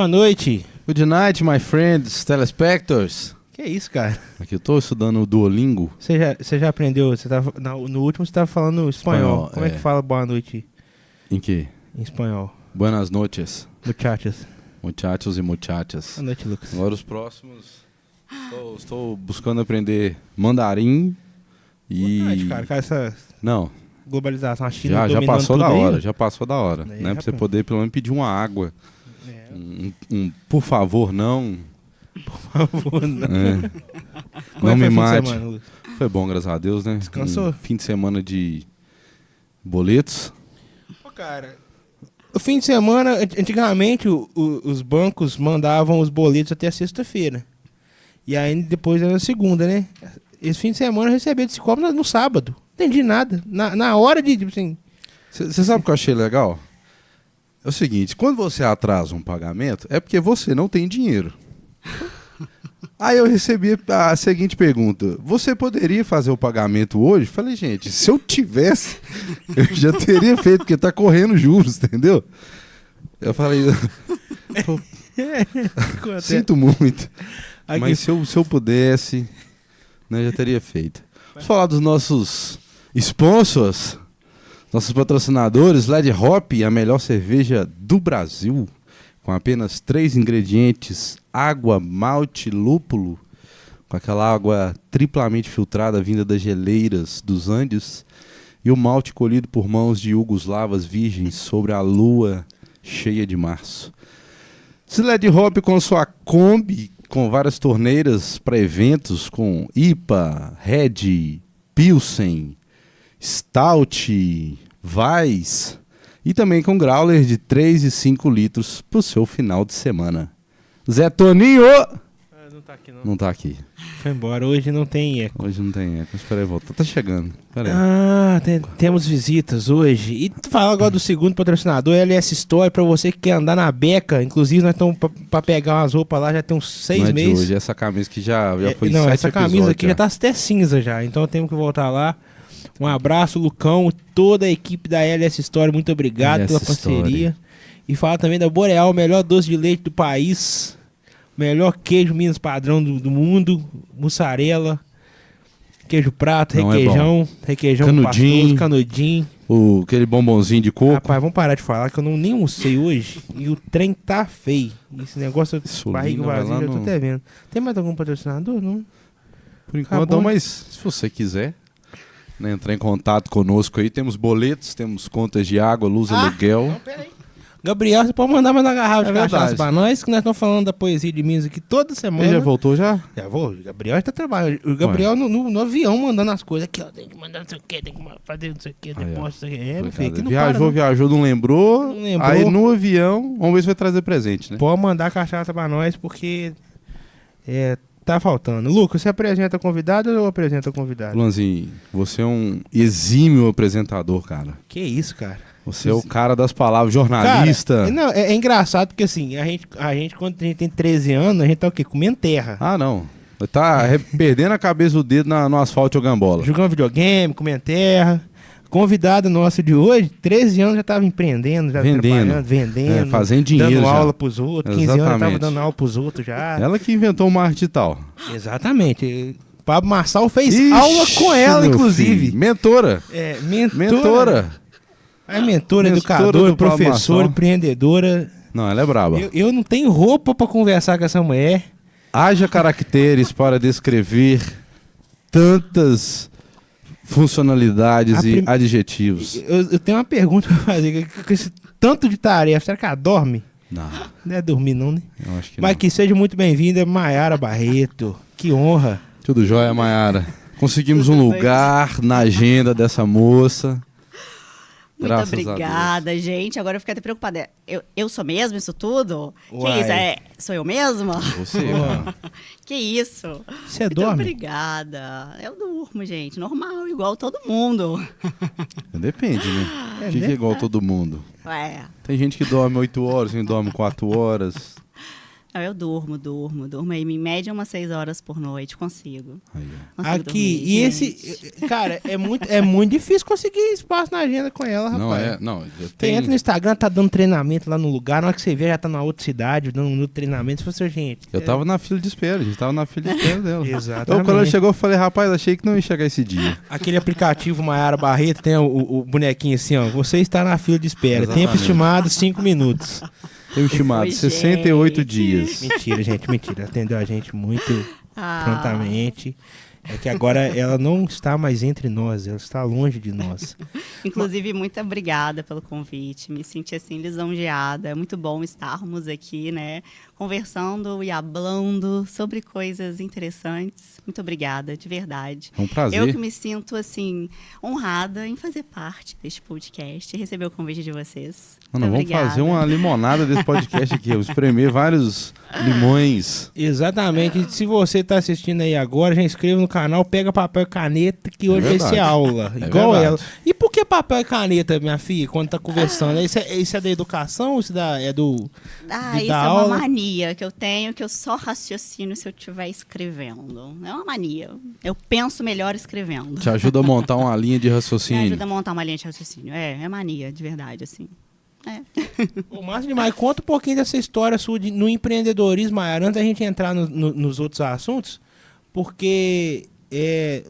Boa noite. Good night, my friends, telespectors. Que isso, cara? Aqui eu tô estudando o Duolingo. Você já aprendeu? No último você tava falando espanhol. Como é que fala boa noite Em que? em espanhol? Buenas noches, Muchachos. muchachos e muchachas. Boa noite, Lucas. Agora os próximos. Estou buscando aprender mandarim e... Boa noite, cara. Essa Não, globalização, a China já dominando passou tudo da aí, hora, ó. já passou da hora. Daí Né? já Pra você pô. poder pelo menos pedir uma água. É, Por favor, não. por favor, não. É. Como Não é que foi o fim me de mate. semana, Lucas? Foi bom, graças a Deus, né? Descansou? Fim de semana de boletos. Pô, cara, o fim de semana, antigamente os bancos mandavam os boletos até a sexta-feira. E aí depois era na segunda, né? Esse fim de semana eu recebi esse copo no sábado. Não entendi nada. Na hora de, tipo assim... Você sabe o que eu achei legal? É o seguinte, quando você atrasa um pagamento, é porque você não tem dinheiro. Aí eu recebi a seguinte pergunta: você poderia fazer o pagamento hoje? Falei, gente, se eu tivesse, eu já teria feito, porque tá correndo juros, entendeu? Eu falei, sinto muito, Aqui- mas se eu pudesse, né, já teria feito. Vamos falar dos nossos sponsors, nossos patrocinadores. Led Hop, a melhor cerveja do Brasil, com apenas 3 ingredientes: água, malte, lúpulo, com aquela água triplamente filtrada vinda das geleiras dos Andes, e o malte colhido por mãos de jugoslavas virgens sobre a lua cheia de março. Led Hop com sua Kombi, com várias torneiras para eventos, com IPA, Red, Pilsen, Stout, Weiss, e também com growler de 3 e 5 litros para o seu final de semana. Zé Toninho! Não tá aqui, não. Não tá aqui. Foi embora. Hoje não tem eco. Hoje não tem eco. Espera aí, volta. Tá chegando. Pera aí. Temos visitas hoje. E falar agora do segundo patrocinador, LS Store, pra você que quer andar na beca. Inclusive, nós estamos pra pegar umas roupas lá, já tem uns 6 Não é de meses. hoje. Essa camisa que já foi Não, 7 essa camisa episódios aqui já tá até cinza já. Então temos que voltar lá. Um abraço, Lucão, toda a equipe da LS Store. Muito obrigado LS pela parceria. E falar também da Boreal, o melhor doce de leite do país. Melhor queijo Minas padrão do mundo. Mussarela. Queijo prato, Não é requeijão. Requeijão Canudinho. pastoso, canudinho. Aquele bombonzinho de coco. Rapaz, vamos parar de falar que eu nem almocei hoje e o trem tá feio. Esse negócio, Insulina, barriga vai vazia, lá eu tô no- até vendo. Tem mais algum patrocinador? Não? Por enquanto, Acabou. não, mas se você quiser, né, entrar em contato conosco aí, temos boletos, temos contas de água, luz, aluguel. Não, peraí. Gabriel, você pode mandar mais uma garrafa de É cachaça verdade. pra nós, que nós estamos falando da poesia de Minas aqui toda semana. Ele já voltou já? Já vou, o Gabriel já tá trabalhando. O Gabriel no avião mandando as coisas aqui, ó. Tem que mandar não sei o que, tem que fazer não sei o que, Aí, depois ó. não sei o que. É, meu filho, aqui não Viajou, não lembrou. Não lembrou. Aí no avião, vamos ver se vai trazer presente, né? Pode mandar cachaça pra nós, porque tá faltando. Lucas, você apresenta convidado ou eu apresento convidado? Luanzinho, você é um exímio apresentador, cara. Que isso, cara? Você é o cara das palavras, jornalista. Cara, não, é engraçado porque assim, a gente, quando a gente tem 13 anos, a gente tá o quê? Comendo terra. Ah, não. Tá perdendo a cabeça do dedo no asfalto jogando bola. Jogando videogame, comendo terra. Convidado nosso de hoje, 13 anos já tava empreendendo, já Vendendo. trabalhando, vendendo. Fazendo dinheiro dando já. aula pros outros. 15 anos já tava Exatamente. dando aula pros outros já. Ela que inventou o marketing digital. Exatamente. Pablo Marçal fez Ixi, aula com ela, meu inclusive. filho. Mentora. É, Mentora. É mentora, Mentora educadora, do Pablo professora, Marçal. empreendedora. Não, ela é braba. Eu não tenho roupa pra conversar com essa mulher. Haja caracteres para descrever tantas funcionalidades A e prim- adjetivos. Eu tenho uma pergunta pra fazer. Com esse tanto de tarefa, será que ela dorme? Não, Não é dormir, não, né? eu acho que Mas não. que seja muito bem-vinda, Mayara Barreto. Que honra. Tudo jóia, Mayara. Conseguimos um Tudo bem. lugar na agenda dessa moça. Muito Graças a obrigada, gente. Agora eu fiquei até preocupada. Eu sou mesmo isso tudo? Uai. Que isso? Sou eu mesma? Você, Ó, Que isso? Você Muito dorme? obrigada. Eu durmo, gente. Normal, igual todo mundo. depende, né? É, O que né? é igual todo mundo? Ué. Tem gente que dorme 8 horas, tem gente que dorme 4 horas. Não, eu durmo. Aí, em média, umas 6 horas por noite, consigo. Aí, ó. Consigo Aqui, dormir, e gente. esse... Cara, é muito difícil conseguir espaço na agenda com ela, rapaz. eu Quem tenho... entra no Instagram, tá dando treinamento lá no lugar, na hora que você vê, já tá na outra cidade, dando um treinamento. Se fosse gente... Eu tava na fila de espera, a gente tava na fila de espera dela. Exatamente. Então, quando ela chegou, eu falei, rapaz, achei que não ia chegar esse dia. Aquele aplicativo Maiara Barreto tem o bonequinho assim, ó. Você está na fila de espera. Exatamente. Tempo estimado, 5 minutos. Tem um estimado, Oi, 68 gente. dias. Mentira, gente, mentira. Atendeu a gente muito Ah. prontamente. É que agora ela não está mais entre nós, ela está longe de nós. Inclusive, muito obrigada pelo convite. Me senti assim lisonjeada. É muito bom estarmos aqui, né? Conversando e hablando sobre coisas interessantes. Muito obrigada, de verdade. É um prazer. Eu que me sinto, assim, honrada em fazer parte deste podcast e receber o convite de vocês. Mano, Muito vamos obrigada. fazer uma limonada desse podcast aqui. Vamos espremer vários limões. Exatamente. E se você está assistindo aí agora, já inscreva no canal, pega papel e caneta, que hoje vai verdade. ser aula. É Igual verdade. ela. E por que papel e caneta, minha filha, quando tá conversando? Isso é da educação ou isso é do. Ah, de isso dar é uma aula? mania que eu tenho, que eu só raciocino se eu estiver escrevendo. É uma mania. Eu penso melhor escrevendo. Te ajuda a montar uma linha de Me raciocínio. ajuda a montar uma linha de raciocínio. É mania, de verdade, assim. É. Ô, massa demais. Conta um pouquinho dessa história sua no empreendedorismo, Mayara, antes da gente entrar nos outros assuntos, porque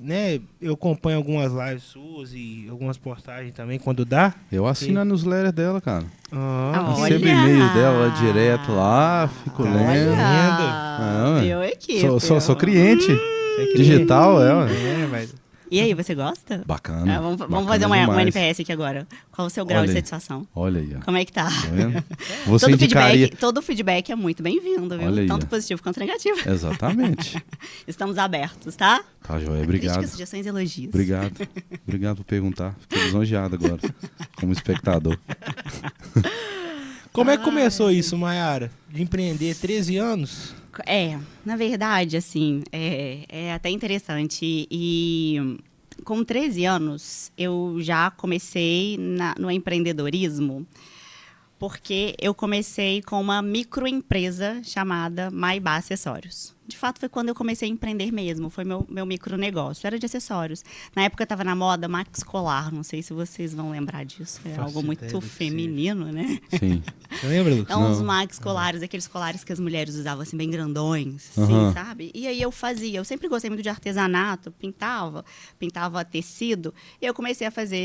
né, eu acompanho algumas lives suas e algumas postagens também, quando dá. Eu assino a newsletter dela, cara. Ah, Olha! Recebo e-mails dela lá direto lá, fico Tá lendo. olha. Ah, Meu equipe. Sou cliente. você queria- Digital, ué. mas... E aí, você gosta? Bacana. Vamos bacana fazer um demais. NPS aqui agora. Qual o seu grau Olha de aí. satisfação? Olha aí, ó. Como é que tá? Tá vendo? Você indicaria... Todo feedback é muito bem-vindo, viu? Olha aí, Tanto ó. positivo quanto negativo. Exatamente. Estamos abertos, tá? Tá, joia. Obrigado. Críticas, sugestões e elogios. Obrigado. Obrigado por perguntar. Fiquei lisonjeado agora, como espectador. Como é que começou isso, Mayara? De empreender 13 anos? Na verdade, assim, é até interessante. E com 13 anos, eu já comecei no empreendedorismo, porque eu comecei com uma microempresa chamada Maibá Acessórios. De fato, foi quando eu comecei a empreender mesmo. Foi meu micronegócio. Era de acessórios. Na época, estava na moda Max Colar. Não sei se vocês vão lembrar disso. É Faço algo ideia muito do que feminino, né? Sim. Você lembra, Lucas? Então, os Não. Max colares, aqueles colares que as mulheres usavam, assim, bem grandões, assim, Aham. sabe? E aí eu fazia. Eu sempre gostei muito de artesanato, pintava tecido. E eu comecei a fazer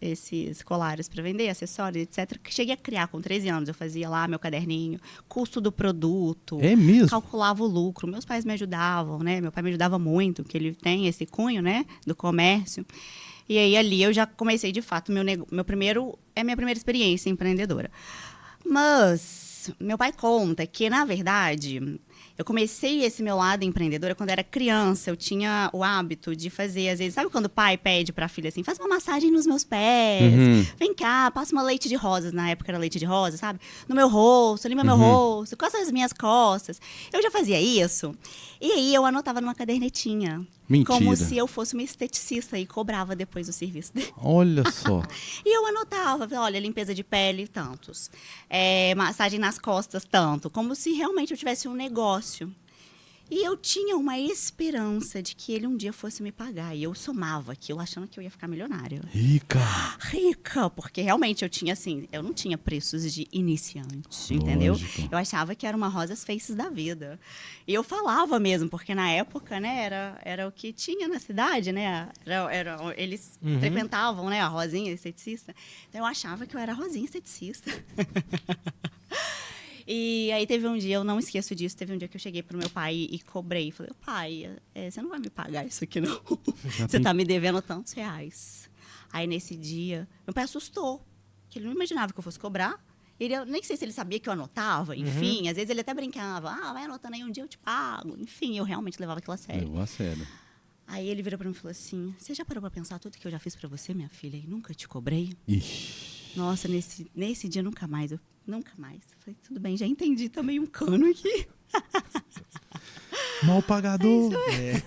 esses colares para vender, acessórios, etc. Que cheguei a criar com 13 anos. Eu fazia lá meu caderninho, custo do produto, É mesmo? calculava o lucro. Meus pais me ajudavam, né? Meu pai me ajudava muito, porque ele tem esse cunho, né? Do comércio. E aí, ali, eu já comecei, de fato, minha primeira experiência empreendedora. Mas meu pai conta que, na verdade, eu comecei esse meu lado empreendedora quando era criança. Eu tinha o hábito de fazer, às vezes, sabe quando o pai pede pra filha assim, faz uma massagem nos meus pés, Uhum. vem cá, passa uma leite de rosas, na época era leite de rosas, sabe? No meu rosto, limpa meu Uhum. rosto, coça as minhas costas. Eu já fazia isso, e aí eu anotava numa cadernetinha. Mentira. Como se eu fosse uma esteticista e cobrava depois o serviço dele. Olha só. E eu anotava, olha, limpeza de pele, tantos. Massagem nas costas, tanto. Como se realmente eu tivesse um negócio. E eu tinha uma esperança de que ele um dia fosse me pagar. E eu somava aquilo, achando que eu ia ficar milionária. Rica. Rica, porque realmente eu tinha, assim, eu não tinha preços de iniciante, entendeu? Lógico. Eu achava que era uma Rosas Faces da vida. E eu falava mesmo, porque na época, né, era o que tinha na cidade, né? Eles frequentavam, né, a Rosinha esteticista. Então eu achava que eu era a Rosinha esteticista. E aí teve um dia, eu não esqueço disso, teve um dia que eu cheguei pro meu pai e cobrei. Falei, pai, você não vai me pagar isso aqui, não? Você tá me devendo tantos reais. Aí nesse dia, meu pai assustou, que ele não imaginava que eu fosse cobrar. Eu nem sei se ele sabia que eu anotava, enfim. Às vezes ele até brincava, vai anotando aí, um dia eu te pago. Enfim, eu realmente levava aquilo a sério. Levou a sério. Aí ele virou pra mim e falou assim, você já parou pra pensar tudo que eu já fiz pra você, minha filha, e nunca te cobrei? Ixi. Nossa, nesse dia nunca mais. Nunca mais. Eu falei, tudo bem, já entendi também um cano aqui. Mal pagador.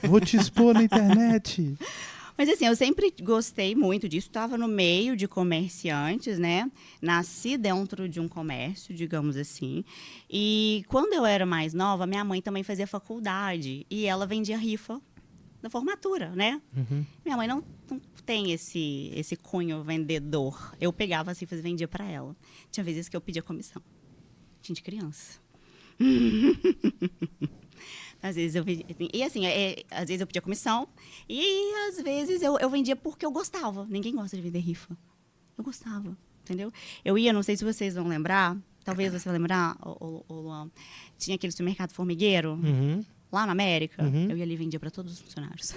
Vou te expor na internet. Mas assim, eu sempre gostei muito disso. Estava no meio de comerciantes, né? Nasci dentro de um comércio, digamos assim. E quando eu era mais nova, minha mãe também fazia faculdade. E ela vendia rifa da formatura, né? Minha mãe não tem esse cunho vendedor. Eu pegava assim e vendia para ela. Tinha vezes que eu pedia comissão. Tinha de criança. Às vezes eu vendia, e assim, às vezes eu pedia comissão e às vezes eu vendia porque eu gostava. Ninguém gosta de vender rifa. Eu gostava, entendeu? Eu ia, não sei se vocês vão lembrar, talvez você vai lembrar, o Luan, tinha aquele supermercado formigueiro, lá na América. Eu ia ali e vendia para todos os funcionários.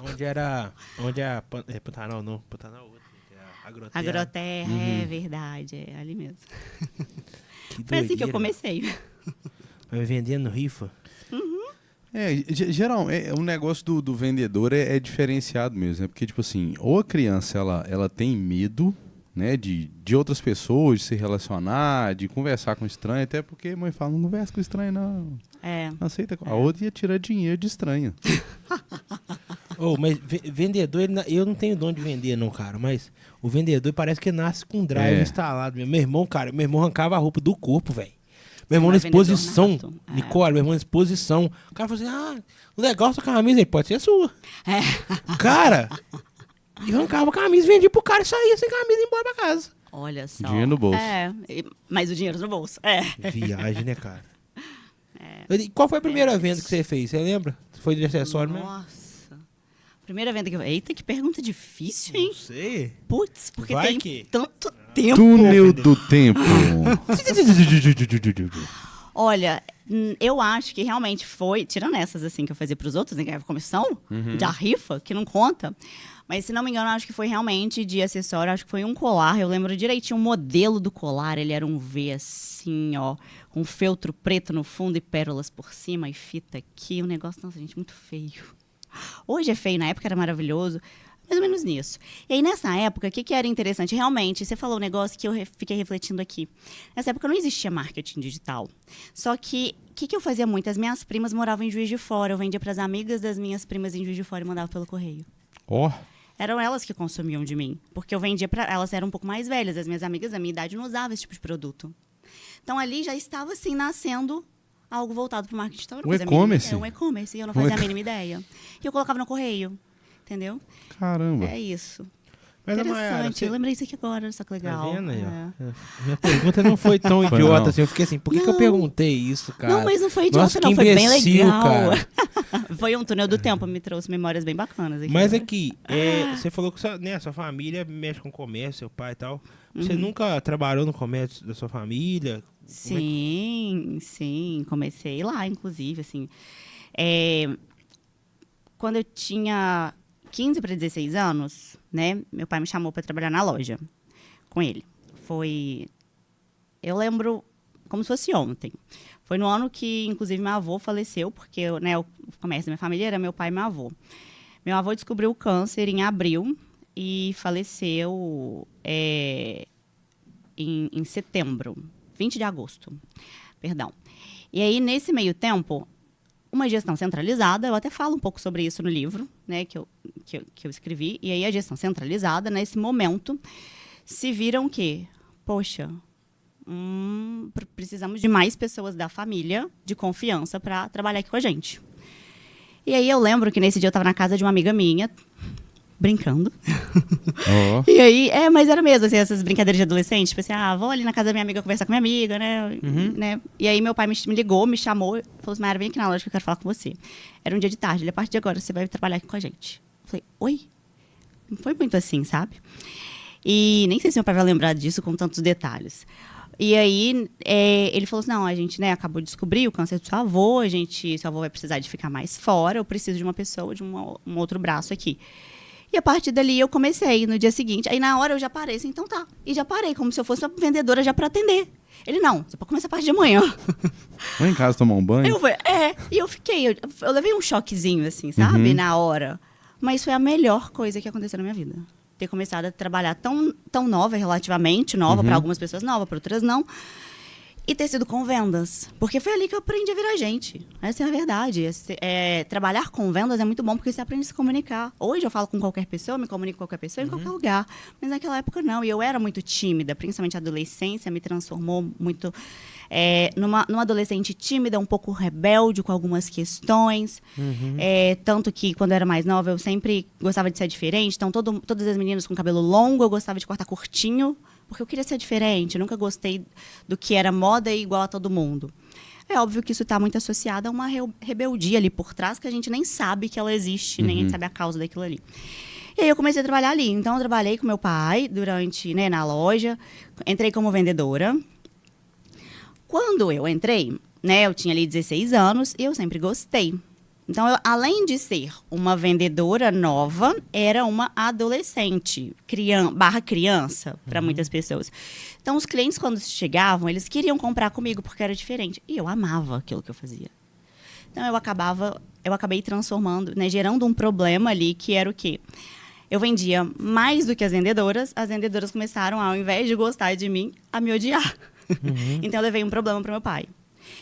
Onde é Pantanal, não. Pantanal é outro. É Agroterra. Agroterra, é verdade, é ali mesmo. Que Foi assim que eu doideira. comecei. Mas vendendo rifa. Geral, o negócio do vendedor é diferenciado mesmo, né? Porque, tipo assim, ou a criança, ela tem medo, né, de outras pessoas, de se relacionar, de conversar com estranho, até porque a mãe fala, não conversa com estranho, não. Não aceita. A outra ia tirar dinheiro de estranho. Mas vendedor, eu não tenho dom de vender, não, cara. Mas o vendedor parece que nasce com um drive instalado. Meu irmão, cara, arrancava a roupa do corpo, velho. Meu irmão na exposição, Nicole, meu irmão na exposição. O cara falou assim, legal essa camisa aí, pode ser sua. Cara, e arrancava a camisa, vendia pro cara e saía sem camisa e ia embora pra casa. Olha só. Dinheiro no bolso. Mas o dinheiro no bolso. Viagem, né, cara? E qual foi a primeira venda que você fez? Você lembra? Foi de acessório mesmo? Nossa. Primeira venda que eu... Eita, que pergunta difícil, hein? Não sei. Putz, porque Vai tem que- tanto tempo. Túnel do tempo. Olha, eu acho que realmente foi, tirando essas assim que eu fazia pros outros, né, que era comissão, da rifa, que não conta. Mas se não me engano, acho que foi realmente de acessório, acho que foi um colar. Eu lembro direitinho o modelo do colar, ele era um V assim, ó, com feltro preto no fundo e pérolas por cima e fita aqui. Um negócio, nossa, gente, muito feio. Hoje é feio, na época era maravilhoso. Mais ou menos nisso. E aí, nessa época, o que era interessante? Realmente, você falou um negócio que eu fiquei refletindo aqui. Nessa época não existia marketing digital. Só que, o que eu fazia muito? As minhas primas moravam em Juiz de Fora. Eu vendia para as amigas das minhas primas em Juiz de Fora e mandava pelo correio. Eram elas que consumiam de mim. Porque eu vendia para elas, eram um pouco mais velhas. As minhas amigas da minha idade não usavam esse tipo de produto. Então, ali já estava, assim, nascendo algo voltado para o marketing digital. Um e-commerce? Um e-commerce. E eu não fazia a mínima ideia. E eu colocava no correio. Entendeu? Caramba. É isso. Mas, Interessante. Mayara, Eu lembrei isso aqui agora, só que legal. Tá vendo aí, ó? Minha pergunta não foi tão Foi idiota não. assim. Eu fiquei assim, por que eu perguntei isso, cara? Não, mas não foi idiota, Nossa, não. que Foi bem imbecil, legal. cara. Foi um túnel do tempo, me trouxe memórias bem bacanas aqui. Mas aqui, você falou que sua família mexe com comércio, seu pai e tal. Você nunca trabalhou no comércio da sua família? Sim, sim. Comecei lá, inclusive, assim. Quando eu tinha 15 para 16 anos, né? Meu pai me chamou para trabalhar na loja com ele. Eu lembro como se fosse ontem. Foi no ano que, inclusive, meu avô faleceu, porque né, o comércio da minha família era meu pai e meu avô. Meu avô descobriu o câncer em abril e faleceu em setembro, 20 de agosto, perdão. E aí, nesse meio tempo, uma gestão centralizada, eu até falo um pouco sobre isso no livro, né, que eu escrevi, e aí a gestão centralizada, nesse momento, se viram que, poxa, precisamos de mais pessoas da família, de confiança, para trabalhar aqui com a gente. E aí eu lembro que nesse dia eu estava na casa de uma amiga minha, brincando. E aí, mas era mesmo, assim, essas brincadeiras de adolescente, tipo assim, vou ali na casa da minha amiga conversar com minha amiga, né? E aí meu pai me ligou, me chamou, falou assim, Mayara, vem aqui na loja que eu quero falar com você. Era um dia de tarde, ele, a partir de agora você vai trabalhar aqui com a gente. Eu falei, oi? Não foi muito assim, sabe? E nem sei se meu pai vai lembrar disso com tantos detalhes. E aí, ele falou assim, não, a gente, né, acabou de descobrir o câncer do seu avô, seu avô vai precisar de ficar mais fora, eu preciso de uma pessoa, de um outro braço aqui. E a partir dali eu comecei no dia seguinte. Aí na hora eu já parei, assim, então tá. E já parei, como se eu fosse uma vendedora já pra atender. Ele, não, você pode começar a partir de amanhã. Vai em casa tomar um banho? E eu fiquei, eu levei um choquezinho, assim, sabe, na hora. Mas foi a melhor coisa que aconteceu na minha vida. Ter começado a trabalhar tão nova, relativamente nova, pra algumas pessoas nova, pra outras não. E ter sido com vendas, porque foi ali que eu aprendi a virar gente. Essa é a verdade. Trabalhar com vendas é muito bom, porque você aprende a se comunicar. Hoje eu falo com qualquer pessoa, eu me comunico com qualquer pessoa em qualquer lugar. Mas naquela época não, e eu era muito tímida, principalmente a adolescência me transformou muito numa adolescente tímida, um pouco rebelde com algumas questões. Tanto que quando eu era mais nova, eu sempre gostava de ser diferente. Então todas as meninas com cabelo longo, eu gostava de cortar curtinho, porque eu queria ser diferente, eu nunca gostei do que era moda e igual a todo mundo. É óbvio que isso está muito associado a uma rebeldia ali por trás, que a gente nem sabe que ela existe, nem a gente sabe a causa daquilo ali. E aí eu comecei a trabalhar ali. Então, eu trabalhei com meu pai durante, na loja, entrei como vendedora. Quando eu entrei, eu tinha ali 16 anos e eu sempre gostei. Então, além de ser uma vendedora nova, era uma adolescente, criança, para muitas pessoas. Então, os clientes, quando chegavam, eles queriam comprar comigo porque era diferente. E eu amava aquilo que eu fazia. Então, eu acabei transformando, gerando um problema ali, que era o quê? Eu vendia mais do que as vendedoras começaram, ao invés de gostar de mim, a me odiar. Então, eu levei um problema para meu pai.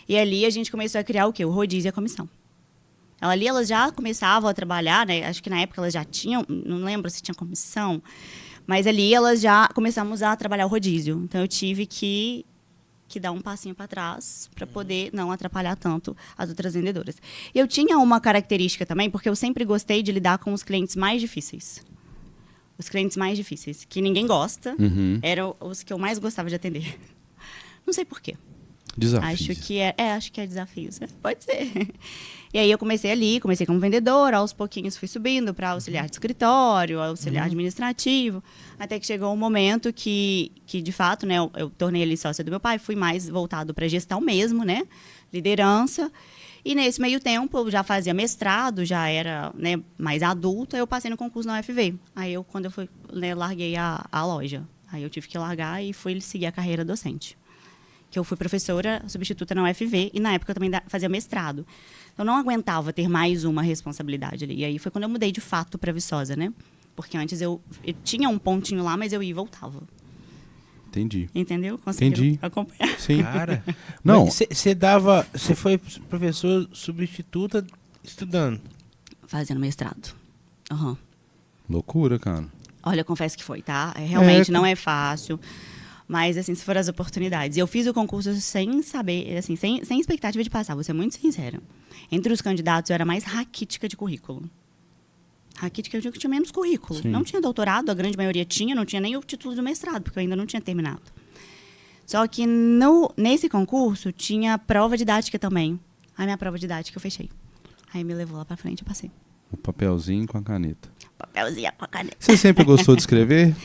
E ali, a gente começou a criar o quê? O rodízio e a comissão. Ali elas já começavam a trabalhar, acho que na época elas já tinham, não lembro se tinha comissão, mas ali elas já começamos a trabalhar o rodízio. Então eu tive que dar um passinho para trás para poder não atrapalhar tanto as outras vendedoras. E eu tinha uma característica também, porque eu sempre gostei de lidar com os clientes mais difíceis. Os clientes mais difíceis, que ninguém gosta, eram os que eu mais gostava de atender. Não sei por quê. Desafios. Acho que é desafios. Pode ser. E aí eu comecei como vendedora, aos pouquinhos fui subindo para auxiliar de escritório, auxiliar administrativo, até que chegou um momento que de fato, eu tornei ali sócia do meu pai, fui mais voltado para gestão mesmo, liderança. E nesse meio tempo, eu já fazia mestrado, já era mais adulta, eu passei no concurso na UFV. Aí quando eu fui, larguei a loja. Aí eu tive que largar e fui seguir a carreira docente. Que eu fui professora substituta na UFV e na época eu também fazia mestrado. Então, eu não aguentava ter mais uma responsabilidade ali. E aí foi quando eu mudei de fato para Viçosa, Porque antes eu tinha um pontinho lá, mas eu ia e voltava. Entendi. Entendeu? Conseguiram acompanhar? Sim. Cara, não. Você foi professor substituta estudando? Fazendo mestrado. Loucura, cara. Olha, eu confesso que foi, tá? Realmente não é fácil. Mas, assim, se for as oportunidades. Eu fiz o concurso sem saber, assim, sem expectativa de passar, vou ser muito sincera. Entre os candidatos, eu era mais raquítica de currículo. Raquítica, eu digo que tinha menos currículo. Sim. Não tinha doutorado, a grande maioria tinha, não tinha nem o título do mestrado, porque eu ainda não tinha terminado. Só que nesse concurso, tinha prova didática também. A minha prova didática eu fechei. Aí me levou lá pra frente, eu passei. O papelzinho com a caneta. Papelzinho com a caneta. Você sempre gostou de escrever?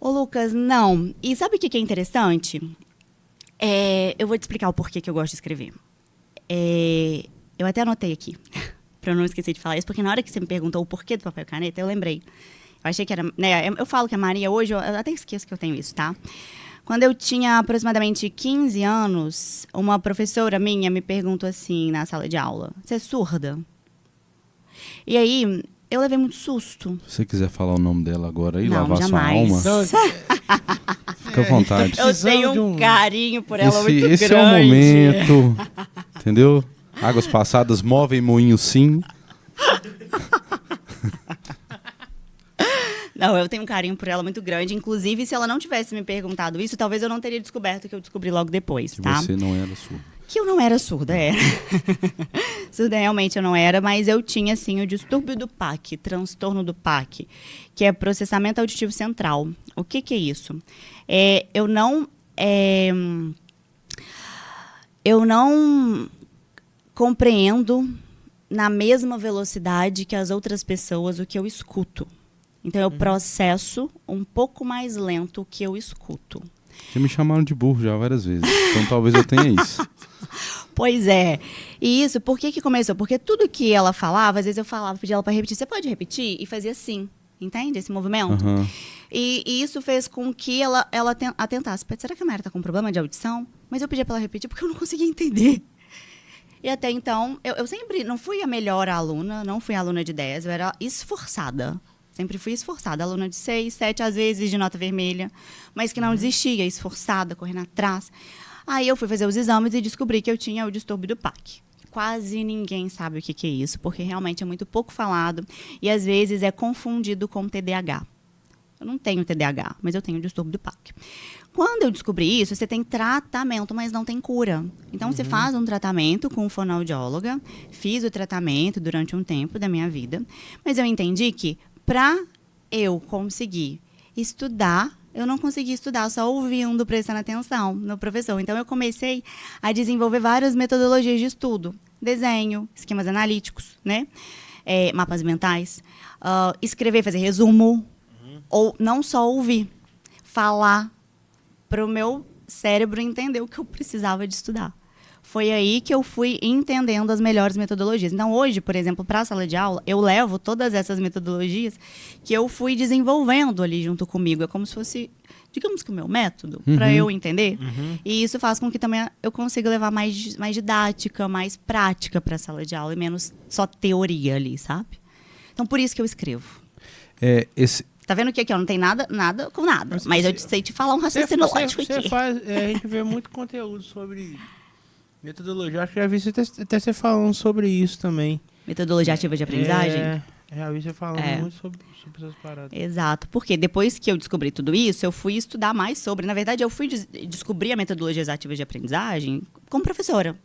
Ô, Lucas, não. E sabe o que é interessante? Eu vou te explicar o porquê que eu gosto de escrever. Eu até anotei aqui, para eu não esquecer de falar isso, porque na hora que você me perguntou o porquê do papel e caneta, eu lembrei. Eu achei que era... eu falo que a Maria hoje, eu até esqueço que eu tenho isso, tá? Quando eu tinha aproximadamente 15 anos, uma professora minha me perguntou assim, na sala de aula, você é surda? E aí... eu levei muito susto. Se você quiser falar o nome dela agora e não, lavar jamais. sua alma, fica à vontade. Eu tenho um carinho por ela muito grande. Esse é o momento, entendeu? Águas passadas movem moinho sim. Não, eu tenho um carinho por ela muito grande. Inclusive, se ela não tivesse me perguntado isso, talvez eu não teria descoberto o que eu descobri logo depois, Que tá? você não era surda. Que eu não era surda, surda realmente eu não era, mas eu tinha, sim, o distúrbio do PAC, transtorno do PAC, que é processamento auditivo central. O que é isso? Eu não compreendo na mesma velocidade que as outras pessoas o que eu escuto. Então, eu processo um pouco mais lento o que eu escuto. Já me chamaram de burro já várias vezes, então talvez eu tenha isso. Pois é. E isso, por que começou? Porque tudo que ela falava, às vezes eu falava, pedia ela para repetir. Você pode repetir? E fazia assim. Entende esse movimento? E isso fez com que ela atentasse. Será que a Mayra está com problema de audição? Mas eu pedia para ela repetir porque eu não conseguia entender. E até então, eu sempre não fui a melhor aluna, não fui aluna de 10, eu era esforçada. Sempre fui esforçada, aluna de 6, 7, às vezes de nota vermelha, mas que não desistia, esforçada, correndo atrás. Aí eu fui fazer os exames e descobri que eu tinha o distúrbio do PAC. Quase ninguém sabe o que é isso, porque realmente é muito pouco falado e às vezes é confundido com TDAH. Eu não tenho TDAH, mas eu tenho o distúrbio do PAC. Quando eu descobri isso, você tem tratamento, mas não tem cura. Então, você faz um tratamento com fonoaudióloga. Fiz o tratamento durante um tempo da minha vida. Mas eu entendi que, para eu conseguir estudar, eu não conseguia estudar só ouvindo, prestando atenção no professor. Então, eu comecei a desenvolver várias metodologias de estudo. Desenho, esquemas analíticos, né? Mapas mentais. Escrever, fazer resumo. Ou não só ouvir. Falar. Para o meu cérebro entender o que eu precisava de estudar. Foi aí que eu fui entendendo as melhores metodologias. Então, hoje, por exemplo, para a sala de aula, eu levo todas essas metodologias que eu fui desenvolvendo ali junto comigo. É como se fosse, digamos que o meu método, para eu entender. E isso faz com que também eu consiga levar mais didática, mais prática para a sala de aula e menos só teoria ali, sabe? Então, por isso que eu escrevo. Tá vendo que aqui ó, não tem nada com nada. Mas eu sei te falar um raciocínio lógico aqui. A gente vê muito conteúdo sobre metodologia. Acho que já vi até você falando sobre isso também. Metodologia ativa de aprendizagem? Já vi você falando muito sobre essas paradas. Exato. Porque depois que eu descobri tudo isso, eu fui estudar mais sobre. Na verdade, eu fui descobrir a metodologia ativa de aprendizagem como professora.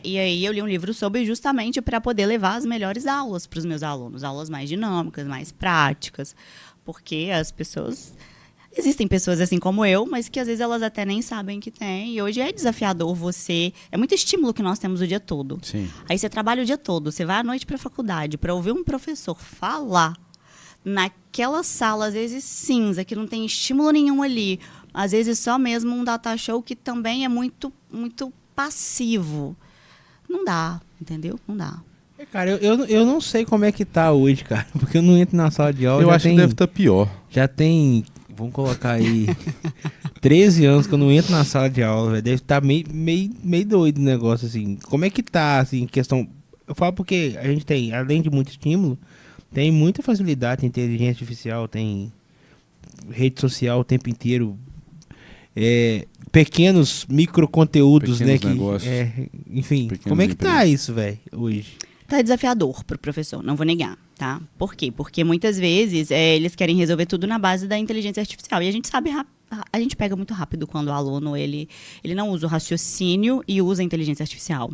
E aí eu li um livro sobre justamente para poder levar as melhores aulas para os meus alunos. Aulas mais dinâmicas, mais práticas. Porque as pessoas... Existem pessoas assim como eu, mas que às vezes elas até nem sabem que tem. E hoje é desafiador você... É muito estímulo que nós temos o dia todo. Sim. Aí você trabalha o dia todo, você vai à noite para a faculdade para ouvir um professor falar naquela sala, às vezes cinza, que não tem estímulo nenhum ali. Às vezes só mesmo um data show que também é muito, muito passivo. Não dá, entendeu? Não dá. Cara, eu não sei como é que tá hoje, cara, porque eu não entro na sala de aula. Eu acho que deve estar pior. Já tem, vamos colocar aí, 13 anos que eu não entro na sala de aula, velho. Deve estar meio doido o negócio, assim. Como é que tá, assim, questão... Eu falo porque a gente tem, além de muito estímulo, tem muita facilidade, tem inteligência artificial, tem rede social o tempo inteiro, pequenos microconteúdos, né? Negócios, enfim, como é que tá isso, velho, hoje? Tá desafiador pro professor, não vou negar, tá? Por quê? Porque muitas vezes eles querem resolver tudo na base da inteligência artificial. E a gente sabe, a gente pega muito rápido quando o aluno ele não usa o raciocínio e usa a inteligência artificial.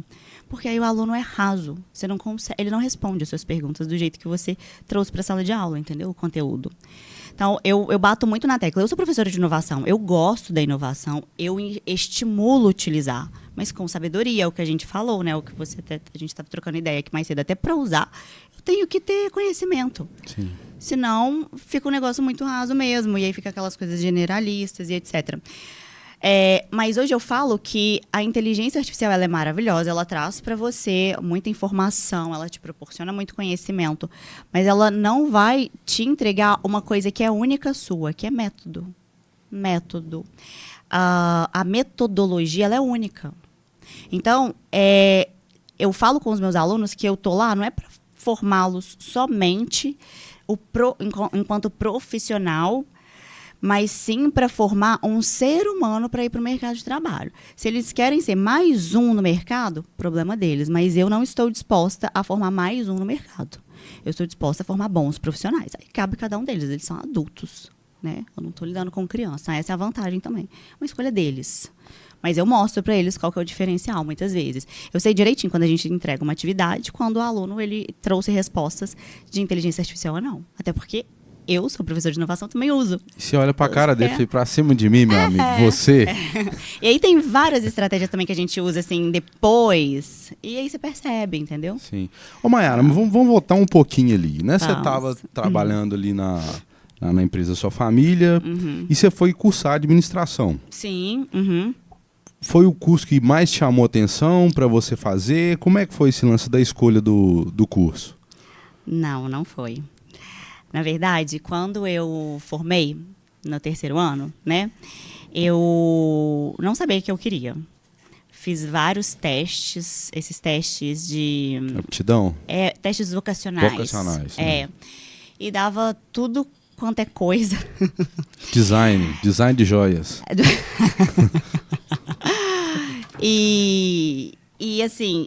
Porque aí o aluno é raso. Você não consegue, ele não responde as suas perguntas do jeito que você trouxe para a sala de aula, entendeu? O conteúdo. Então, eu bato muito na tecla. Eu sou professora de inovação, eu gosto da inovação, eu estimulo utilizar, mas com sabedoria, é o que a gente falou, né? O que a gente estava trocando ideia aqui mais cedo, até para usar, eu tenho que ter conhecimento. Sim. Senão, fica um negócio muito raso mesmo, e aí fica aquelas coisas generalistas e etc. Mas hoje eu falo que a inteligência artificial ela é maravilhosa, ela traz para você muita informação, ela te proporciona muito conhecimento, mas ela não vai te entregar uma coisa que é única sua, que é método. A metodologia ela é única. Então, eu falo com os meus alunos que eu tô lá não é para formá-los somente enquanto profissional, mas sim para formar um ser humano para ir para o mercado de trabalho. Se eles querem ser mais um no mercado, problema deles, mas eu não estou disposta a formar mais um no mercado. Eu estou disposta a formar bons profissionais. Aí cabe cada um deles, eles são adultos, né? Eu não estou lidando com criança, essa é a vantagem também. Uma escolha deles. Mas eu mostro para eles qual que é o diferencial, muitas vezes. Eu sei direitinho quando a gente entrega uma atividade, quando o aluno ele trouxe respostas de inteligência artificial ou não. Até porque eu sou professor de inovação, também uso. E você olha pra cara dele e fala, pra cima de mim, meu amigo, você. E aí tem várias estratégias também que a gente usa, assim, depois. E aí você percebe, entendeu? Sim. Ô, Mayara, vamos voltar um pouquinho ali, né? Você estava trabalhando ali na empresa da sua família e você foi cursar administração. Sim. Foi o curso que mais te chamou atenção para você fazer? Como é que foi esse lance da escolha do curso? Não foi. Na verdade, quando eu formei no terceiro ano, né, eu não sabia o que eu queria. Fiz vários testes, esses testes de... Aptidão? Testes vocacionais. Vocacionais. E dava tudo quanto é coisa. Design de joias. E assim,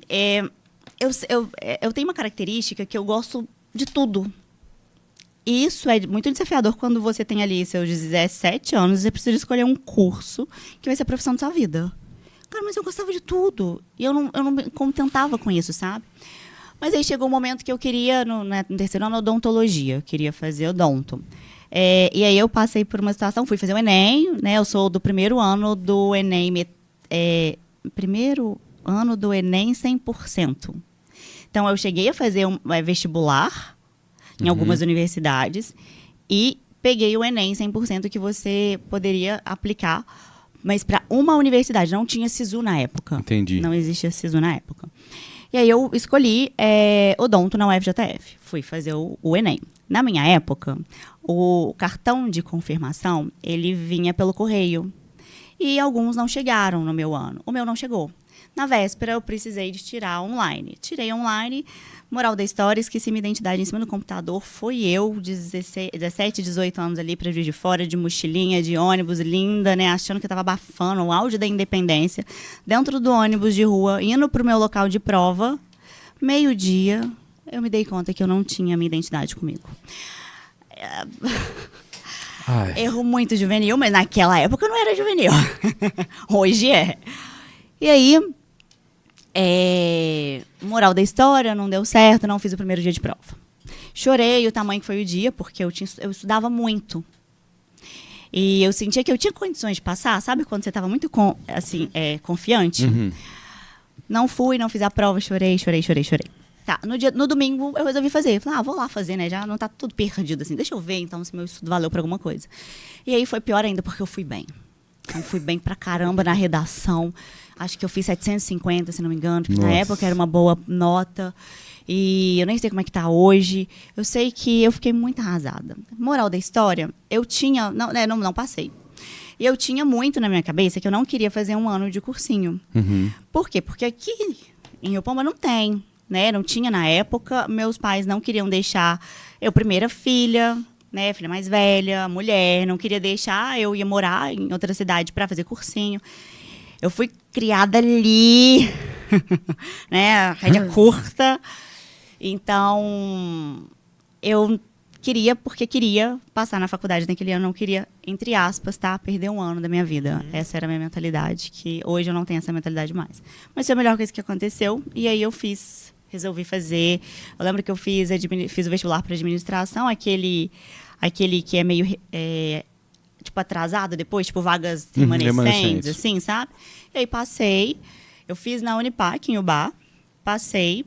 eu tenho uma característica que eu gosto de tudo. E isso é muito desafiador quando você tem ali seus 17 anos e você precisa escolher um curso que vai ser a profissão da sua vida. Cara, mas eu gostava de tudo. E eu não me contentava com isso, sabe? Mas aí chegou um momento que eu queria, no terceiro ano, odontologia. Eu queria fazer odonto. E aí eu passei por uma situação, fui fazer o Enem, né? Eu sou do primeiro ano do Enem, primeiro ano do Enem 100%. Então, eu cheguei a fazer um vestibular em algumas universidades e peguei o Enem 100% que você poderia aplicar, mas para uma universidade. Não tinha SISU na época. Entendi. Não existia SISU na época. E aí eu escolhi odonto na UFJF. Fui fazer o Enem. Na minha época, o cartão de confirmação, ele vinha pelo correio. E alguns não chegaram no meu ano. O meu não chegou. Na véspera, eu precisei de tirar online. Tirei online. Moral da história, esqueci minha identidade em cima do computador. Foi eu, 17, 18 anos ali, pra Juiz de Fora, de mochilinha, de ônibus, linda, né? Achando que eu tava abafando o auge da independência. Dentro do ônibus de rua, indo pro meu local de prova. Meio-dia, eu me dei conta que eu não tinha minha identidade comigo. Erro muito juvenil, mas naquela época não era juvenil. Hoje é. E aí, moral da história, não deu certo, não fiz o primeiro dia de prova. Chorei o tamanho que foi o dia, porque eu estudava muito. E eu sentia que eu tinha condições de passar, sabe quando você estava muito confiante? Uhum. Não fui, não fiz a prova, chorei. Tá, no domingo eu resolvi fazer. Falei, vou lá fazer, né? Já não tá tudo perdido assim. Deixa eu ver, então, se meu estudo valeu pra alguma coisa. E aí foi pior ainda, porque eu fui bem. Então, fui bem pra caramba na redação. Acho que eu fiz 750, se não me engano. Porque na época era uma boa nota. E eu nem sei como é que tá hoje. Eu sei que eu fiquei muito arrasada. Moral da história, eu tinha... Não passei. E eu tinha muito na minha cabeça que eu não queria fazer um ano de cursinho. Uhum. Por quê? Porque aqui em Iupamba não tem. Né? Não tinha na época, meus pais não queriam deixar eu primeira filha, né? Filha mais velha, mulher, não queria deixar, eu ia morar em outra cidade para fazer cursinho. Eu fui criada ali, né? Rédea curta. Então, eu queria, porque queria passar na faculdade naquele ano, não queria, entre aspas, tá? Perder um ano da minha vida. Essa era a minha mentalidade, que hoje eu não tenho essa mentalidade mais. Mas foi a melhor coisa que aconteceu, e aí eu resolvi fazer. Eu lembro que eu fiz o vestibular para administração, aquele que é meio tipo atrasado depois, tipo vagas remanescentes, assim, sabe? E aí passei, eu fiz na Unipac, em Ubá, passei,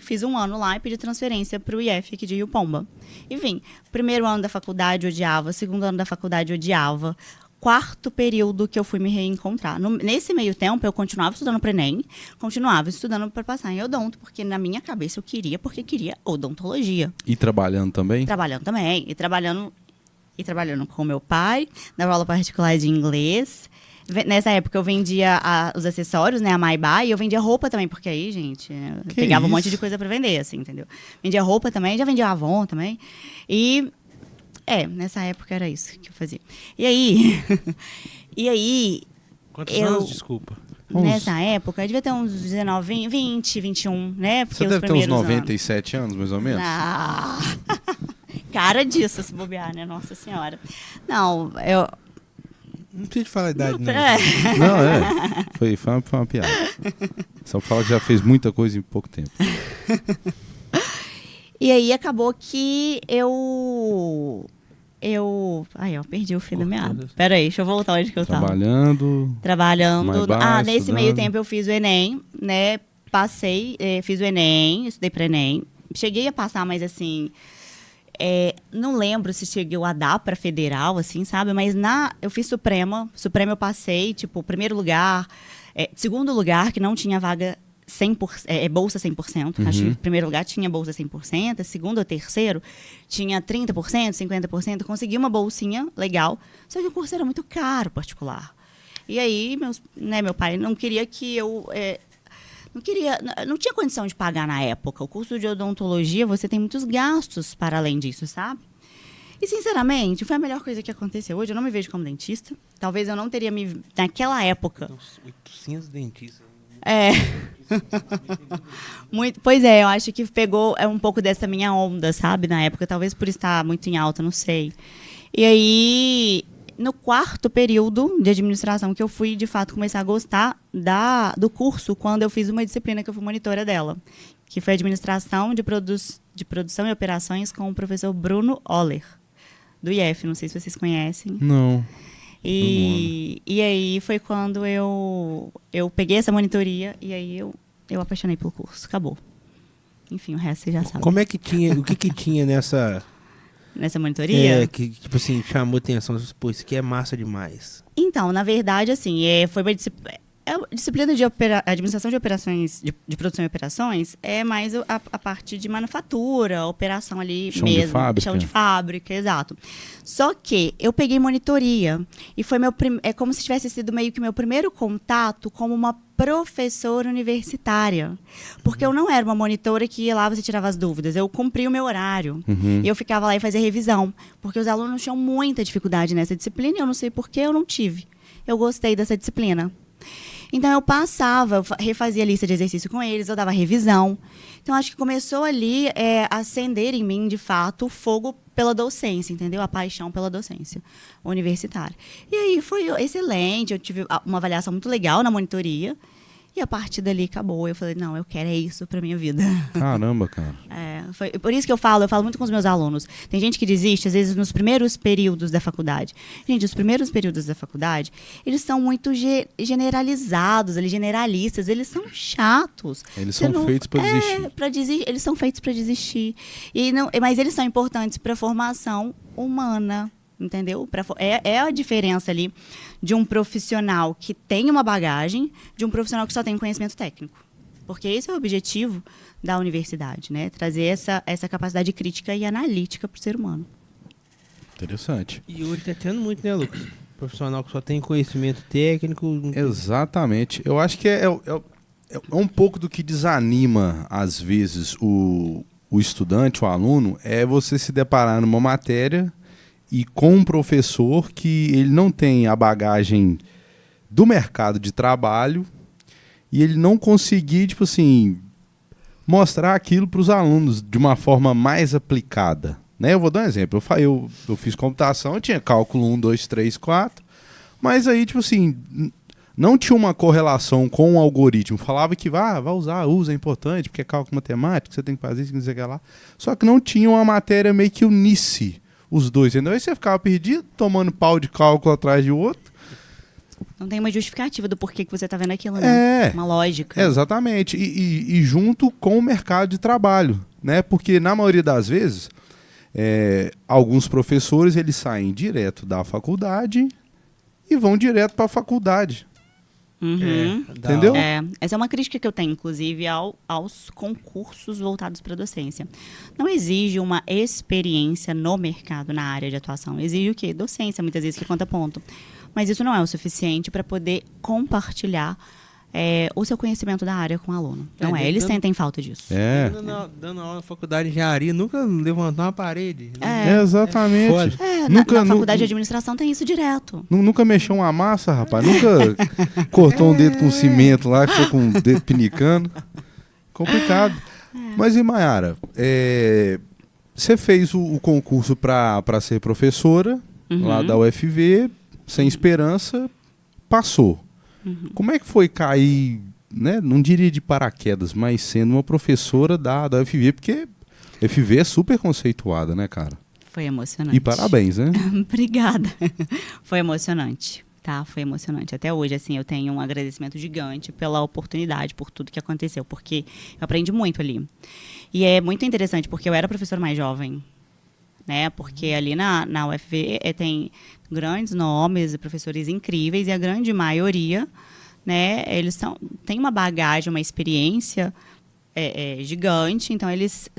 fiz um ano lá e pedi transferência para o IF aqui de Rio Pomba. E vim. Primeiro ano da faculdade, odiava. Segundo ano da faculdade, odiava. Quarto período que eu fui me reencontrar. Nesse meio tempo, eu continuava estudando para o Enem, continuava estudando para passar em odonto, porque na minha cabeça eu queria, porque queria odontologia. E trabalhando também? Trabalhando também. E trabalhando com meu pai, dava aula particular de inglês. Nessa época eu vendia os acessórios, né, a Maibá, e eu vendia roupa também, porque aí, gente, eu pegava um monte de coisa para vender, assim, entendeu? Vendia roupa também, já vendia Avon também. E... nessa época era isso que eu fazia. E aí... Quantos anos, desculpa? Nessa época, eu devia ter uns 19, 20, 21, né? Porque você deve ter uns 97 anos, mais ou menos? Cara disso, se bobear, né? Nossa Senhora. Não, eu... Não precisa de falar a idade, não. Não, Foi uma piada. Só fala que já fez muita coisa em pouco tempo. E aí acabou que eu perdi o fio da meada. Pera aí, deixa eu voltar onde que eu tava. Trabalhando. Nesse meio tempo eu fiz o Enem, né? Passei, fiz o Enem, estudei para Enem. Cheguei a passar, mas assim... não lembro se cheguei a dar para federal, assim, sabe? Mas eu fiz Suprema eu passei, tipo, primeiro lugar, segundo lugar, que não tinha vaga 100%, bolsa 100%. Uhum. Acho que em primeiro lugar tinha bolsa 100%, segundo ou terceiro tinha 30%, 50%. Consegui uma bolsinha legal, só que o curso era muito caro, particular. E aí, meu pai não queria que eu... não tinha condição de pagar na época. O curso de odontologia, você tem muitos gastos para além disso, sabe? E, sinceramente, foi a melhor coisa que aconteceu. Hoje eu não me vejo como dentista. Talvez eu não teria me... Naquela época... Uns 800 dentistas. É. Muito, pois é, eu acho que pegou um pouco dessa minha onda, sabe? Na época, talvez por estar muito em alta, não sei. E aí, no 4º período de administração, que eu fui, de fato, começar a gostar do curso, quando eu fiz uma disciplina que eu fui monitora dela, que foi administração de produção e operações com o professor Bruno Oller, do IF, não sei se vocês conhecem. Não. E aí foi quando eu peguei essa monitoria e aí eu apaixonei pelo curso. Acabou. Enfim, o resto você já sabe. Como é que tinha, o que tinha nessa monitoria? que tipo assim, chamou atenção, pô, isso aqui é massa demais. Então, na verdade, assim, foi uma disciplina. A disciplina de administração de operações, de produção e operações, é mais a parte de manufatura, operação ali Chão de fábrica. Chão de fábrica, exato. Só que eu peguei monitoria e foi é como se tivesse sido meio que meu primeiro contato como uma professora universitária. Porque eu não era uma monitora que ia lá, você tirava as dúvidas. Eu cumpria o meu horário. E eu ficava lá e fazia revisão. Porque os alunos tinham muita dificuldade nessa disciplina e eu não sei por que eu não tive. Eu gostei dessa disciplina. Então, eu passava, eu refazia a lista de exercício com eles, eu dava revisão. Então, acho que começou ali a acender em mim, de fato, o fogo pela docência, entendeu? A paixão pela docência universitária. E aí foi excelente, eu tive uma avaliação muito legal na monitoria. E a partir dali acabou. Eu falei, não, eu quero isso pra minha vida. Caramba, cara. Foi por isso que eu falo muito com os meus alunos. Tem gente que desiste, às vezes, nos primeiros períodos da faculdade. Gente, os primeiros períodos da faculdade, eles são muito generalizados, generalistas, eles são chatos. Eles são feitos para desistir. Eles são feitos para desistir. Mas eles são importantes para a formação humana. Entendeu? É a diferença ali de um profissional que tem uma bagagem de um profissional que só tem conhecimento técnico. Porque esse é o objetivo da universidade, né? Trazer essa capacidade crítica e analítica para o ser humano. Interessante. E hoje está tendo muito, né, Lucas? Profissional que só tem conhecimento técnico. Exatamente. Eu acho que é um pouco do que desanima, às vezes, o estudante, o aluno, é você se deparar numa matéria e com um professor que ele não tem a bagagem do mercado de trabalho e ele não conseguir, tipo assim, mostrar aquilo para os alunos de uma forma mais aplicada. Né? Eu vou dar um exemplo. Eu fiz computação, eu tinha cálculo 1, 2, 3, 4, mas aí, tipo assim, não tinha uma correlação com o algoritmo. Falava que vai usar, é importante, porque é cálculo matemático, você tem que fazer isso, não sei o que lá. Só que não tinha uma matéria meio que unisse os dois, entendeu? Aí você ficava perdido, tomando pau de cálculo atrás de outro. Não tem uma justificativa do porquê que você está vendo aquilo, né? Uma lógica. Exatamente. E junto com o mercado de trabalho, né? Porque na maioria das vezes, alguns professores eles saem direto da faculdade e vão direto para a faculdade. Entendeu? Essa é uma crítica que eu tenho, inclusive, aos concursos voltados para a docência. Não exige uma experiência no mercado, na área de atuação. Exige o quê? Docência, muitas vezes, que conta ponto. Mas isso não é o suficiente para poder compartilhar o seu conhecimento da área com o aluno. Não é, eles sentem falta disso. Dando aula na faculdade de engenharia, nunca levantou uma parede. Exatamente. Na faculdade de administração tem isso direto. Nunca mexeu uma massa, rapaz. Nunca cortou um dedo com cimento lá, ficou com o dedo pinicando. Complicado. Mas e Mayara, você fez o concurso para ser professora lá da UFV, sem esperança, passou. Como é que foi cair, né, não diria de paraquedas, mas sendo uma professora da UFV, porque a UFV é super conceituada, né, cara? Foi emocionante. E parabéns, né? Obrigada. Foi emocionante, tá? Foi emocionante. Até hoje, assim, eu tenho um agradecimento gigante pela oportunidade, por tudo que aconteceu, porque eu aprendi muito ali. E é muito interessante, porque eu era professora mais jovem, né? Porque ali na UFV tem grandes nomes, professores incríveis, e a grande maioria, né, eles têm uma bagagem, uma experiência gigante, então eles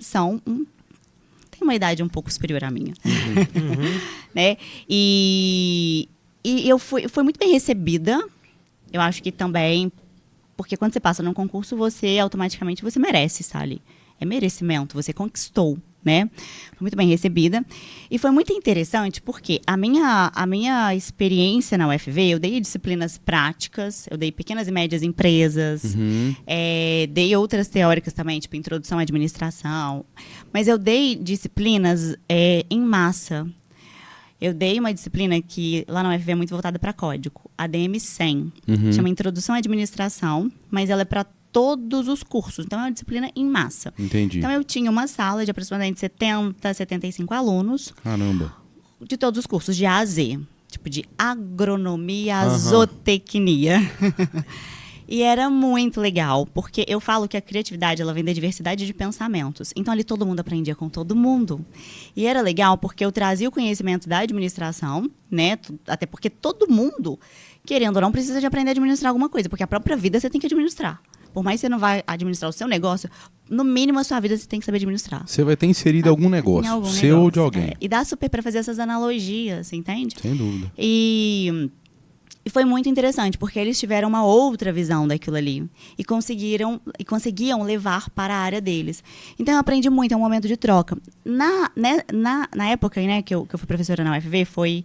têm uma idade um pouco superior à minha. Né? E eu fui muito bem recebida. Eu acho que também, porque quando você passa num concurso, você automaticamente merece estar ali. É merecimento, você conquistou. né? Foi muito bem recebida. E foi muito interessante porque a minha experiência na UFV, eu dei disciplinas práticas, eu dei pequenas e médias empresas, dei outras teóricas também, tipo introdução à administração, mas eu dei disciplinas em massa. Eu dei uma disciplina que lá na UFV é muito voltada para código, a ADM 100, chama Introdução à Administração, mas ela é para todos os cursos. Então, é uma disciplina em massa. Entendi. Então, eu tinha uma sala de aproximadamente 70, 75 alunos. Caramba. De todos os cursos, de A a Z. Tipo, de agronomia a zootecnia. E era muito legal, porque eu falo que a criatividade, ela vem da diversidade de pensamentos. Então, ali todo mundo aprendia com todo mundo. E era legal porque eu trazia o conhecimento da administração, né? Até porque todo mundo, querendo ou não, precisa de aprender a administrar alguma coisa. Porque a própria vida você tem que administrar. Por mais que você não vai administrar o seu negócio, no mínimo a sua vida você tem que saber administrar. Você vai ter inserido algum negócio, seu ou de alguém. E dá super para fazer essas analogias, entende? Sem dúvida. E foi muito interessante, porque eles tiveram uma outra visão daquilo ali. E conseguiam levar para a área deles. Então eu aprendi muito, é um momento de troca. Na época, né, que eu fui professora na UFV, foi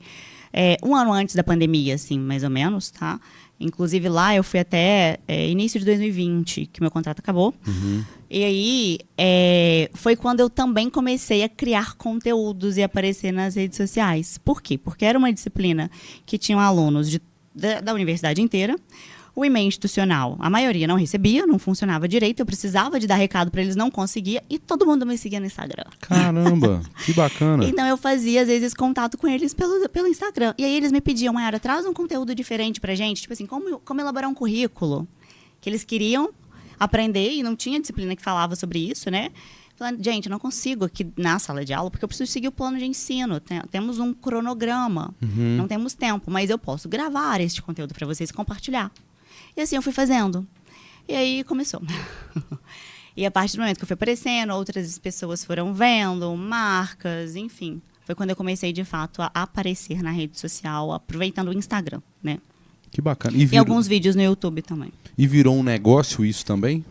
um ano antes da pandemia, assim, mais ou menos, tá? Inclusive, lá eu fui até início de 2020, que meu contrato acabou. E aí, foi quando eu também comecei a criar conteúdos e aparecer nas redes sociais. Por quê? Porque era uma disciplina que tinham alunos da universidade inteira. O e-mail institucional, a maioria não recebia, não funcionava direito. Eu precisava de dar recado para eles, não conseguia. E todo mundo me seguia no Instagram. Caramba, que bacana. Então, eu fazia, às vezes, contato com eles pelo Instagram. E aí, eles me pediam, Mayara, traz um conteúdo diferente pra gente. Tipo assim, como elaborar um currículo. Que eles queriam aprender e não tinha disciplina que falava sobre isso, né? Falando, gente, eu não consigo aqui na sala de aula, porque eu preciso seguir o plano de ensino. Temos um cronograma, não temos tempo. Mas eu posso gravar este conteúdo para vocês e compartilhar. E assim eu fui fazendo. E aí começou. E a partir do momento que eu fui aparecendo, outras pessoas foram vendo, marcas, enfim. Foi quando eu comecei, de fato, a aparecer na rede social, aproveitando o Instagram, né? Que bacana. E alguns vídeos no YouTube também. E virou um negócio isso também?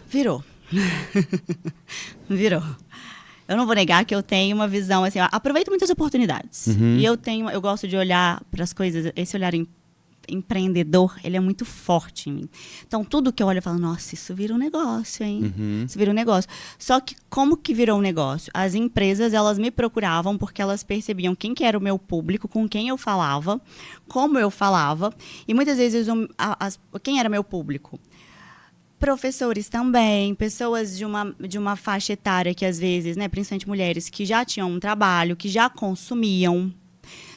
Virou. Virou. Eu não vou negar que eu tenho uma visão assim, aproveito muitas oportunidades. E eu gosto de olhar para as coisas, esse olhar empreendedor, ele é muito forte em mim. Então, tudo que eu olho, eu falo, nossa, isso vira um negócio, hein? Isso vira um negócio. Só que, como que virou um negócio? As empresas, elas me procuravam porque elas percebiam quem que era o meu público, com quem eu falava, como eu falava. E, muitas vezes, quem era meu público? Professores também, pessoas de uma faixa etária que, às vezes, né, principalmente mulheres, que já tinham um trabalho, que já consumiam.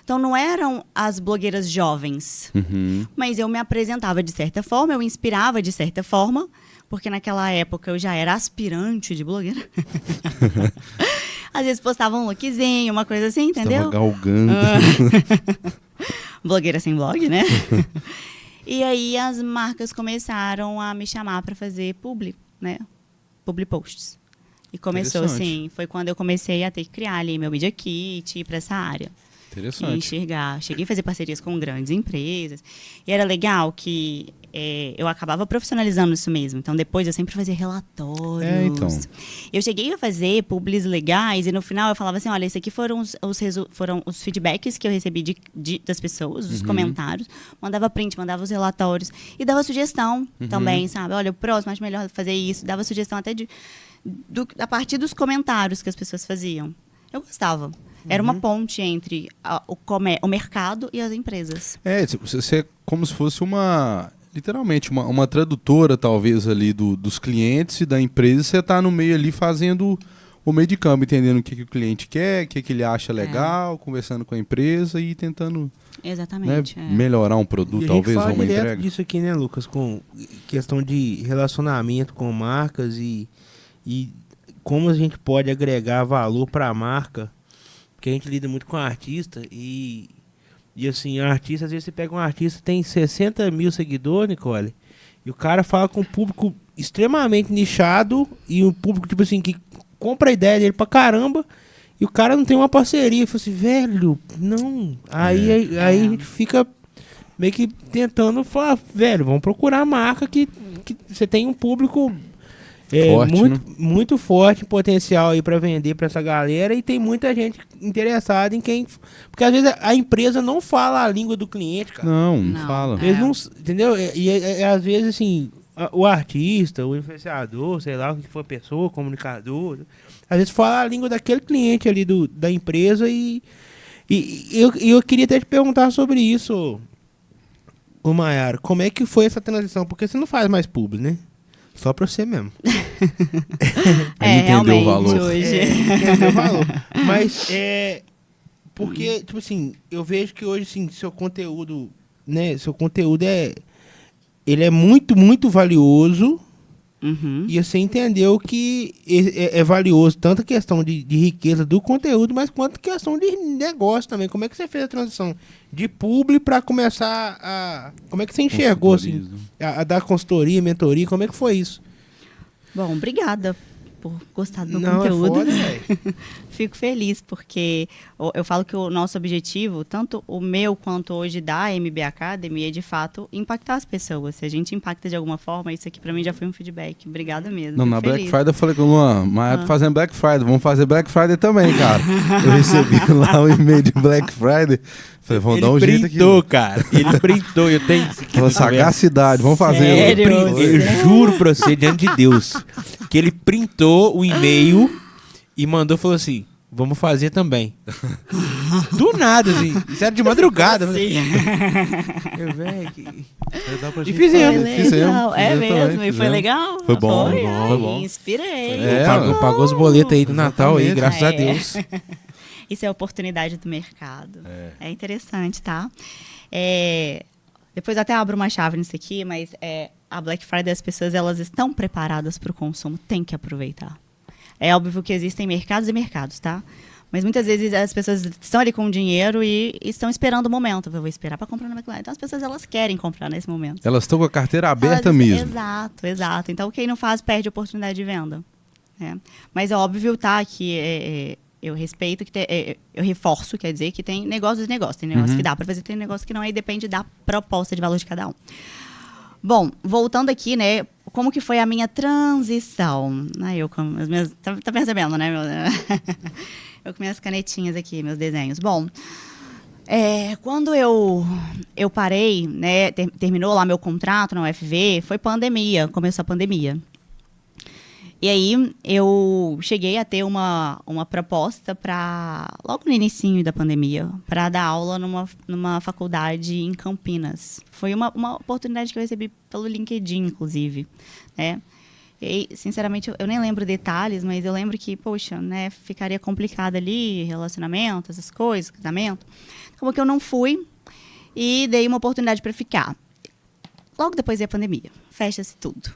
Então, não eram as blogueiras jovens, mas eu me apresentava de certa forma, eu inspirava de certa forma, porque naquela época eu já era aspirante de blogueira. Às vezes postava um lookzinho, uma coisa assim, entendeu? Estava galgando. Blogueira sem blog, né? E aí as marcas começaram a me chamar para fazer publi, né? Publi posts. E começou assim, foi quando eu comecei a ter que criar ali meu Media Kit, ir para essa área. Interessante. E enxergar. Cheguei a fazer parcerias com grandes empresas. E era legal que eu acabava profissionalizando isso mesmo. Então, depois eu sempre fazia relatórios. Então. Eu cheguei a fazer publis legais e no final eu falava assim, olha, esses aqui foram os feedbacks que eu recebi das pessoas, dos comentários. Mandava print, mandava os relatórios. E dava sugestão também, sabe? Olha, o próximo, acho melhor fazer isso. Dava sugestão até a partir dos comentários que as pessoas faziam. Eu gostava. Era uma ponte entre o mercado e as empresas. Você é como se fosse literalmente, uma tradutora, talvez, ali dos clientes e da empresa. Você está no meio ali fazendo o meio de campo, entendendo o que o cliente quer, o que ele acha legal, conversando com a empresa e tentando exatamente, melhorar um produto, talvez, ou uma entrega. Disso aqui, né, Lucas? Com questão de relacionamento com marcas e como a gente pode agregar valor para a marca. Porque a gente lida muito com artista e assim, artista, às vezes você pega um artista tem 60 mil seguidores, Nicole, e o cara fala com um público extremamente nichado e um público, tipo assim, que compra a ideia dele pra caramba e o cara não tem uma parceria. Eu falo assim, velho, não. Aí a gente fica meio que tentando falar, velho, vamos procurar a marca que você tem um público Forte, muito, né? muito forte potencial aí para vender para essa galera e tem muita gente interessada em quem. Porque às vezes a empresa não fala a língua do cliente, cara. Não Não, fala. Eles não. Entendeu? Às vezes, assim, o artista, o influenciador, sei lá, o que for pessoa, comunicador, às vezes fala a língua daquele cliente ali da empresa eu queria até te perguntar sobre isso, ô Maiara. Como é que foi essa transição? Porque você não faz mais publi, né? Só pra você mesmo. Ele entendeu realmente, o valor. hoje. Entendeu o valor. Mas porque, tipo assim, eu vejo que hoje, assim, seu conteúdo, né? Seu conteúdo ele é muito, muito valioso. Uhum. E você entendeu que é valioso tanto a questão de riqueza do conteúdo, mas quanto a questão de negócio também. Como é que você fez a transição de publi para começar a... Como é que você enxergou, assim, a dar consultoria, mentoria? Como é que foi isso? Bom, obrigada por gostar do meu Não, conteúdo. é foda, velho. Fico feliz, porque eu falo que o nosso objetivo, tanto o meu quanto hoje da MB Academy, é de fato impactar as pessoas. Se a gente impacta de alguma forma, isso aqui pra mim já foi um feedback. Obrigada mesmo. Não, fico na Black feliz. Friday eu falei com o Luan, mas tô fazendo Black Friday, vamos fazer Black Friday também, cara. Eu recebi lá um e-mail de Black Friday, falei, vamos dar um jeito aqui. printou, cara. Ele printou, eu tenho isso aqui. Pela sagacidade, vamos fazer. Sério? Eu juro pra você, diante de Deus, que ele printou o e-mail e mandou, falou assim, vamos fazer também. Do nada, assim. Isso era de madrugada. Sim. Eu, velho, E fizemos. Legal. É mesmo? E foi legal? Foi bom, Foi, foi bom, ai, foi bom. Inspirei. É, pagou os boletos aí do Natal aí, Exatamente. graças a Deus. Isso é a oportunidade do mercado. É interessante, tá? Depois eu até abro uma chave nisso aqui, mas a Black Friday, as pessoas elas estão preparadas para o consumo, tem que aproveitar. É óbvio que existem mercados e mercados, tá? Mas muitas vezes as pessoas estão ali com dinheiro e estão esperando o momento. Eu vou esperar para comprar na Black Friday. Então as pessoas elas querem comprar nesse momento. Elas estão com a carteira aberta Elas- mesmo. Exato. Então quem não faz perde a oportunidade de venda. Né? Mas é óbvio, tá, que eu respeito, eu reforço, quer dizer, que tem negócios e negócios. Tem negócio que dá para fazer, tem negócio que não, aí depende da proposta de valor de cada um. Bom, voltando aqui, né, como que foi a minha transição? Tá percebendo, né? Eu com minhas canetinhas aqui, meus desenhos. Bom, quando eu parei, né, terminou lá meu contrato na UFV, foi pandemia, começou a pandemia. E aí eu cheguei a ter uma proposta para logo no inicinho da pandemia, para dar aula numa faculdade em Campinas. Foi uma oportunidade que eu recebi pelo LinkedIn, inclusive, né? E, sinceramente, eu nem lembro detalhes, mas eu lembro que, poxa, né, ficaria complicado ali, relacionamento, essas coisas, casamento. Como que eu não fui e dei uma oportunidade para ficar. Logo depois da pandemia, fecha-se tudo,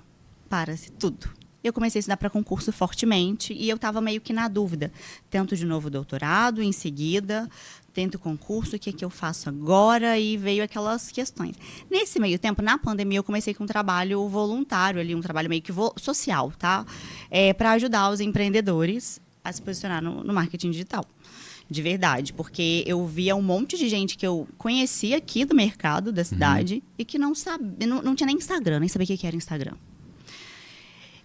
para-se tudo. Eu comecei a estudar para concurso fortemente e eu estava meio que na dúvida. Tento de novo doutorado, em seguida, tento concurso, o que é que eu faço agora? E veio aquelas questões. Nesse meio tempo, na pandemia, eu comecei com um trabalho voluntário ali, um trabalho meio que social, tá? Para ajudar os empreendedores a se posicionar no marketing digital. De verdade, porque eu via um monte de gente que eu conhecia aqui do mercado da cidade e que não sabia, não tinha nem Instagram, nem sabia o que era Instagram.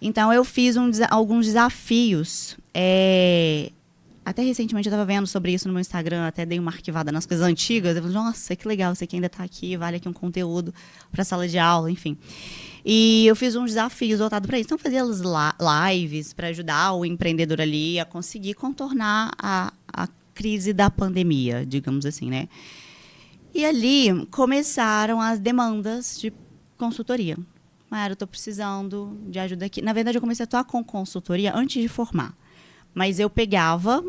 Então, eu fiz alguns desafios. Até recentemente eu estava vendo sobre isso no meu Instagram, até dei uma arquivada nas coisas antigas. Eu falei, nossa, que legal, você que ainda está aqui, vale aqui um conteúdo para a sala de aula, enfim. E eu fiz uns desafios voltados para isso. Então, eu fazia as lives para ajudar o empreendedor ali a conseguir contornar a crise da pandemia, digamos assim, né? E ali começaram as demandas de consultoria. Maiara, eu estou precisando de ajuda aqui. Na verdade, eu comecei a atuar com consultoria antes de formar. Mas eu pegava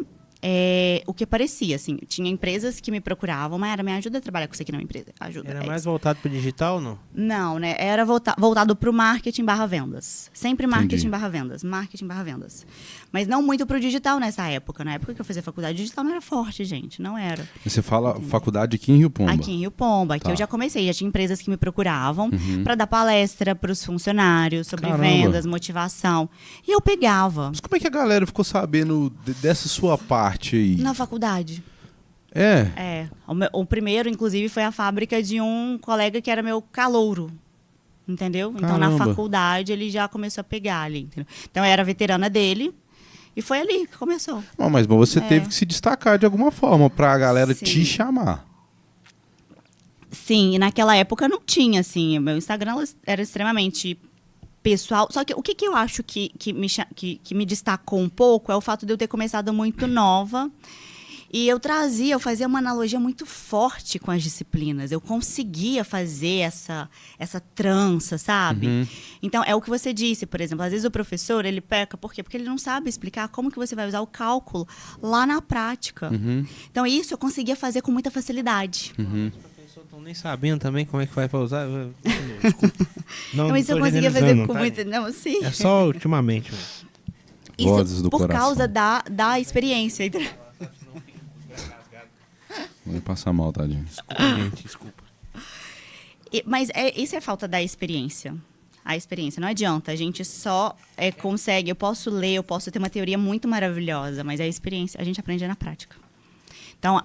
o que parecia, assim. Tinha empresas que me procuravam. Maiara, me ajuda a trabalhar com isso aqui na empresa. Ajuda. Era mais voltado para digital ou não? Não, né? Era voltado para o marketing / vendas. Sempre marketing Entendi. / vendas. Marketing / vendas. Mas não muito para o digital nessa época. Na época que eu fazia faculdade, digital não era forte, gente. Não era. Você fala faculdade aqui em Rio Pomba. Aqui em Rio Pomba. Aqui Tá. eu já comecei. Já tinha empresas que me procuravam para dar palestra para os funcionários sobre Caramba. vendas, motivação. E eu pegava Mas como é que a galera ficou sabendo dessa sua parte aí? na faculdade. É. O primeiro, inclusive, foi a fábrica de um colega que era meu calouro. entendeu? Então, na Caramba. faculdade, ele já começou a pegar ali, entendeu? Então, eu era veterana dele e foi ali que começou. Mas você teve que se destacar de alguma forma pra galera Sim. te chamar. Sim, e naquela época não tinha, assim, o meu Instagram era extremamente pessoal. Só que o que eu acho que me destacou um pouco é o fato de eu ter começado muito nova. E eu fazia uma analogia muito forte com as disciplinas. Eu conseguia fazer essa trança, sabe? Então, é o que você disse, por exemplo. Às vezes o professor, ele peca. Por quê? Porque ele não sabe explicar como que você vai usar o cálculo lá na prática. Então, isso eu conseguia fazer com muita facilidade. Os professores estão nem sabendo também como é que vai pra usar. Desculpa. Não, Então, isso eu tô conseguia fazer generalizando, com tá, muita... gente? Não, sim. É só ultimamente. Vozes Isso do por coração. causa da experiência. Vou passar mal, tadinho. Desculpa, gente, desculpa. Mas isso é falta da experiência. A experiência. Não adianta. A gente só consegue. Eu posso ler, eu posso ter uma teoria muito maravilhosa, mas a experiência a gente aprende na prática. Então,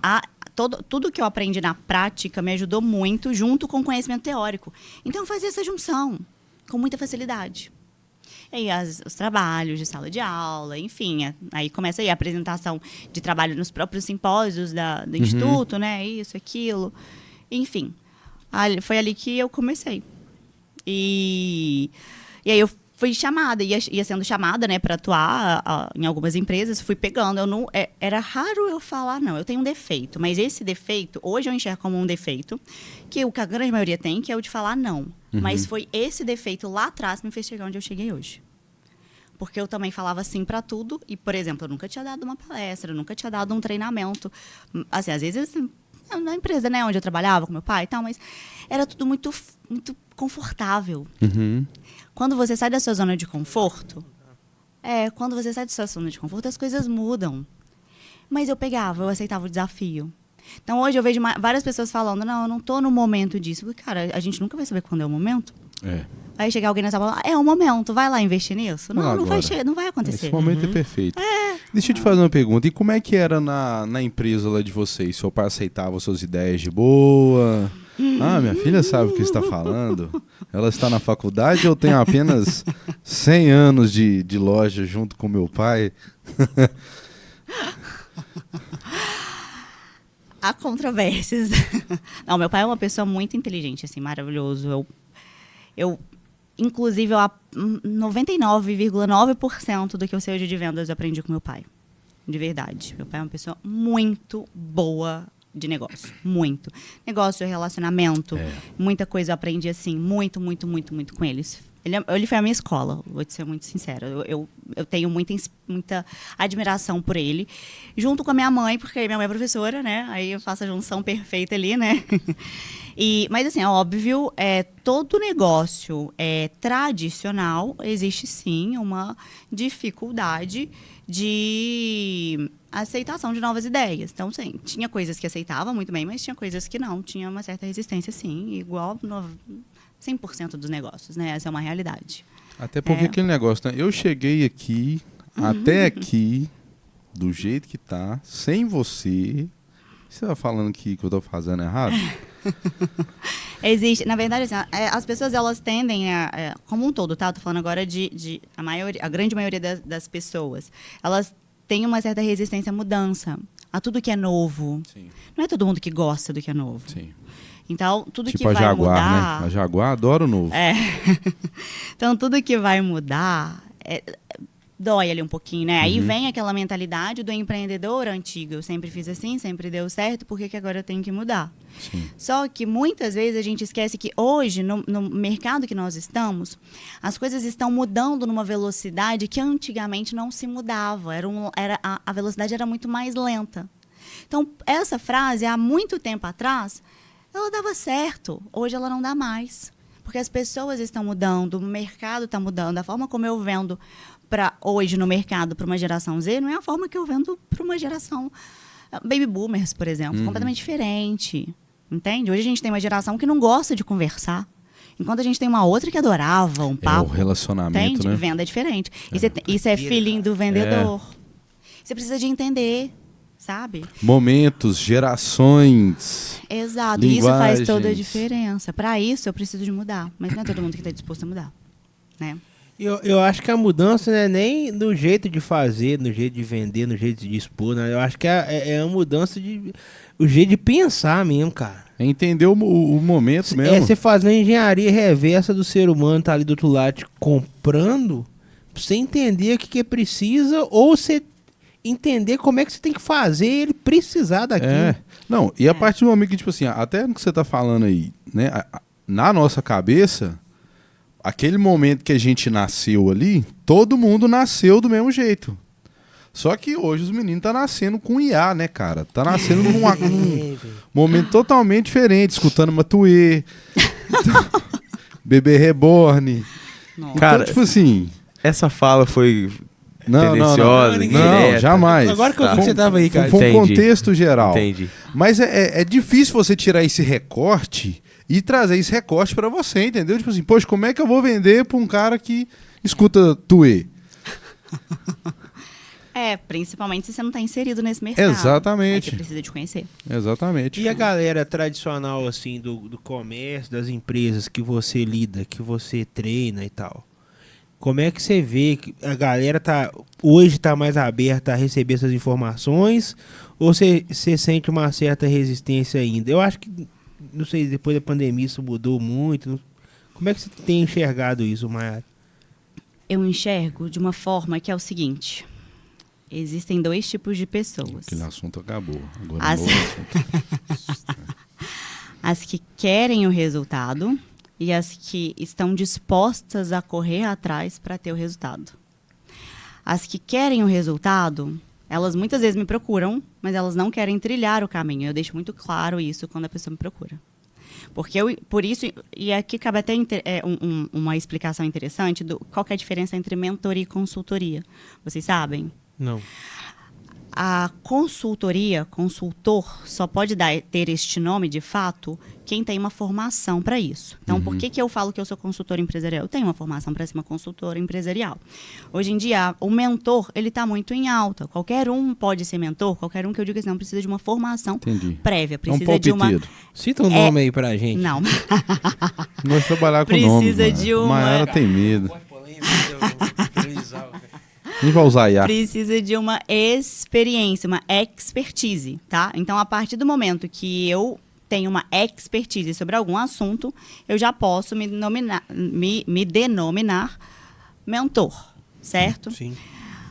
tudo que eu aprendi na prática me ajudou muito, junto com o conhecimento teórico. Então, eu fazia essa junção com muita facilidade. E aí, os trabalhos de sala de aula, enfim. Aí começa aí a apresentação de trabalho nos próprios simpósios do Instituto, né? Isso, aquilo. Enfim, foi ali que eu comecei. E aí eu fui chamada, ia sendo chamada, né, para atuar em algumas empresas. Fui pegando. Era raro eu falar, não, eu tenho um defeito. Mas esse defeito, hoje eu enxergo como um defeito, que a grande maioria tem, que é o de falar não. Mas foi esse defeito lá atrás que me fez chegar onde eu cheguei hoje. Porque eu também falava sim para tudo. E, por exemplo, eu nunca tinha dado uma palestra, eu nunca tinha dado um treinamento. Assim, às vezes, na empresa, né, onde eu trabalhava com meu pai e tal, mas era tudo muito, muito confortável. Quando você sai da sua zona de conforto, as coisas mudam. Mas eu aceitava o desafio. Então, hoje eu vejo várias pessoas falando, não, eu não tô no momento disso. Porque, cara, a gente nunca vai saber quando é o momento. Aí chegar alguém nessa bola, é o momento, vai lá investir nisso? Não vai acontecer. Esse momento é perfeito. Deixa eu te fazer uma pergunta. E como é que era na empresa lá de vocês? Seu pai aceitava suas ideias de boa? Minha filha sabe o que está falando. Ela está na faculdade ou tem apenas 100 anos de loja junto com meu pai? Há controvérsias. Não, meu pai é uma pessoa muito inteligente, assim, maravilhoso. Inclusive, 99,9% do que eu sei hoje de vendas eu aprendi com meu pai. De verdade. Meu pai é uma pessoa muito boa de negócio. Muito. Negócio, relacionamento. Muita coisa eu aprendi, assim, muito, muito, muito, muito com eles. Ele foi a minha escola, vou te ser muito sincera. Eu tenho muita admiração por ele. Junto com a minha mãe, porque minha mãe é professora, né? Aí eu faço a junção perfeita ali, né? Mas, assim, é óbvio, todo negócio tradicional, existe sim uma dificuldade de aceitação de novas ideias. Então, sim, tinha coisas que aceitava muito bem, mas tinha coisas que não. Tinha uma certa resistência, sim, igual 100% dos negócios, né? Essa é uma realidade. Até porque aquele negócio, né? Eu cheguei aqui, até aqui, do jeito que tá, sem você. Você tá falando que eu tô fazendo errado? Existe, na verdade, assim, as pessoas, elas tendem como um todo, tá? Eu tô falando agora a grande maioria das pessoas, elas têm uma certa resistência à mudança, a tudo que é novo. Sim. Não é todo mundo que gosta do que é novo. Sim. Então, tudo Tipo que vai Jaguar, mudar... né? A Jaguar adora o novo. Então, tudo que vai mudar dói ali um pouquinho, né? Aí vem aquela mentalidade do empreendedor antigo. Eu sempre fiz assim, sempre deu certo, por que agora eu tenho que mudar? Sim. Só que muitas vezes a gente esquece que hoje, no mercado que nós estamos, as coisas estão mudando numa velocidade que antigamente não se mudava. A velocidade era muito mais lenta. Então, essa frase, há muito tempo atrás, ela dava certo. Hoje ela não dá mais. Porque as pessoas estão mudando, o mercado está mudando. A forma como eu vendo hoje no mercado para uma geração Z não é a forma que eu vendo para uma geração baby boomers, por exemplo. Completamente diferente. Entende? Hoje a gente tem uma geração que não gosta de conversar. Enquanto a gente tem uma outra que adorava um papo. O relacionamento, entende? né? Venda é diferente. Isso é feeling do vendedor. Você precisa de entender. sabe? Momentos, gerações. Exato, e isso faz toda a linguagens. diferença. Para isso, eu preciso de mudar, mas não é todo mundo que está disposto a mudar, né? Eu acho que a mudança não é nem no jeito de fazer, no jeito de vender, no jeito de expor, né? Eu acho que é a mudança de... o jeito de pensar mesmo, cara. É entender o momento mesmo. É você fazer a engenharia reversa do ser humano, tá ali do outro lado te comprando, pra você entender o que precisa, ou você entender como é que você tem que fazer ele precisar daquilo. É. Não, e a partir do momento que, tipo assim, até no que você tá falando aí, né? Na nossa cabeça, aquele momento que a gente nasceu ali, todo mundo nasceu do mesmo jeito. Só que hoje os meninos tá nascendo com IA, né, cara? Tá nascendo num momento totalmente diferente, escutando Matuê, Bebê Reborn. Nossa. Então, Cara, tipo assim... Essa fala foi Não, tendenciosa, não. indireta. Não, jamais. Agora que eu vi Tá. que você tava aí, cara. Foi um Entendi. contexto geral. Entendi. Mas é difícil você tirar esse recorte e trazer esse recorte pra você, entendeu? Tipo assim, poxa, como é que eu vou vender pra um cara que escuta Tuê? Principalmente se você não está inserido nesse mercado. Exatamente. Aí você precisa de conhecer. Exatamente. E a galera tradicional, assim, do comércio, das empresas que você lida, que você treina e tal, como é que você vê que a galera hoje tá mais aberta a receber essas informações, ou você sente uma certa resistência ainda? Eu acho que, não sei, depois da pandemia isso mudou muito. Como é que você tem enxergado isso, Mayara? Eu enxergo de uma forma que é o seguinte: existem dois tipos de pessoas. Aquele assunto acabou. Agora As- um novo assunto. As que querem o resultado e as que estão dispostas a correr atrás para ter o resultado. As que querem o resultado, elas muitas vezes me procuram, mas elas não querem trilhar o caminho. Eu deixo muito claro isso quando a pessoa me procura. Porque por isso, e aqui cabe até uma explicação interessante do qual que é a diferença entre mentoria e consultoria. Vocês sabem? Não. A consultoria, consultor, só pode ter este nome de fato quem tem uma formação para isso. Então, por que eu falo que eu sou consultora empresarial? Eu tenho uma formação para ser uma consultora empresarial. Hoje em dia, o mentor, ele está muito em alta. Qualquer um pode ser mentor, qualquer um que eu diga assim, não precisa de uma formação Entendi. prévia. É um Precisa de uma... palpiteiro. Cita um nome aí pra gente. Não. Nós trabalhar com Precisa nome, mano. de uma- Maiara tem medo. Nem vai usar IA. Precisa de uma experiência, uma expertise, tá? Então, a partir do momento que eu tenho uma expertise sobre algum assunto, eu já posso me denominar mentor, certo? Sim.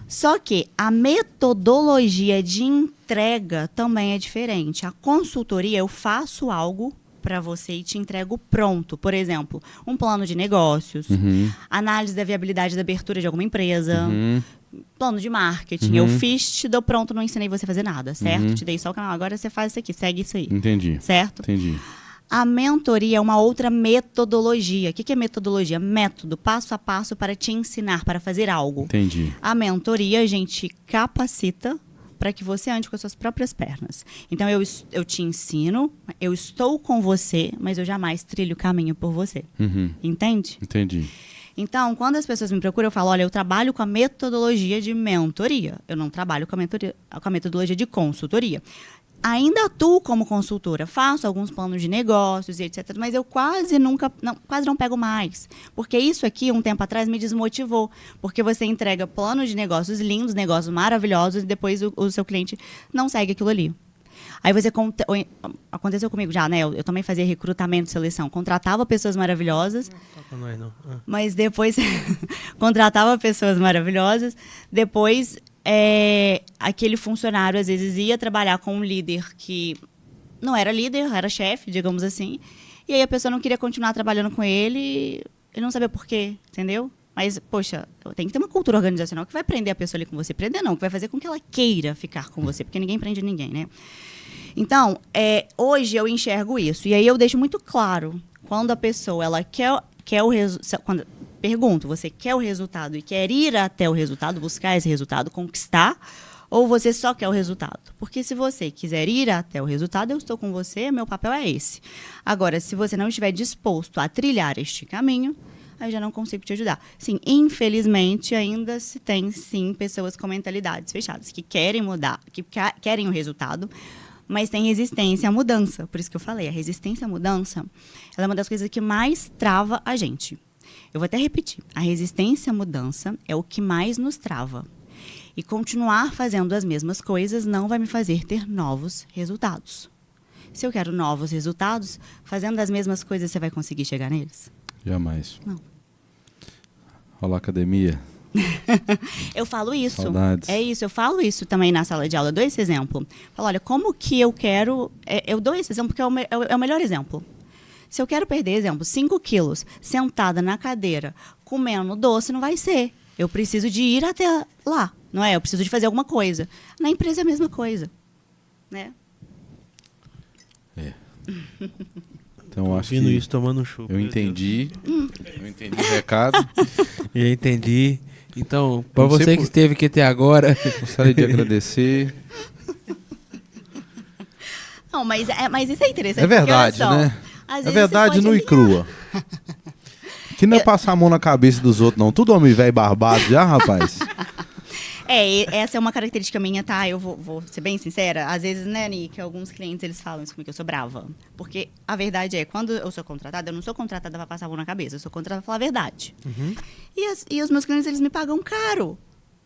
Só que a metodologia de entrega também é diferente. A consultoria, eu faço algo para você e te entrego pronto. Por exemplo, um plano de negócios, análise da viabilidade da abertura de alguma empresa, plano de marketing. Eu fiz, te dou pronto, não ensinei você a fazer nada, certo? Te dei só o canal, agora você faz isso aqui, segue isso aí. Entendi. Certo? Entendi. A mentoria é uma outra metodologia. O que é metodologia? Método, passo a passo para te ensinar, para fazer algo. Entendi. A mentoria, a gente capacita para que você ande com as suas próprias pernas. Então, eu te ensino, eu estou com você, mas eu jamais trilho o caminho por você. Entende? Entendi. Então, quando as pessoas me procuram, eu falo, olha, eu trabalho com a metodologia de mentoria. Eu não trabalho com a metodologia de consultoria. Ainda atuo como consultora, faço alguns planos de negócios e etc. Mas eu quase não pego mais. Porque isso aqui, um tempo atrás, me desmotivou. Porque você entrega planos de negócios lindos, negócios maravilhosos, e depois o seu cliente não segue aquilo ali. Aí aconteceu comigo já, né? Eu também fazia recrutamento e seleção. Contratava pessoas maravilhosas. Mas depois contratava pessoas maravilhosas. Depois aquele funcionário às vezes ia trabalhar com um líder que não era líder, era chefe, digamos assim. E aí a pessoa não queria continuar trabalhando com ele e não sabia por quê, entendeu? Mas, poxa, tem que ter uma cultura organizacional que vai prender a pessoa ali com você. Prender não, que vai fazer com que ela queira ficar com você, porque ninguém prende ninguém, né? Então, hoje eu enxergo isso. E aí eu deixo muito claro, quando a pessoa ela quer o resultado. Pergunto, você quer o resultado e quer ir até o resultado, buscar esse resultado, conquistar, ou você só quer o resultado? Porque se você quiser ir até o resultado, eu estou com você, meu papel é esse. Agora, se você não estiver disposto a trilhar este caminho, aí eu já não consigo te ajudar. Sim, infelizmente, ainda se tem, sim, pessoas com mentalidades fechadas, que querem mudar, que querem o resultado, mas tem resistência à mudança. Por isso que eu falei, a resistência à mudança, ela é uma das coisas que mais trava a gente. Eu vou até repetir, a resistência à mudança é o que mais nos trava. E continuar fazendo as mesmas coisas não vai me fazer ter novos resultados. Se eu quero novos resultados, fazendo as mesmas coisas, você vai conseguir chegar neles? Jamais. Não. Rola academia. Eu falo isso. Saudades. É isso, eu falo isso também na sala de aula. Eu dou esse exemplo. Falo, olha, como que eu quero... eu dou esse exemplo porque é o melhor exemplo. Se eu quero perder, exemplo, 5 quilos, sentada na cadeira, comendo doce, não vai ser. Eu preciso de ir até lá, não é? Eu preciso de fazer alguma coisa. Na empresa é a mesma coisa, né? Então eu acho Ouvindo que isso, tomando um chupa. eu entendi. Eu entendi o recado. Eu entendi. Então, pra Não sei você que por- esteve aqui até agora... Gostaria de agradecer. Não, mas isso é interessante. É verdade, porque, olha só, né? às É vezes verdade você nua pode e crua. Que não é passar a mão na cabeça dos outros, não. Tudo homem velho barbado já, rapaz. Essa é uma característica minha, tá? Eu vou ser bem sincera. Às vezes, né, Nick, alguns clientes, eles falam isso comigo, que eu sou brava. Porque a verdade é, quando eu sou contratada, eu não sou contratada pra passar a mão na cabeça. Eu sou contratada pra falar a verdade. E os meus clientes, eles me pagam caro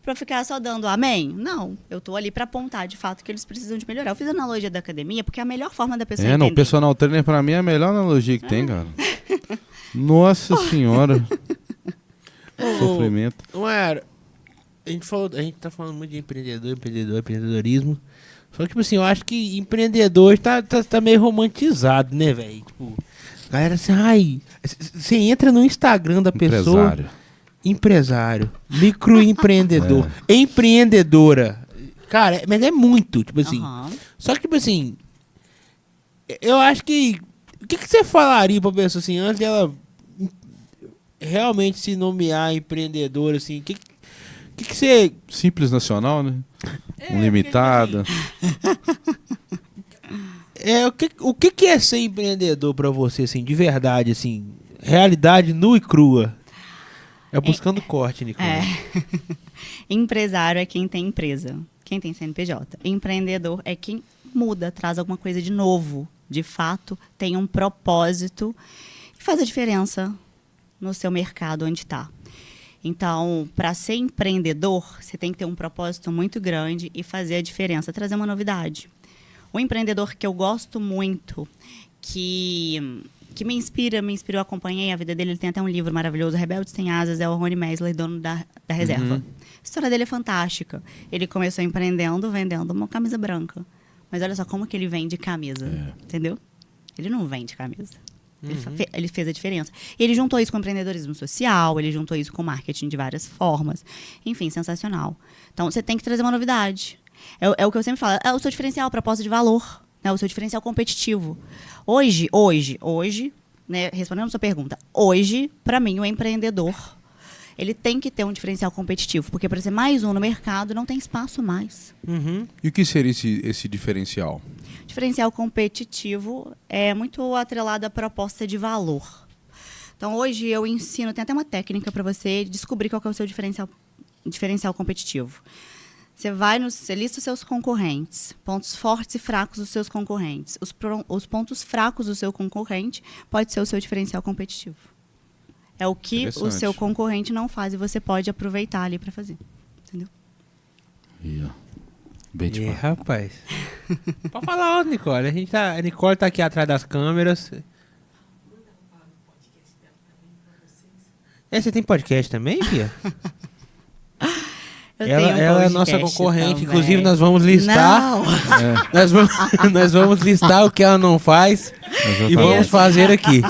pra ficar só dando amém. Não, eu tô ali pra apontar, de fato, que eles precisam de melhorar. Eu fiz a analogia da academia, porque é a melhor forma da pessoa Não, o entender. personal trainer pra mim é a melhor analogia que tem, cara. Nossa senhora. Sofrimento. Não era. A gente tá falando muito de empreendedorismo. Só que, tipo assim, eu acho que empreendedor tá meio romantizado, né, velho? Tipo, galera assim, ai. Você entra no Instagram da pessoa. Empresário. Microempreendedor. Empreendedora. Cara, mas é muito, tipo assim. Aham. Só que, tipo assim. Eu acho que. O que você falaria pra pessoa assim, antes dela realmente se nomear empreendedora, assim? O que você. Simples nacional, né? Limitada. O que é ser empreendedor pra você, assim, de verdade, assim? Realidade nua e crua. É buscando corte, Nicole. Empresário é quem tem empresa, quem tem CNPJ. Empreendedor é quem muda, traz alguma coisa de novo. De fato, tem um propósito e faz a diferença no seu mercado onde está. Então, para ser empreendedor, você tem que ter um propósito muito grande e fazer a diferença, trazer uma novidade. O empreendedor que eu gosto muito, que me inspirou, acompanhei a vida dele, ele tem até um livro maravilhoso, Rebeldes Têm Asas, é o Rony Mesler, dono da Reserva. A história dele é fantástica. Ele começou empreendendo, vendendo uma camisa branca. Mas olha só como que ele vende camisa, entendeu? Ele não vende camisa. Ele fez a diferença. E ele juntou isso com empreendedorismo social, ele juntou isso com marketing de várias formas. Enfim, sensacional. Então, você tem que trazer uma novidade. É o que eu sempre falo, é o seu diferencial, proposta de valor, né? O seu diferencial competitivo. Hoje, né, respondendo a sua pergunta, hoje, para mim, o empreendedor, ele tem que ter um diferencial competitivo, porque para ser mais um no mercado, não tem espaço mais. E o que seria esse diferencial? Diferencial competitivo é muito atrelado à proposta de valor. Então, hoje eu ensino, tem até uma técnica para você descobrir qual que é o seu diferencial competitivo. Você lista os seus concorrentes, pontos fortes e fracos dos seus concorrentes. Os pontos fracos do seu concorrente pode ser o seu diferencial competitivo. É o que o seu concorrente não faz e você pode aproveitar ali para fazer. Entendeu? Benchmark. Rapaz. Pode falar, Nicole. A Nicole tá aqui atrás das câmeras. Você tem podcast também, Pia? Eu Ela tenho um é a podcast nossa concorrente. também. Inclusive, nós vamos listar. Não. Nós vamos listar o que ela não faz e vamos fazer aqui.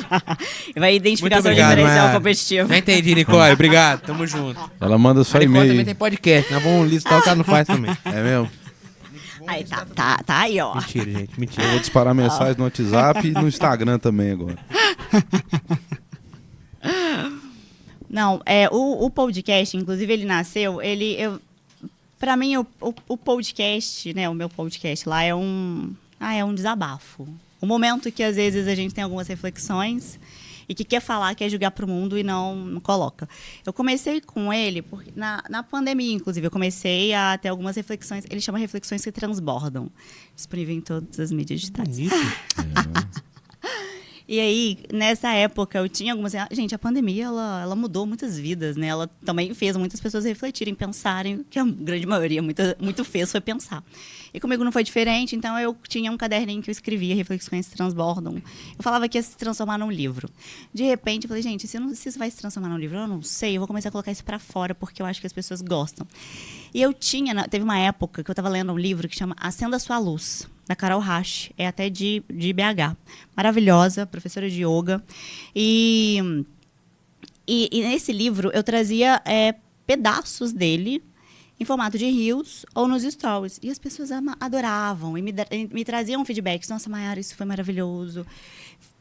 Vai identificar seu obrigado, diferencial Mayara. competitivo. Já entendi, Nicole. Obrigado. Tamo junto. Ela manda só A Nicole também e-mail. tem podcast. Nós vamos listar o que ela não faz também. É mesmo? Aí, tá aí, ó. Mentira, gente. Eu Mentira. vou disparar mensagem no WhatsApp e no Instagram também agora. Não, o podcast, inclusive, ele nasceu, pra mim, o podcast, né, o meu podcast lá é um desabafo. Um momento que, às vezes, a gente tem algumas reflexões e que quer falar, quer julgar pro mundo e não coloca. Eu comecei com ele, porque na pandemia, inclusive, eu comecei a ter algumas reflexões, ele chama reflexões que transbordam, disponível em todas as mídias digitais. Bonito. E aí, nessa época, eu tinha algumas... Gente, a pandemia, ela mudou muitas vidas, né? Ela também fez muitas pessoas refletirem, pensarem, o que a grande maioria muito fez foi pensar. E comigo não foi diferente, então eu tinha um caderninho que eu escrevia, Reflexões Transbordam. Eu falava que ia se transformar num livro. De repente, eu falei, gente, se isso vai se transformar num livro, eu não sei, eu vou começar a colocar isso pra fora, porque eu acho que as pessoas gostam. E teve uma época que eu estava lendo um livro que chama Acenda Sua Luz, da Carol Rasch, é até de BH. Maravilhosa, professora de yoga. E nesse livro eu trazia pedaços dele em formato de reels ou nos stories. E as pessoas adoravam e me traziam feedbacks. Nossa, Mayara, isso foi maravilhoso.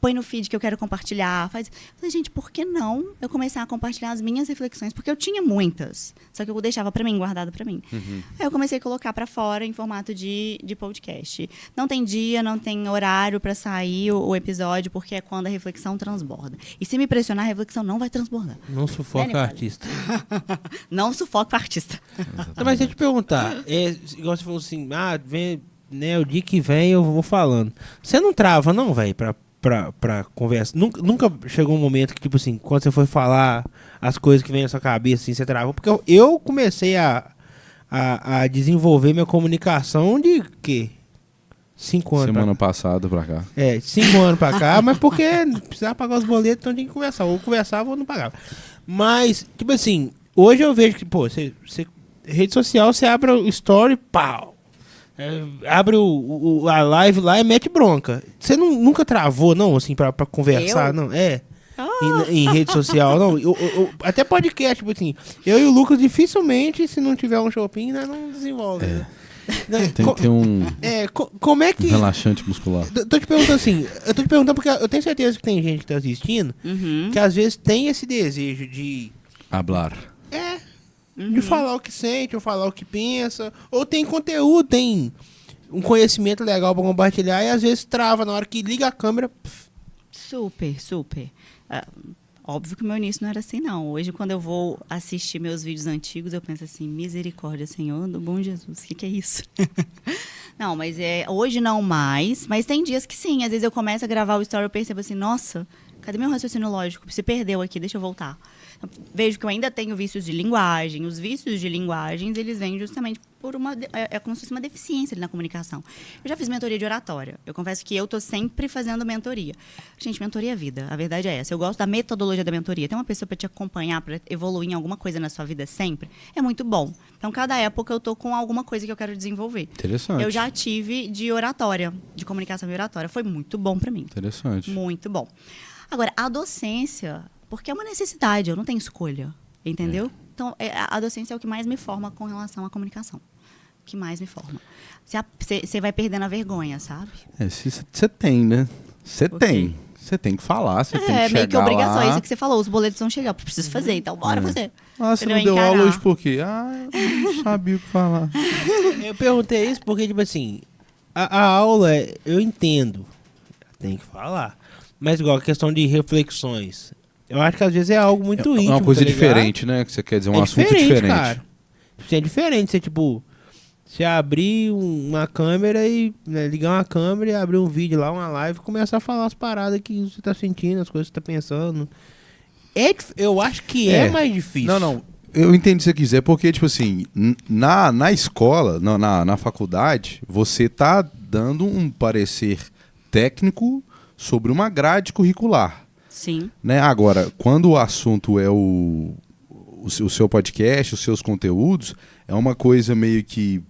Põe no feed que eu quero compartilhar. Falei, gente, por que não eu começar a compartilhar as minhas reflexões? Porque eu tinha muitas, só que eu deixava para mim, guardado para mim. Uhum. Aí eu comecei a colocar para fora em formato de podcast. Não tem dia, não tem horário para sair o episódio, porque é quando a reflexão transborda. E se me pressionar, a reflexão não vai transbordar. Não sufoca o artista. Não sufoca o artista. Então, mas deixa eu te perguntar, igual você falou assim, vem, né, o dia que vem eu vou falando. Você não trava não, velho, pra conversa? Nunca chegou um momento que, tipo assim, quando você foi falar as coisas que vem na sua cabeça, assim, você travou? Porque eu comecei a desenvolver minha comunicação de quê? 5 anos. Semana passada pra cá. 5 anos pra cá, mas porque precisava pagar os boletos, então tinha que conversar. Ou conversava ou não pagava. Mas, tipo assim, hoje eu vejo que, pô, rede social, você abre o story, pau. Abre a live lá e mete bronca. Você nunca travou, não, assim, pra conversar, não? Em rede social, não. Até podcast, tipo assim. Eu e o Lucas, dificilmente, se não tiver um shopping, né, não desenvolve. Né? Tem que ter um como é que... relaxante muscular. Tô te perguntando assim, eu tô te perguntando porque eu tenho certeza que tem gente que tá assistindo que às vezes tem esse desejo de... Hablar. De falar o que sente, ou falar o que pensa, ou tem conteúdo, tem um conhecimento legal pra compartilhar e às vezes trava na hora que liga a câmera. Super. Óbvio que o meu início não era assim, não. Hoje, quando eu vou assistir meus vídeos antigos, eu penso assim, misericórdia, Senhor, do bom Jesus, o que é isso? Não, mas hoje não mais, mas tem dias que sim. Às vezes eu começo a gravar o story e eu percebo assim, nossa, cadê meu raciocínio lógico? Se perdeu aqui, deixa eu voltar. Vejo que eu ainda tenho vícios de linguagem. Os vícios de linguagens, eles vêm justamente por como se fosse uma deficiência ali na comunicação. Eu já fiz mentoria de oratória. Eu confesso que eu tô sempre fazendo mentoria. Gente, mentoria é vida. A verdade é essa. Eu gosto da metodologia da mentoria. Tem uma pessoa para te acompanhar, para evoluir em alguma coisa na sua vida sempre. É muito bom. Então, cada época eu tô com alguma coisa que eu quero desenvolver. Interessante. Eu já tive de oratória, de comunicação e oratória. Foi muito bom para mim. Interessante. Muito bom. Agora, a docência... Porque é uma necessidade, eu não tenho escolha, entendeu? Então, a docência é o que mais me forma com relação à comunicação. O que mais me forma. Você vai perdendo a vergonha, sabe? Você tem, né? Você tem. Você tem que falar, você tem que chegar meio que obrigação, lá. é isso que você falou, os boletos vão chegar, eu preciso fazer, então bora fazer. Você não deu aula hoje por quê? Eu não sabia o que falar. Eu perguntei isso porque, tipo assim, a aula, eu entendo, tem que falar. Mas igual a questão de reflexões... Eu acho que às vezes é algo muito íntimo. É uma coisa tá diferente, né? Que você quer dizer, um assunto diferente. Cara. É diferente. Você, tipo, você abrir uma câmera e ligar uma câmera e abrir um vídeo lá, uma live e começar a falar as paradas que você tá sentindo, as coisas que você tá pensando. Eu acho que é mais difícil. Não. Eu entendo o que você quiser, porque, tipo assim, na escola, na faculdade, você tá dando um parecer técnico sobre uma grade curricular. Sim. Né? Agora, quando o assunto é o seu podcast, os seus conteúdos, é uma coisa meio que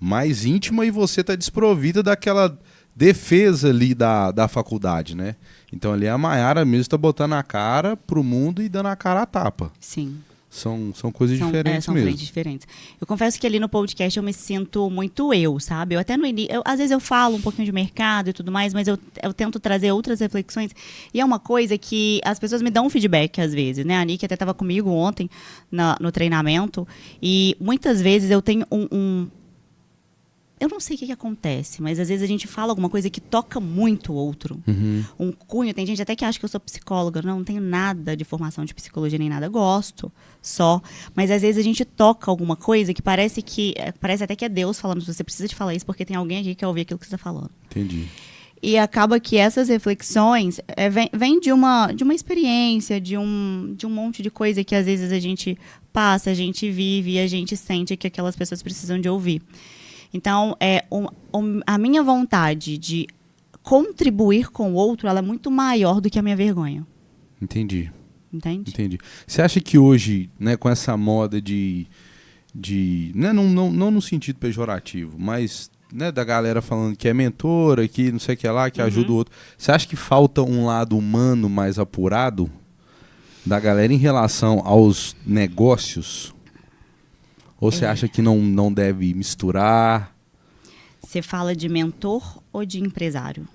mais íntima e você está desprovida daquela defesa ali da faculdade, né? Então ali a Mayara mesmo está botando a cara pro mundo e dando a cara à tapa. Sim. São coisas diferentes são mesmo. frentes diferentes. Eu confesso que ali no podcast eu me sinto muito eu, sabe? Eu até no início, às vezes eu falo um pouquinho de mercado e tudo mais, mas eu tento trazer outras reflexões. E é uma coisa que as pessoas me dão um feedback às vezes, né? A Nick até estava comigo ontem no treinamento e muitas vezes eu tenho eu não sei o que acontece, mas às vezes a gente fala alguma coisa que toca muito o outro. Um cunho, tem gente até que acha que eu sou psicóloga. Não tenho nada de formação de psicologia nem nada, gosto só. Mas às vezes a gente toca alguma coisa que parece até que é Deus falando, você precisa de falar isso porque tem alguém aqui que quer ouvir aquilo que você está falando. Entendi. E acaba que essas reflexões vêm de uma experiência, de um monte de coisa que às vezes a gente passa, a gente vive e a gente sente que aquelas pessoas precisam de ouvir. Então, a minha vontade de contribuir com o outro, ela é muito maior do que a minha vergonha. Entendi. Entende? Entendi. Você acha que hoje, né, com essa moda né, não no sentido pejorativo, mas, né, da galera falando que é mentora, que não sei o que lá, que ajuda o outro, você acha que falta um lado humano mais apurado da galera em relação aos negócios? Ou você acha que não deve misturar? Você fala de mentor ou de empresário?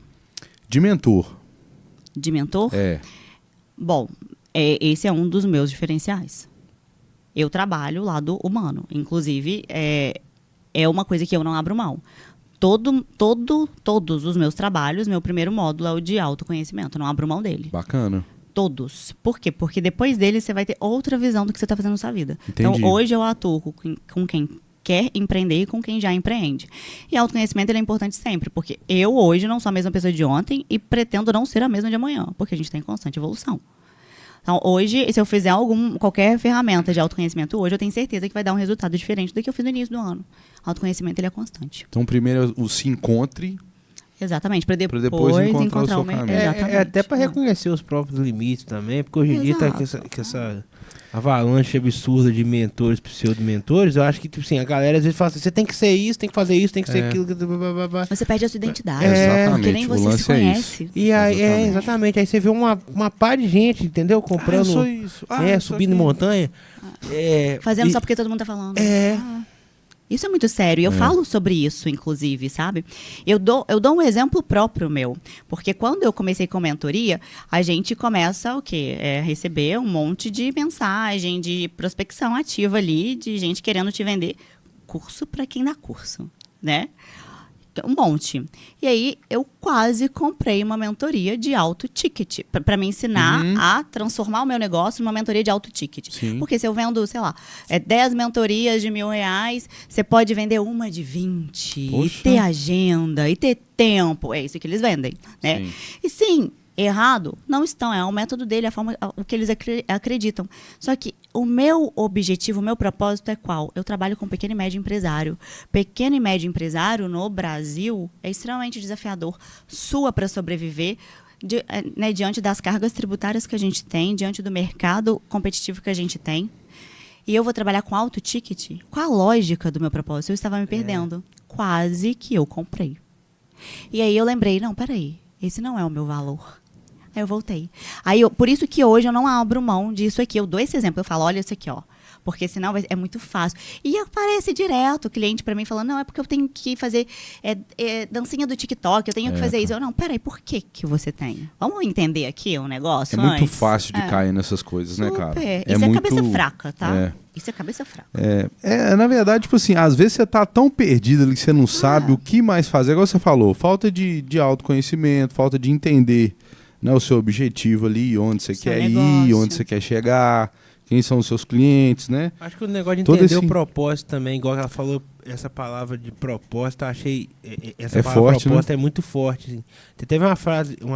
De mentor. De mentor? É. Bom, esse é um dos meus diferenciais. Eu trabalho o lado humano. Inclusive, é uma coisa que eu não abro mão. Todos os meus trabalhos, meu primeiro módulo é o de autoconhecimento. Eu não abro mão dele. Bacana. Todos. Por quê? Porque depois dele você vai ter outra visão do que você está fazendo na sua vida. Entendi. Então, hoje eu atuo com quem quer empreender e com quem já empreende. E autoconhecimento ele é importante sempre, porque eu hoje não sou a mesma pessoa de ontem e pretendo não ser a mesma de amanhã, porque a gente está em constante evolução. Então, hoje, se eu fizer qualquer ferramenta de autoconhecimento hoje, eu tenho certeza que vai dar um resultado diferente do que eu fiz no início do ano. O autoconhecimento ele é constante. Então, primeiro o se encontre. Exatamente, para depois encontrar o seu caminho. É até para reconhecer os próprios limites também, porque hoje em dia tá com essa avalanche absurda de mentores, pseudo-mentores. Eu acho que, tipo assim, a galera às vezes fala assim, você tem que ser isso, tem que fazer isso, tem que ser aquilo. Você perde a sua identidade. Exatamente. Porque nem você se conhece. E aí, exatamente. Aí você vê uma pá de gente, entendeu? Comprando. sou isso. Subindo em montanha. Fazendo só porque todo mundo tá falando. Isso é muito sério. E eu falo sobre isso, inclusive, sabe? Eu dou um exemplo próprio meu. Porque quando eu comecei com mentoria, a gente começa o quê? Receber um monte de mensagem, de prospecção ativa ali, de gente querendo te vender curso para quem dá curso, né? Um monte. E aí, eu quase comprei uma mentoria de alto ticket. Para me ensinar a transformar o meu negócio numa mentoria de alto ticket. Sim. Porque se eu vendo, sei lá, 10 mentorias de R$1.000, você pode vender uma de 20. Poxa. E ter agenda, e ter tempo. É isso que eles vendem, né? Sim. E sim, errado não estão. É o método dele, a forma, o que eles acreditam. Só que o meu objetivo, o meu propósito é qual? Eu trabalho com pequeno e médio empresário. Pequeno e médio empresário no Brasil é extremamente desafiador. Sua para sobreviver diante das cargas tributárias que a gente tem, diante do mercado competitivo que a gente tem. E eu vou trabalhar com alto ticket. Qual a lógica do meu propósito? Eu estava me perdendo. Quase que eu comprei. E aí eu lembrei, não, peraí, esse não é o meu valor. Aí eu voltei. Por isso que hoje eu não abro mão disso aqui. Eu dou esse exemplo, eu falo, olha isso aqui, ó. Porque senão é muito fácil. E aparece direto o cliente para mim falando, não, é porque eu tenho que fazer dancinha do TikTok, eu tenho que fazer isso. Eu, não, peraí, por que você tem? Vamos entender aqui o negócio É muito antes? fácil de cair nessas coisas, né, cara? Isso é cabeça fraca, tá? Isso é cabeça fraca. Na verdade, tipo assim, às vezes você tá tão perdido ali que você não sabe o que mais fazer. Igual você falou, falta de autoconhecimento, falta de entender, né, o seu objetivo ali, onde você quer ir, onde você quer chegar, quem são os seus clientes, né? Acho que o negócio de entender o propósito também, igual ela falou, essa palavra de propósito, eu achei, essa palavra forte, propósito né? é muito forte. Assim. Teve uma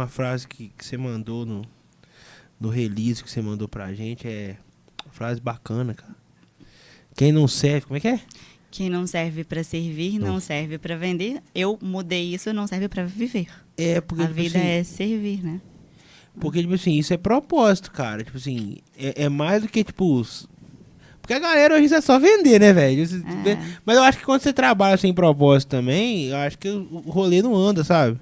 frase que você mandou no release que você mandou pra gente, uma frase bacana, cara. Quem não serve, como é que é? Quem não serve para servir, não serve para vender. Eu mudei isso, não serve para viver. Porque a tipo vida assim, é servir, né? Porque, tipo assim, isso é propósito, cara. Tipo assim, é mais do que, tipo... Porque a galera hoje é só vender, né, velho? Mas eu acho que quando você trabalha sem propósito também, eu acho que o rolê não anda, sabe?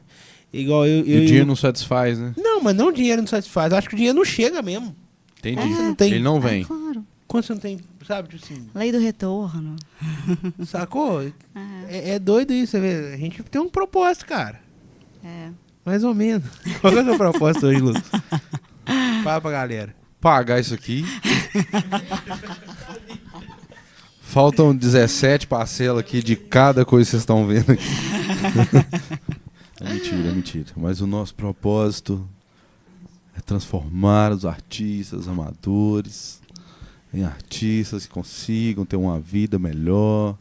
Igual eu... E o dinheiro não satisfaz, né? Não, mas não o dinheiro não satisfaz. Eu acho que o dinheiro não chega mesmo. Entendi. Você não tem... Ele não vem. Claro. Quando você não tem, sabe, tipo assim... Lei do retorno. Sacou? É doido isso, você vê? A gente tem um propósito, cara. Mais ou menos. Qual é o seu propósito hoje, Lucas? Fala pra galera. Pagar isso aqui. Faltam 17 parcelas aqui de cada coisa que vocês estão vendo aqui. É mentira. Mas o nosso propósito é transformar os artistas amadores em artistas que consigam ter uma vida melhor,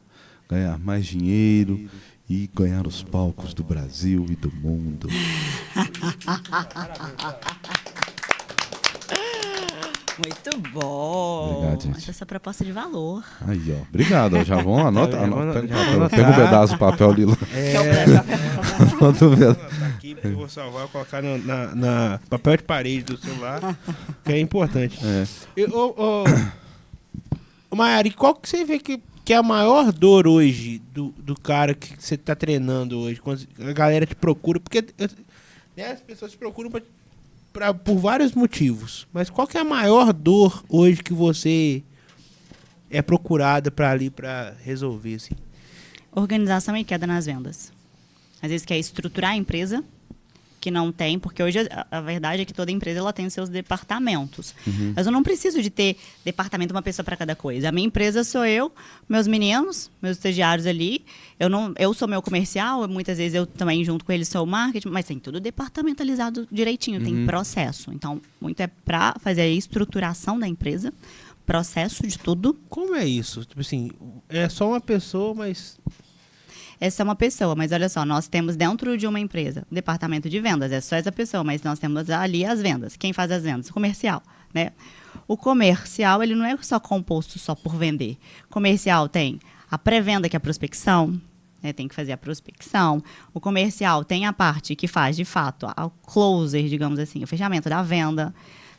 ganhar mais dinheiro e ganhar os palcos do Brasil e do mundo. Muito bom. Obrigado, gente. Essa é a sua proposta de valor. Aí, ó. Obrigado. ó. Já vão anotar. Vamos Pega um pedaço do papel ali. Anota um pedaço. Tá aqui, eu vou salvar e colocar na papel de parede do celular, que é importante. Ô, Maiara, e qual que você vê que é a maior dor hoje do cara que você tá treinando hoje? Quando a galera te procura, porque né, as pessoas te procuram por vários motivos. Mas qual que é a maior dor hoje que você é procurada pra resolver, assim? Organização e queda nas vendas. Às vezes quer estruturar a empresa, que não tem, porque hoje a verdade é que toda empresa ela tem os seus departamentos. Mas eu não preciso de ter departamento, uma pessoa para cada coisa. A minha empresa sou eu, meus meninos, meus estagiários ali. Eu sou meu comercial, muitas vezes eu também junto com eles sou o marketing, mas tem tudo departamentalizado direitinho, tem processo. Então, muito é para fazer a estruturação da empresa, processo de tudo. Como é isso? Tipo assim, é só uma pessoa, mas... Essa é uma pessoa, mas olha só, nós temos dentro de uma empresa, departamento de vendas, é só essa pessoa, mas nós temos ali as vendas. Quem faz as vendas? O comercial, né? O comercial, ele não é só composto só por vender. O comercial tem a pré-venda, que é a prospecção, né? Tem que fazer a prospecção. O comercial tem a parte que faz, de fato, o closer, digamos assim, o fechamento da venda.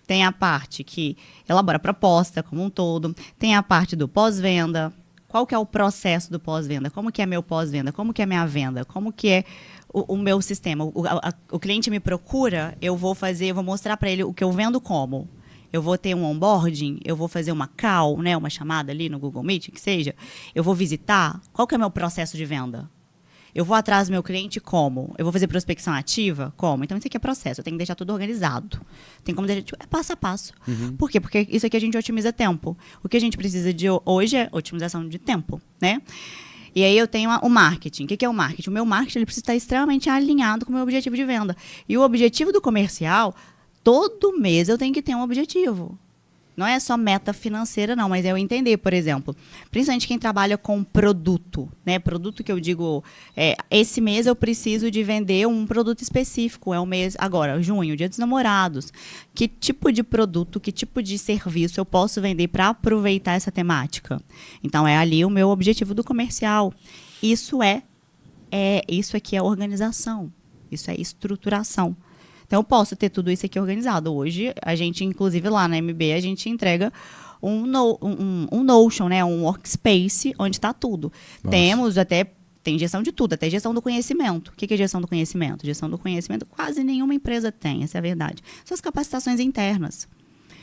Tem a parte que elabora a proposta como um todo. Tem a parte do pós-venda. Qual que é o processo do pós-venda? Como que é meu pós-venda? Como que é minha venda? Como que é o meu sistema? O cliente me procura, eu vou mostrar para ele o que eu vendo como. Eu vou ter um onboarding, eu vou fazer uma call, né, uma chamada ali no Google Meet, que seja. Eu vou visitar. Qual que é o meu processo de venda? Eu vou atrás do meu cliente como? Eu vou fazer prospecção ativa? Como? Então, isso aqui é processo. Eu tenho que deixar tudo organizado. Tem como deixar, é passo a passo. Por quê? Porque isso aqui a gente otimiza tempo. O que a gente precisa de hoje é otimização de tempo, né? E aí eu tenho o marketing. O que é o marketing? O meu marketing ele precisa estar extremamente alinhado com o meu objetivo de venda. E o objetivo do comercial, todo mês eu tenho que ter um objetivo. Não é só meta financeira, não, mas é eu entender, por exemplo, principalmente quem trabalha com produto, né? Produto que eu digo, esse mês eu preciso de vender um produto específico, é o mês, agora, junho, Dia dos Namorados. Que tipo de produto, que tipo de serviço eu posso vender para aproveitar essa temática? Então, é ali o meu objetivo do comercial. Isso aqui é organização, isso é estruturação. Então, eu posso ter tudo isso aqui organizado. Hoje, a gente, inclusive lá na MB, a gente entrega um Notion, né? Um workspace, onde está tudo. Nossa. Tem gestão de tudo, até gestão do conhecimento. O que é gestão do conhecimento? Gestão do conhecimento quase nenhuma empresa tem, essa é a verdade. São as capacitações internas.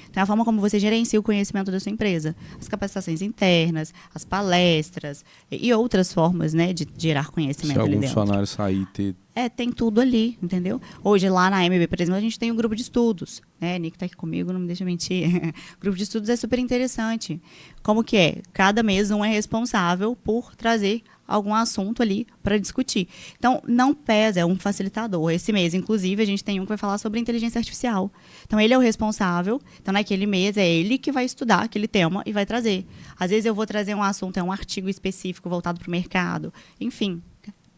Então, a forma como você gerencia o conhecimento da sua empresa. As capacitações internas, as palestras e outras formas, né, de gerar conhecimento ali dentro. Se algum funcionário sair e ter... Tem tudo ali, entendeu? Hoje, lá na MB, por exemplo, a gente tem um grupo de estudos. Né? Nick está aqui comigo, não me deixa mentir. O grupo de estudos é super interessante. Como que é? Cada mês um é responsável por trazer algum assunto ali para discutir. Então, não pesa, é um facilitador. Esse mês, inclusive, a gente tem um que vai falar sobre inteligência artificial. Então, ele é o responsável. Então, naquele mês, é ele que vai estudar aquele tema e vai trazer. Às vezes, eu vou trazer um assunto, um artigo específico voltado para o mercado. Enfim.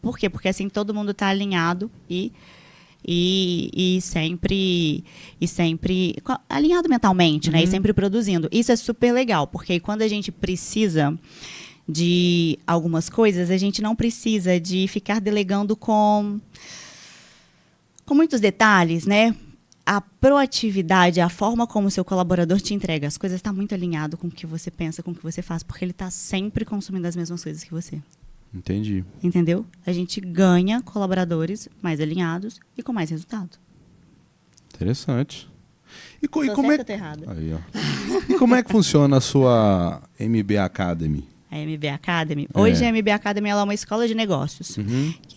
Por quê? Porque assim todo mundo está alinhado e sempre alinhado mentalmente, né? E sempre produzindo. Isso é super legal, porque quando a gente precisa de algumas coisas, a gente não precisa de ficar delegando com muitos detalhes, né? A proatividade, a forma como o seu colaborador te entrega as coisas está muito alinhado com o que você pensa, com o que você faz, porque ele está sempre consumindo as mesmas coisas que você. Entendi. Entendeu? A gente ganha colaboradores mais alinhados e com mais resultado. Interessante. E Tô como certa ou tô errada? Aí, ó. E como é que funciona a sua MB Academy? A MB Academy. Hoje a MB Academy ela é uma escola de negócios. O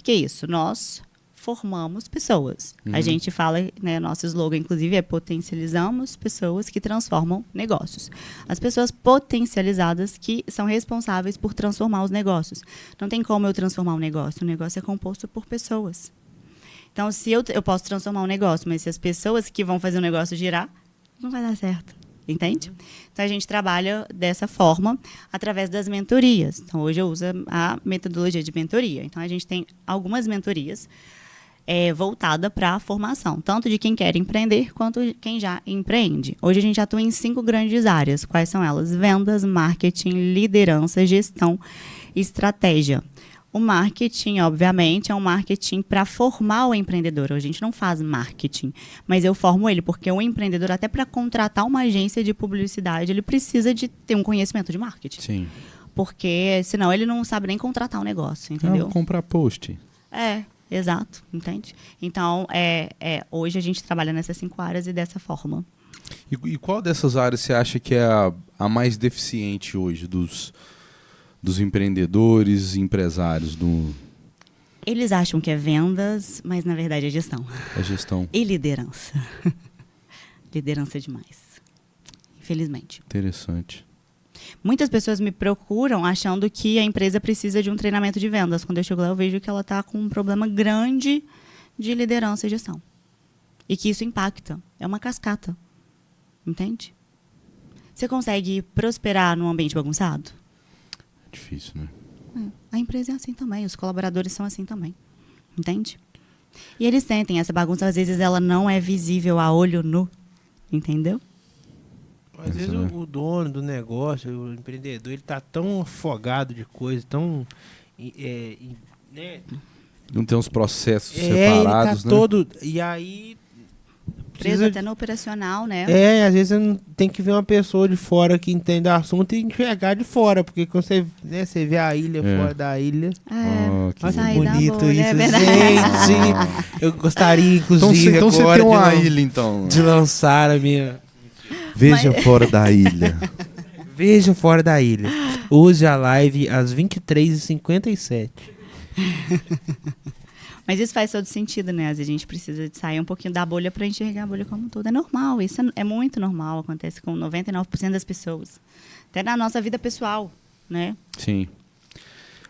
que é isso? Nós formamos pessoas. A gente fala, né, nosso slogan, inclusive, é potencializamos pessoas que transformam negócios. As pessoas potencializadas que são responsáveis por transformar os negócios. Não tem como eu transformar um negócio. O negócio é composto por pessoas. Então, se eu posso transformar um negócio, mas se as pessoas que vão fazer o negócio girar, não vai dar certo. Entende? Então, a gente trabalha dessa forma através das mentorias. Então, hoje eu uso a metodologia de mentoria. Então, a gente tem algumas mentorias voltadas para a formação, tanto de quem quer empreender, quanto de quem já empreende. Hoje, a gente atua em 5 grandes áreas. Quais são elas? Vendas, marketing, liderança, gestão e estratégia. O marketing, obviamente, é um marketing para formar o empreendedor. A gente não faz marketing, mas eu formo ele, porque o empreendedor, até para contratar uma agência de publicidade, ele precisa de ter um conhecimento de marketing. Sim. Porque senão ele não sabe nem contratar um negócio, entendeu? Vou comprar post. Exato, entende? Então, hoje a gente trabalha nessas 5 áreas e dessa forma. E qual dessas áreas você acha que é a mais deficiente hoje dos empreendedores e empresários Eles acham que é vendas, mas na verdade é gestão. da gestão? E liderança. Liderança demais. Infelizmente. Interessante. Muitas pessoas me procuram achando que a empresa precisa de um treinamento de vendas. Quando eu chego lá, eu vejo que ela está com um problema grande de liderança e gestão. E que isso impacta. É uma cascata. Entende? Você consegue prosperar num ambiente bagunçado? Difícil, né? A empresa é assim também, os colaboradores são assim também, entende? E eles sentem essa bagunça, às vezes ela não é visível a olho nu, entendeu? Às vezes o dono do negócio, o empreendedor, ele tá tão afogado de coisa, tão... né? Não tem uns processos Ele separados, tá né? todo... E aí... Preso até no operacional, né? Às vezes tem que ver uma pessoa de fora que entende o assunto e enxergar de fora, porque quando você, né, você vê a ilha fora da ilha... Que Olha que sair da bonito bolha, isso, é verdade. gente! Eu gostaria, Então inclusive, você agora tem uma de, ilha, então. de lançar a minha... Veja fora da ilha. Vejam fora da ilha. Use a live às 23h57. Mas isso faz todo sentido, né? Às vezes a gente precisa de sair um pouquinho da bolha para enxergar a bolha como um todo. É normal, isso é muito normal, acontece com 99% das pessoas. Até na nossa vida pessoal, né? Sim.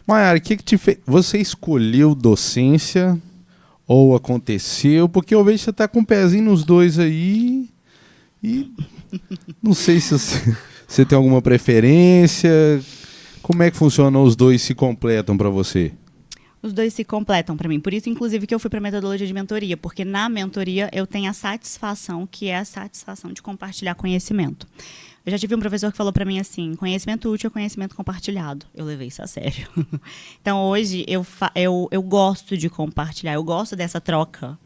Maiara, o que te fez? Você escolheu docência ou aconteceu? Porque eu vejo que você tá com um pezinho nos dois aí e não sei se você tem alguma preferência. Como é que funciona? Os dois se completam para você? Os dois se completam para mim. Por isso, inclusive, que eu fui para a metodologia de mentoria. Porque na mentoria eu tenho a satisfação, que é a satisfação de compartilhar conhecimento. Eu já tive um professor que falou para mim assim, conhecimento útil é conhecimento compartilhado. Eu levei isso a sério. Então, hoje, eu gosto de compartilhar, eu gosto dessa troca.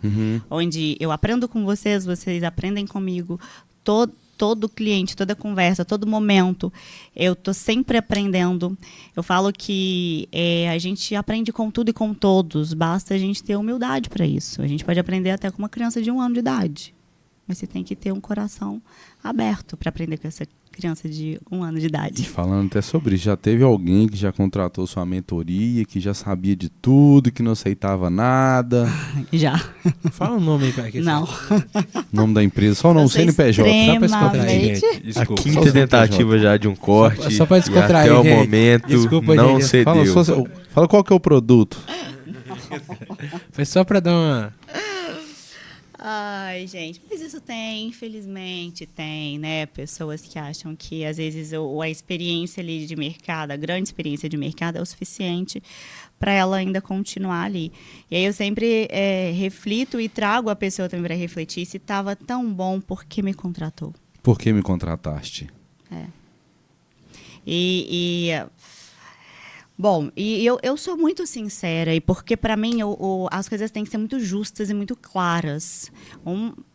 Onde eu aprendo com vocês, vocês aprendem comigo. Todo cliente, toda conversa, todo momento, eu estou sempre aprendendo. Eu falo que a gente aprende com tudo e com todos, basta a gente ter humildade para isso. A gente pode aprender até com uma criança de 1 ano de idade, mas você tem que ter um coração aberto para aprender com essa criança de 1 ano de idade. E falando até sobre isso, já teve alguém que já contratou sua mentoria, que já sabia de tudo, que não aceitava nada? Já. Fala o nome aí, cara. Não. Nome da empresa, só não, Eu sou CNPJ. Só pra descontrair, extremamente- gente. A Desculpa. quinta tentativa já de um corte. Só pra e descontrair, até o gente. momento Desculpa, não gente. cedeu. Fala qual que é o produto. Foi só pra dar uma... Ai, gente, mas isso tem, infelizmente tem, né? Pessoas que acham que às vezes a experiência ali de mercado, a grande experiência de mercado é o suficiente para ela ainda continuar ali. E aí eu sempre reflito e trago a pessoa também para refletir se estava tão bom, por que me contratou? Por que me contrataste? Bom, e eu sou muito sincera, e porque para mim as coisas têm que ser muito justas e muito claras.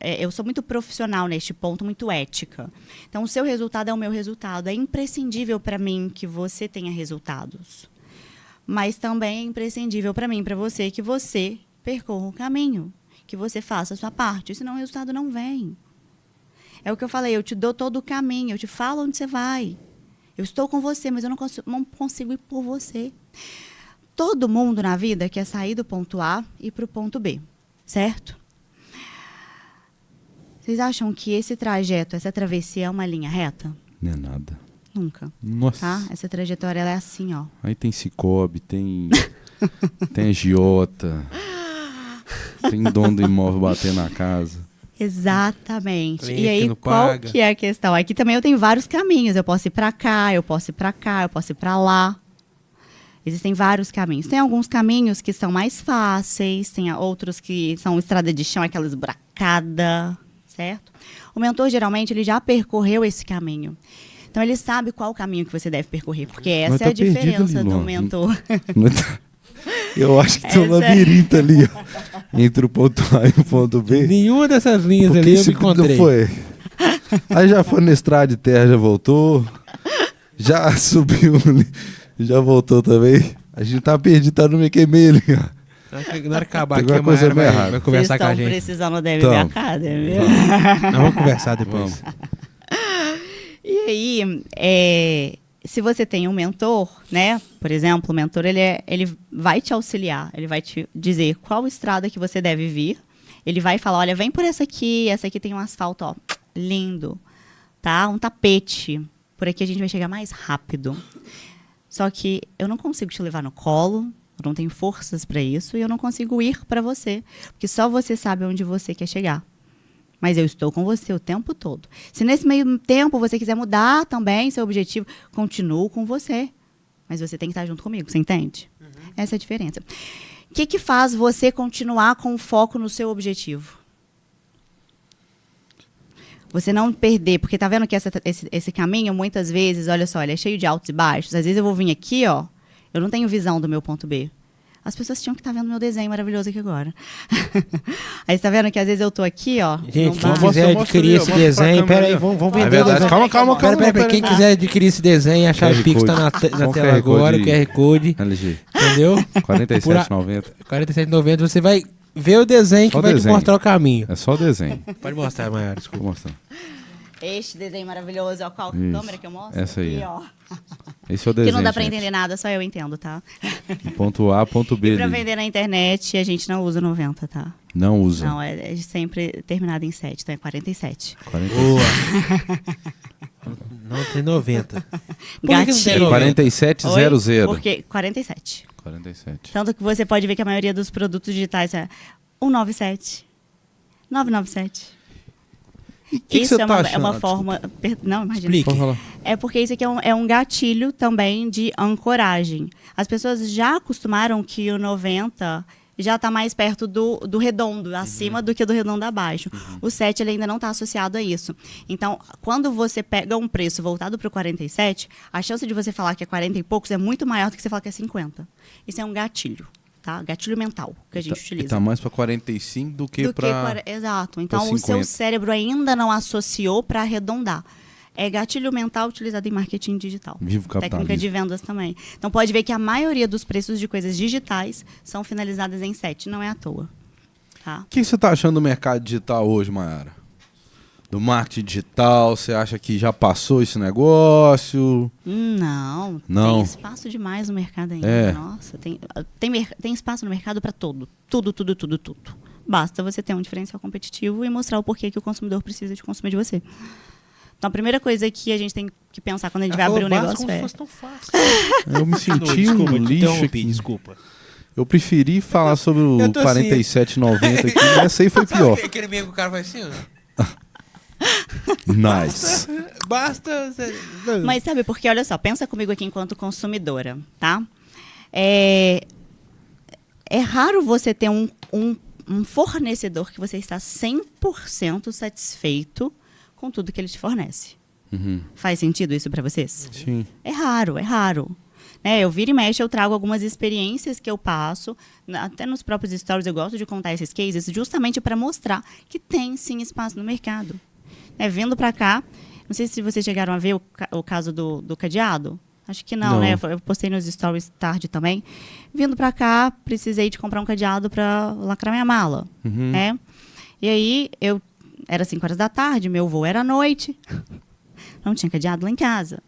Eu sou muito profissional neste ponto, muito ética. Então, o seu resultado é o meu resultado. É imprescindível para mim que você tenha resultados. Mas também é imprescindível para mim, para você, que você percorra o caminho, que você faça a sua parte, senão o resultado não vem. É o que eu falei, eu te dou todo o caminho, eu te falo onde você vai. Eu estou com você, mas eu não consigo ir por você. Todo mundo na vida quer sair do ponto A e para o ponto B, certo? Vocês acham que esse trajeto, essa travessia é uma linha reta? Não é nada. Nunca. Nossa. Tá? Essa trajetória ela é assim, ó. Aí tem Cicobi, tem agiota, tem dono do imóvel batendo na casa. Exatamente. Cliente E aí, não qual paga. que é a questão? Aqui também eu tenho vários caminhos. Eu posso ir para cá, eu posso ir para cá, eu posso ir para lá. Existem vários caminhos. Tem alguns caminhos que são mais fáceis, tem outros que são estrada de chão, aquela esburacada, certo? O mentor, geralmente, ele já percorreu esse caminho. Então, ele sabe qual o caminho que você deve percorrer, porque Mas essa é a tá perdido diferença ali, do Luan. mentor. Eu acho que tem um Essa é- labirinto ali, ó, entre o ponto A e o ponto B. Nenhuma dessas linhas Porque ali eu me esse encontrei. não foi. Aí já foi na estrada de terra, já voltou. Já subiu ali, já voltou também. A gente tá perdido, tá no meio que meio ali, ó. Na hora que acabar Tem aqui, a alguma coisa Mayara meio vai, errada. vai Vocês conversar com a estão gente. precisando da MB Então. Academy, viu? Nós vamos conversar depois. Vamos. E aí, se você tem um mentor, né? Por exemplo, o mentor ele vai te auxiliar, ele vai te dizer qual estrada que você deve vir. Ele vai falar, olha, vem por essa aqui tem um asfalto, ó, lindo, tá? Um tapete. Por aqui a gente vai chegar mais rápido. Só que eu não consigo te levar no colo, eu não tenho forças para isso e eu não consigo ir para você, porque só você sabe onde você quer chegar. Mas eu estou com você o tempo todo. Se nesse meio tempo você quiser mudar também seu objetivo, continuo com você. Mas você tem que estar junto comigo, você entende? Essa é a diferença. O que faz você continuar com o foco no seu objetivo? Você não perder, porque tá vendo que esse caminho, muitas vezes, olha só, ele é cheio de altos e baixos. Às vezes eu vou vir aqui, ó, eu não tenho visão do meu ponto B. As pessoas tinham que estar vendo meu desenho maravilhoso aqui agora. Aí você tá vendo que às vezes eu tô aqui, ó. Gente, no quem bar. quiser Mostra adquirir ali, esse ó, mostra pra desenho, câmera pera aí, ali, ó. vamos É vender o verdade. desenho. Calma. Pera, quem quiser adquirir esse desenho, achar o QR Pix tá Code. na Com tela QR Code agora, o QR Code, LG. entendeu? 47,90. R$ 47,90, você vai ver o desenho Só que vai te desenho. mostrar o caminho. É só o desenho. Pode mostrar, Mayara, desculpa. Vou mostrar. Este desenho maravilhoso, ó, qual Isso. câmera que eu mostro? Essa aí, Aqui, ó. ó. Esse é o Que desenho, não dá pra gente. entender nada, só eu entendo, tá? Ponto A, ponto B E pra ali. vender na internet, a gente não usa 90, tá? Não usa. Não, é sempre terminado em 7, então é 47. 40. Boa. Não tem 90. Por que não tem Gatilho. 90? 4700. Porque 47. 47. Tanto que você pode ver que a maioria dos produtos digitais é 197, 997. E que Isso você é tá uma, achando? é uma forma... Não, imagina. Explique. Pode falar. É porque isso aqui é um gatilho também de ancoragem. As pessoas já acostumaram que o 90 já está mais perto do redondo, acima do que do redondo abaixo. O 7 ele ainda não está associado a isso. Então, quando você pega um preço voltado para o 47, a chance de você falar que é 40 e poucos é muito maior do que você falar que é 50. Isso é um gatilho, tá? Gatilho mental que a gente utiliza. Tá mais pra 45 do que Do que pra... quare- Exato. Então, o 50. seu cérebro ainda não associou para arredondar. É gatilho mental utilizado em marketing digital. Vivo Técnica capitalismo. de vendas também. Então, pode ver que a maioria dos preços de coisas digitais são finalizadas em 7. Não é à toa. Tá? O que você tá achando do mercado digital hoje, Mayara? Do marketing digital, você acha que já passou esse negócio? Não. Não. Tem espaço demais no mercado ainda. É. Nossa, tem espaço no mercado para tudo. Tudo. Basta você ter um diferencial competitivo e mostrar o porquê que o consumidor precisa de consumir de você. Então, a primeira coisa que a gente tem que pensar quando a gente vai abrir um negócio como se é... fosse tão fácil. Eu me senti Desculpa, um te lixo interrompi, aqui. desculpa. Eu preferi falar sobre o Eu tô assim. 47,90 aqui, mas essa aí foi pior. Sabe aquele meio que o cara vai assim, ó? Nice. Basta... Mas sabe, porque olha só, pensa comigo aqui enquanto consumidora, tá? É raro você ter um fornecedor que você está 100% satisfeito com tudo que ele te fornece. Uhum. Faz sentido isso para vocês? Sim. É raro. Né, eu viro e mexe, eu trago algumas experiências que eu passo, até nos próprios stories eu gosto de contar esses cases, justamente para mostrar que tem sim espaço no mercado. Vindo para cá, não sei se vocês chegaram a ver o caso do cadeado. Acho que não, Não. né? Eu postei nos stories tarde também. Vindo para cá, precisei de comprar um cadeado para lacrar minha mala. Uhum. Né? E aí, era 5 horas da tarde, meu voo era à noite. Não tinha cadeado lá em casa.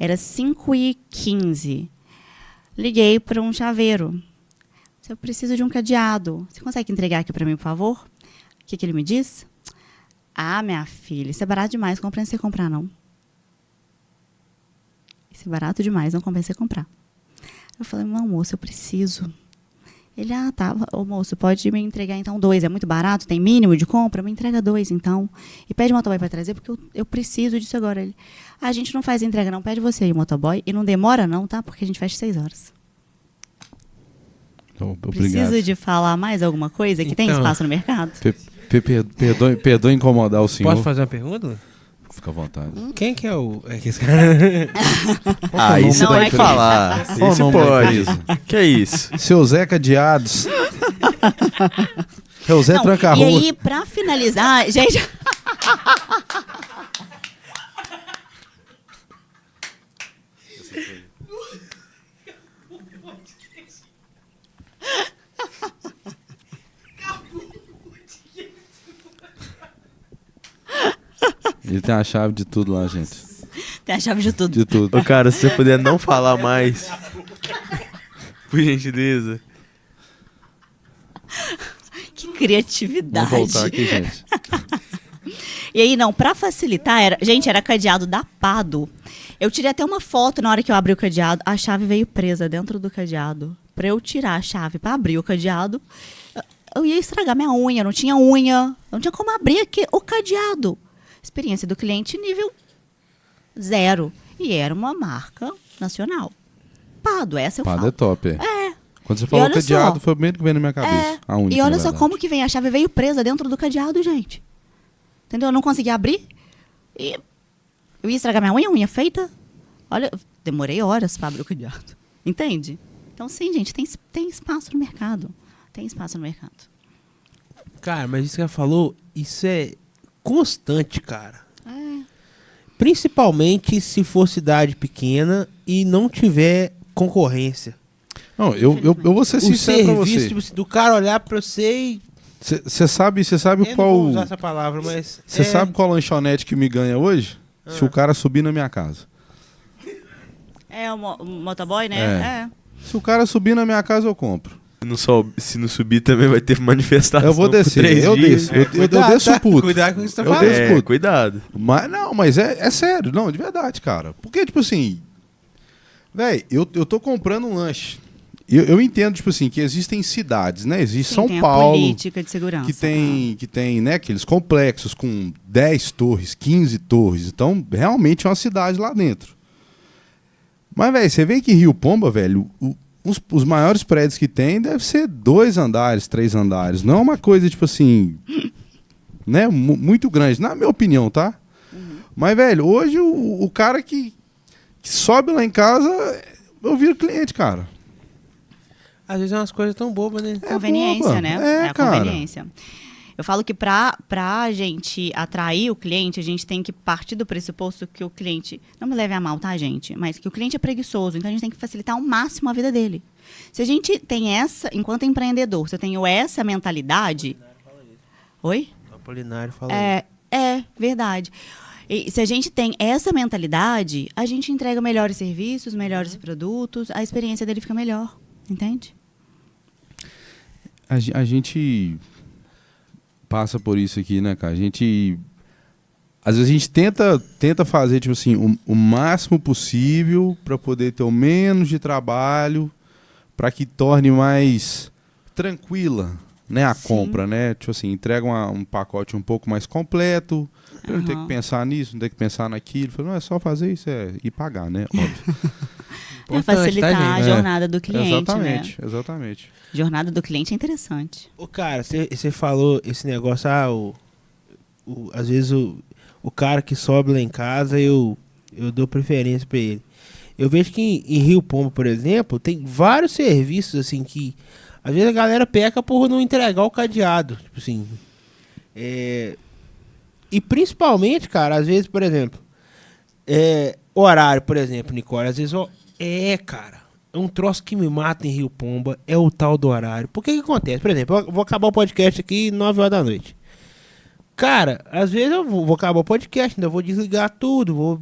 Era 5h15. Liguei para um chaveiro. Eu preciso de um cadeado. Você consegue entregar aqui para mim, por favor? O que ele me diz? Ah, minha filha, isso é barato demais, não compensa você comprar, não. Isso é barato demais, não compensa você comprar. Eu falei, não, moço, eu preciso. Ele, tá, ô moço, pode me entregar então 2, é muito barato, tem mínimo de compra? Me entrega 2 então. E pede o motoboy para trazer, porque eu preciso disso agora. Ele, a gente não faz entrega não, pede você aí o motoboy, e não demora não, tá? Porque a gente fecha 6 horas. Obrigado. Preciso de falar mais alguma coisa que tem espaço no mercado? Perdoe incomodar o senhor. Posso fazer uma pergunta? Fica à vontade. Quem que é o... É que esse cara... Ah, isso Não, dá é pra falar. Qual o Isso nome da pode. empresa? Que é isso? Seu Zé Cadeados. Seu Zé Não, Tranca-Rua. e aí, pra finalizar, gente... Ele tem a chave de tudo lá, gente. Tem a chave de tudo. De tudo. Ô, cara, se você puder não falar mais. Por gentileza. Que criatividade. Vamos voltar aqui, gente. E aí, não, pra facilitar, era cadeado da Pado. Eu tirei até uma foto na hora que eu abri o cadeado. A chave veio presa dentro do cadeado. Pra eu tirar a chave pra abrir o cadeado, eu ia estragar minha unha. Não tinha unha. Não tinha como abrir aqui o cadeado. Experiência do cliente nível 0. E era uma marca nacional. Pado, essa eu Pado falo. é top, é. É. Quando você falou olha cadeado, só. foi o primeiro que veio na minha cabeça. A única, E olha na só verdade. como que vem. A chave veio presa dentro do cadeado, gente. Entendeu? Eu não consegui abrir. E eu ia estragar minha unha feita. Olha, demorei horas para abrir o cadeado. Entende? Então, sim, gente, tem espaço no mercado. Tem espaço no mercado. Cara, mas isso que ela falou, isso é constante, cara. É. Principalmente se for cidade pequena e não tiver concorrência. Não, eu vou ser O sincero pra serviço você. tipo assim, do cara olhar pra você e... Você sabe Eu não qual... vou usar essa palavra, mas... Você sabe qual lanchonete que me ganha hoje? Se o cara subir na minha casa. É o motoboy, né? É. Se o cara subir na minha casa, eu compro. Se não subir também vai ter manifestação. Eu vou por descer, 3 eu dias. desço. Eu desço puto. Cuidado com o que você tá Eu falando. desço puto. Cuidado. Mas é sério, não, de verdade, cara. Porque, tipo assim, véi, eu tô comprando um lanche. Eu entendo, tipo assim, que existem cidades, né? Existe Sim, São tem a Paulo, política de segurança. que tem, né, aqueles complexos com 10 torres, 15 torres. Então, realmente é uma cidade lá dentro. Mas, velho, você vê que Rio Pomba, velho, os maiores prédios que tem deve ser 2 andares, 3 andares. Não é uma coisa, tipo assim, né, muito grande, na minha opinião, tá? Mas, velho, hoje o cara que sobe lá em casa, eu viro cliente, cara. Às vezes é umas coisas tão bobas, né? Conveniência, boba. né? É, a cara. conveniência. Eu falo que pra gente atrair o cliente, a gente tem que partir do pressuposto que o cliente... Não me leve a mal, tá, gente? Mas que o cliente é preguiçoso, então a gente tem que facilitar ao máximo a vida dele. Se a gente tem essa, enquanto empreendedor, se eu tenho essa mentalidade... Oi? O Apolinário falou. É verdade. E se a gente tem essa mentalidade, a gente entrega melhores serviços, melhores produtos, a experiência dele fica melhor, entende? A gente passa por isso aqui, né, cara? Às vezes a gente tenta fazer, tipo assim, o máximo possível para poder ter o menos de trabalho, para que torne mais tranquila, né, a compra, né? Tipo assim, entrega um pacote um pouco mais completo, pra não ter que pensar nisso, não ter que pensar naquilo. Não, é só fazer isso e pagar, né? Óbvio. É facilitar tá, a gente? jornada do cliente, Exatamente, né? exatamente. Jornada do cliente é interessante. Ô, cara, você falou esse negócio, às vezes o cara que sobe lá em casa, eu dou preferência pra ele. Eu vejo que em Rio Pombo, por exemplo, tem vários serviços, assim, que às vezes a galera peca por não entregar o cadeado. Tipo assim. E principalmente, cara, às vezes, por exemplo, horário, por exemplo, Nicole, às vezes, cara, é um troço que me mata em Rio Pomba, é o tal do horário. Por que acontece? Por exemplo, eu vou acabar o podcast aqui 9 horas da noite. Cara, às vezes eu vou acabar o podcast, ainda vou desligar tudo, vou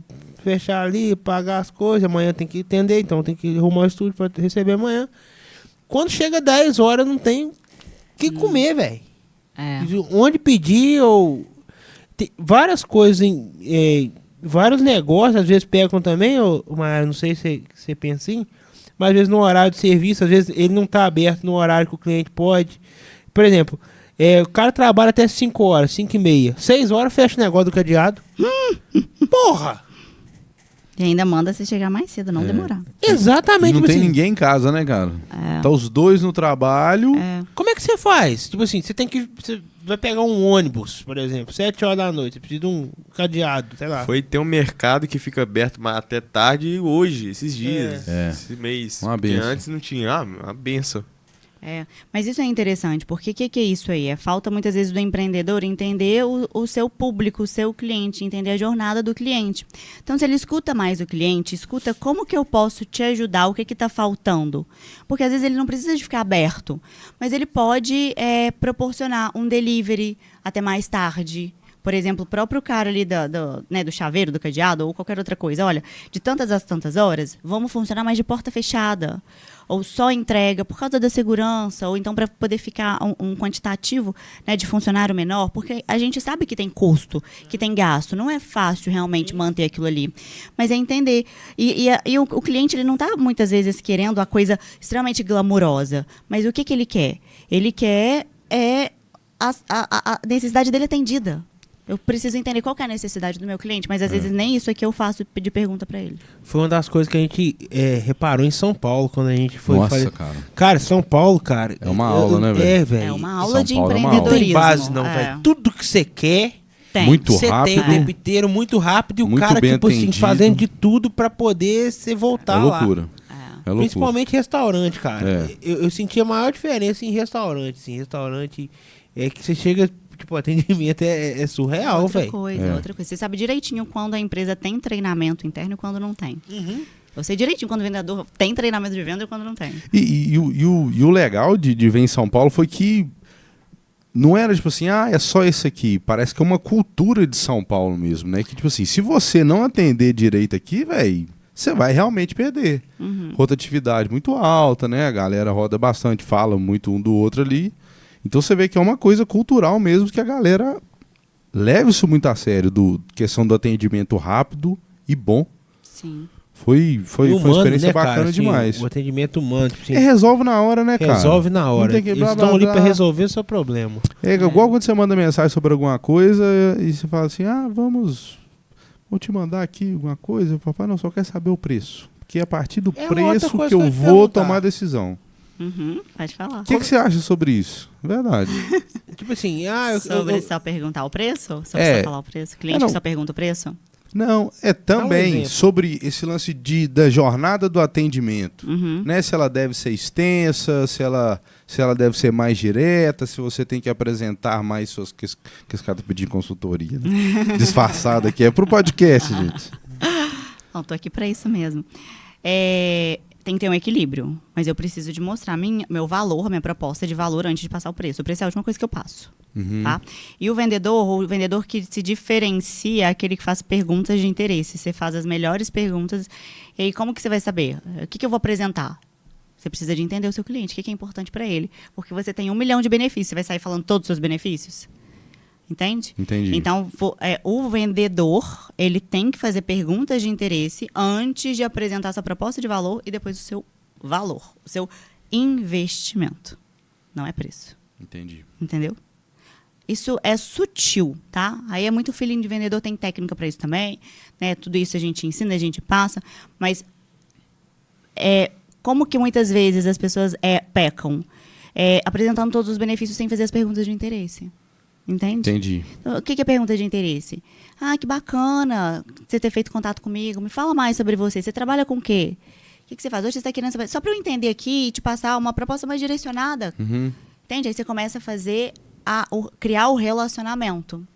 fechar ali, pagar as coisas, amanhã tem que atender, então tem que arrumar o estúdio pra receber amanhã. Quando chega 10 horas, não tem o que comer, velho. É. Onde pedir, ou... Tem várias coisas, vários negócios, às vezes pegam também, mas não sei se você pensa assim, mas às vezes no horário de serviço, às vezes ele não tá aberto no horário que o cliente pode. Por exemplo, o cara trabalha até 5 horas, 5h30. 6 horas fecha o negócio do cadeado. Porra! E ainda manda você chegar mais cedo, não demorar. Exatamente. E não tipo tem assim, ninguém em casa, né, cara? É. Tá os dois no trabalho. Como é que você faz? Tipo assim, você vai pegar um ônibus, por exemplo, 7 horas da noite, você precisa de um cadeado, sei lá. Foi ter um mercado que fica aberto até tarde hoje, esses dias, esse mês. Uma Porque benção. antes não tinha. Uma benção. Mas isso é interessante, porque o que é isso aí? Falta muitas vezes do empreendedor entender o seu público, o seu cliente, entender a jornada do cliente. Então, se ele escuta mais o cliente, escuta como que eu posso te ajudar, o que está faltando. Porque às vezes ele não precisa de ficar aberto, mas ele pode proporcionar um delivery até mais tarde. Por exemplo, o próprio cara ali do chaveiro, do cadeado, ou qualquer outra coisa. Olha, de tantas às tantas horas, vamos funcionar mais de porta fechada. Ou só entrega por causa da segurança, ou então para poder ficar um quantitativo, né, de funcionário menor, porque a gente sabe que tem custo, que tem gasto. Não é fácil realmente manter aquilo ali. Mas é entender. E o cliente ele não está muitas vezes querendo a coisa extremamente glamurosa. Mas o que ele quer? Ele quer a necessidade dele atendida. Eu preciso entender qual que é a necessidade do meu cliente, mas às vezes nem isso aqui eu faço de pergunta pra ele. Foi uma das coisas que a gente reparou em São Paulo, quando a gente foi Nossa, fazer... cara. Cara, São Paulo, cara... É uma aula, né, velho? É, velho. É uma aula de São Paulo é uma aula. Não tem empreendedorismo. base, não, velho. Tudo que você quer, Tem. Muito você rápido. tem o tempo inteiro, muito rápido, e o Muito cara, bem tipo assim, atendido. fazendo de tudo pra poder você voltar É lá. loucura. É loucura. Principalmente restaurante, cara. É. Eu senti a maior diferença em restaurante, assim. Restaurante é que você chega... Tipo, o atendimento é surreal, Outra velho. coisa. Você sabe direitinho quando a empresa tem treinamento interno e quando não tem. Eu sei direitinho quando o vendedor tem treinamento de venda e quando não tem. E o legal de ver em São Paulo foi que não era tipo assim, é só esse aqui. Parece que é uma cultura de São Paulo mesmo, né? Que tipo assim, se você não atender direito aqui, velho, você vai realmente perder. Rotatividade muito alta, né? A galera roda bastante, fala muito um do outro ali. Então você vê que é uma coisa cultural mesmo, que a galera leva isso muito a sério, questão do atendimento rápido e bom. Sim. Foi uma experiência bacana cara? Assim, demais. O atendimento humano, tipo assim, Resolve na hora, né, cara? resolve na hora. Não tem que Eles blá, blá, estão ali blá. pra resolver o seu problema. É igual quando você manda mensagem sobre alguma coisa e você fala assim, vou te mandar aqui alguma coisa. Papai, não, só quer saber o preço. Porque é a partir do É uma outra preço coisa que eu que eu ia vou perguntar. tomar a decisão. Pode falar. O que você acha sobre isso? Verdade. Tipo assim, Sobre só perguntar o preço? Sobre só falar o preço? Cliente não. que só pergunta o preço? Não, é Dá um também exemplo. sobre esse lance da jornada do atendimento. Né? Se ela deve ser extensa, se ela deve ser mais direta, se você tem que apresentar mais suas... Que esse cara tá pedindo consultoria, né? Disfarçado aqui. É pro podcast, gente. Não, tô aqui para isso mesmo. Tem que ter um equilíbrio, mas eu preciso de mostrar meu valor, minha proposta de valor antes de passar o preço. O preço é a última coisa que eu passo. Tá? E o vendedor que se diferencia é aquele que faz perguntas de interesse. Você faz as melhores perguntas. E aí, como que você vai saber? O que eu vou apresentar? Você precisa de entender o seu cliente, o que é importante para ele. Porque você tem 1 milhão de benefícios. Você vai sair falando todos os seus benefícios? Entende? Entendi. Então, o vendedor, ele tem que fazer perguntas de interesse antes de apresentar sua proposta de valor e depois o seu valor, o seu investimento. Não é preço. Entendi. Entendeu? Isso é sutil, tá? Aí é muito feeling de vendedor, tem técnica para isso também, né? Tudo isso a gente ensina, a gente passa, mas como que muitas vezes as pessoas pecam? Apresentando todos os benefícios sem fazer as perguntas de interesse. Entende? Entendi. Então, o que é pergunta de interesse? Que bacana você ter feito contato comigo. Me fala mais sobre você. Você trabalha com o quê? O que você faz? Hoje você está querendo saber. Só para eu entender aqui e te passar uma proposta mais direcionada. Entende? Aí você começa a fazer, criar o relacionamento.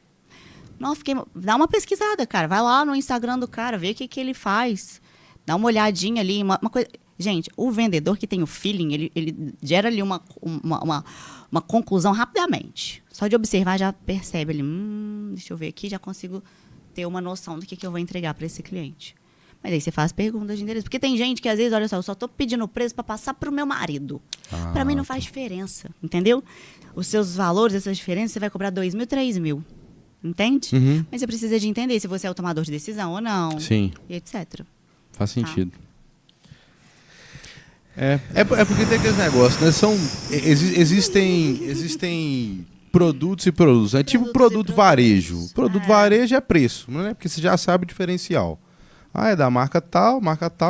Não, dá uma pesquisada, cara. Vai lá no Instagram do cara, vê o que ele faz. Dá uma olhadinha ali. Uma coisa... Gente, o vendedor que tem o feeling, ele gera ali uma conclusão rapidamente. Só de observar, já percebe ali. Deixa eu ver aqui, já consigo ter uma noção do que eu vou entregar para esse cliente. Mas aí você faz perguntas de interesse. Porque tem gente que, às vezes, olha só, eu só estou pedindo preço para passar para o meu marido. Para mim não faz diferença, entendeu? Os seus valores, essas diferenças, você vai cobrar 2 mil, 3 mil. Entende? Uhum. Mas você precisa de entender se você é o tomador de decisão ou não. Sim, E etc. faz sentido. É porque tem aqueles negócios, né? Existem produtos e produtos. É tipo produto varejo. Produto varejo é preço, não é? Porque você já sabe o diferencial. É da marca tal,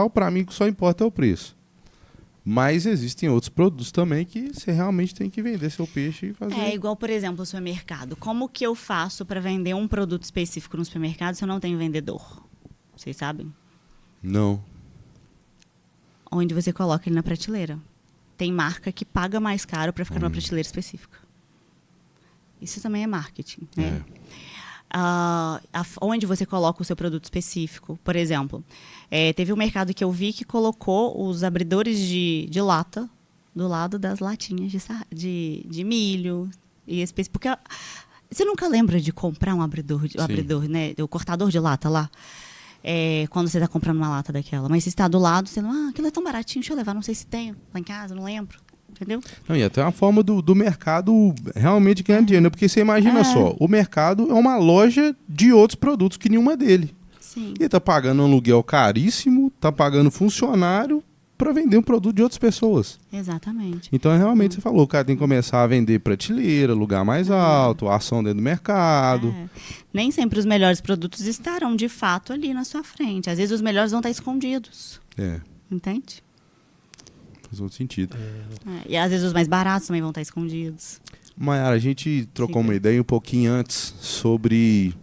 pra mim o que só importa é o preço. Mas existem outros produtos também que você realmente tem que vender seu peixe e fazer. É igual, por exemplo, o supermercado. Como que eu faço para vender um produto específico no supermercado se eu não tenho vendedor? Vocês sabem? Não. Onde você coloca ele na prateleira. Tem marca que paga mais caro para ficar numa prateleira específica. Isso também é marketing, né? Onde você coloca o seu produto específico. Por exemplo, teve um mercado que eu vi que colocou os abridores de lata do lado das latinhas de milho. Porque você nunca lembra de comprar um abridor, né? O cortador de lata lá? Quando você está comprando uma lata daquela. Mas se está do lado, você não... aquilo é tão baratinho, deixa eu levar. Não sei se tem lá em casa, não lembro. Entendeu? Não, e até uma forma do mercado realmente ganhar dinheiro, né? Porque você imagina só, o mercado é uma loja de outros produtos que nenhuma é dele. Sim. Ele tá pagando um aluguel caríssimo, tá pagando funcionário para vender um produto de outras pessoas. Exatamente. Então, realmente, você falou, o cara tem que começar a vender prateleira, lugar mais alto, ação dentro do mercado. Nem sempre os melhores produtos estarão, de fato, ali na sua frente. Às vezes, os melhores vão estar escondidos. Entende? Faz outro sentido. E às vezes os mais baratos também vão estar escondidos. Mayara, a gente trocou uma ideia um pouquinho antes sobre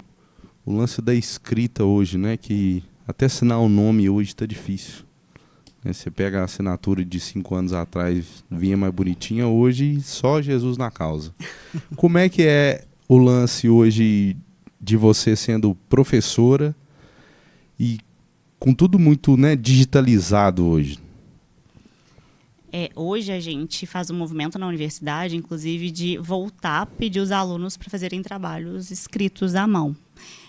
o lance da escrita hoje, né? Que até assinar o nome hoje tá difícil. Você pega a assinatura de 5 anos atrás, vinha mais bonitinha, hoje só Jesus na causa. Como é que é o lance hoje de você sendo professora e com tudo muito, né, digitalizado hoje? Hoje a gente faz um movimento na universidade, inclusive, de voltar a pedir os alunos para fazerem trabalhos escritos à mão.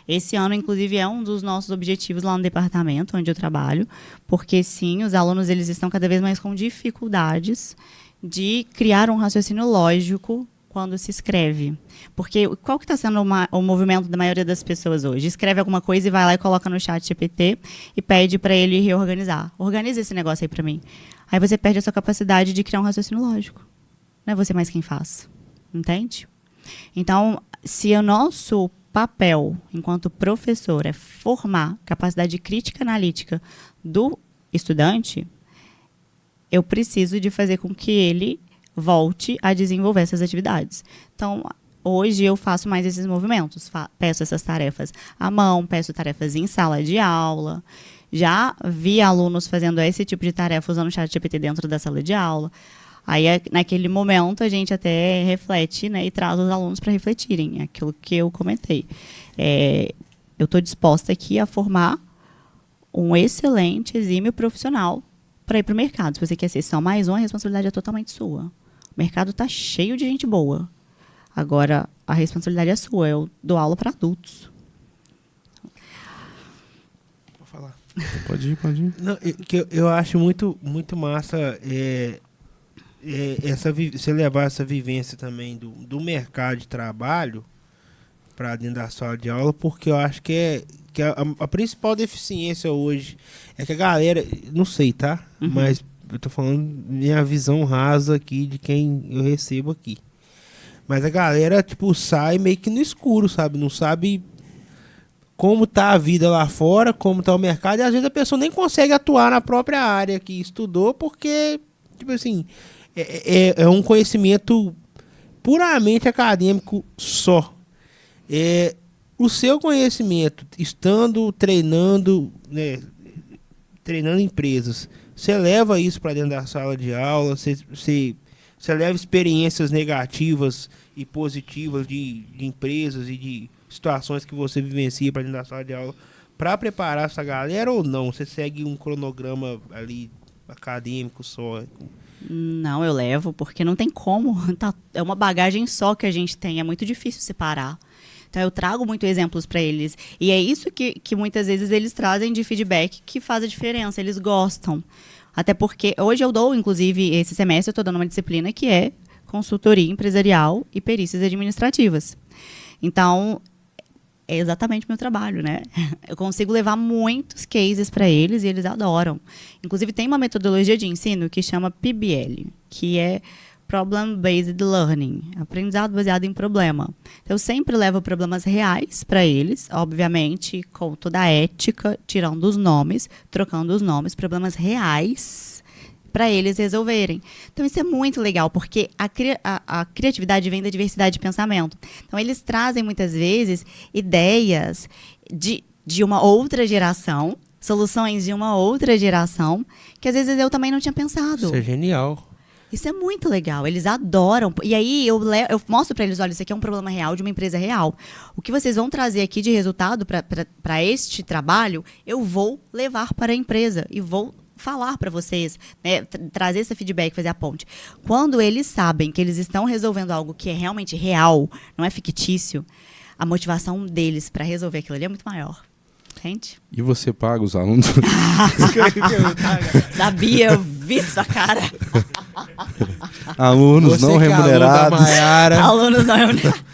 Esse ano, inclusive, é um dos nossos objetivos lá no departamento onde eu trabalho, porque, sim, os alunos eles estão cada vez mais com dificuldades de criar um raciocínio lógico quando se escreve. Porque qual que está sendo o movimento da maioria das pessoas hoje? Escreve alguma coisa e vai lá e coloca no chat GPT e pede para ele reorganizar. Organiza esse negócio aí para mim. Aí você perde a sua capacidade de criar um raciocínio lógico. Não é você mais quem faz. Entende? Então, se o nosso papel, enquanto professor, é formar capacidade de crítica analítica do estudante, eu preciso de fazer com que ele volte a desenvolver essas atividades. Então, hoje eu faço mais esses movimentos, peço essas tarefas à mão, peço tarefas em sala de aula. Já vi alunos fazendo esse tipo de tarefa usando o ChatGPT dentro da sala de aula. Aí, naquele momento, a gente até reflete, né, e traz os alunos para refletirem. Aquilo que eu comentei. Eu estou disposta aqui a formar um excelente, exímio profissional para ir para o mercado. Se você quer ser só mais um, a responsabilidade é totalmente sua. O mercado está cheio de gente boa. Agora, a responsabilidade é sua. Eu dou aula para adultos. Vou falar. Pode ir. Não, eu acho muito massa você levar essa vivência também do mercado de trabalho para dentro da sala de aula, porque eu acho que a principal deficiência hoje é que a galera, não sei, tá? Uhum. Mas eu tô falando minha visão rasa aqui de quem eu recebo aqui. Mas a galera, tipo, sai meio que no escuro, sabe? Não sabe como tá a vida lá fora, como tá o mercado, e às vezes a pessoa nem consegue atuar na própria área que estudou, porque, tipo assim, é um conhecimento puramente acadêmico só. O seu conhecimento, estando treinando, né, treinando empresas, você leva isso para dentro da sala de aula, você leva experiências negativas e positivas de empresas e de situações que você vivencia para dentro da sala de aula para preparar essa galera, ou não? Você segue um cronograma ali acadêmico só? Não, eu levo, porque não tem como. É uma bagagem só que a gente tem, é muito difícil separar. Então, eu trago muito exemplos para eles. E é isso que muitas vezes eles trazem de feedback que faz a diferença. Eles gostam. Até porque hoje eu dou, inclusive, esse semestre eu estou dando uma disciplina que é consultoria empresarial e perícias administrativas. Então, é exatamente o meu trabalho, né? Eu consigo levar muitos cases para eles e eles adoram. Inclusive, tem uma metodologia de ensino que chama PBL, que é Problem Based Learning, aprendizado baseado em problema. Então, eu sempre levo problemas reais para eles, obviamente, com toda a ética, tirando os nomes, trocando os nomes, problemas reais para eles resolverem. Então, isso é muito legal, porque a criatividade vem da diversidade de pensamento. Então, eles trazem, muitas vezes, ideias de uma outra geração, soluções de uma outra geração, que às vezes eu também não tinha pensado. Isso é genial. Isso é muito legal, eles adoram. E aí eu mostro para eles, olha, isso aqui é um problema real de uma empresa real. O que vocês vão trazer aqui de resultado para este trabalho, eu vou levar para a empresa e vou falar para vocês, né, trazer esse feedback, fazer a ponte. Quando eles sabem que eles estão resolvendo algo que é realmente real, não é fictício, a motivação deles para resolver aquilo ali é muito maior. Entende? E você paga os alunos? Sabia, eu vi sua cara. Alunos Você não que é aluno da remunerados. Maiara. Alunos não remunerados.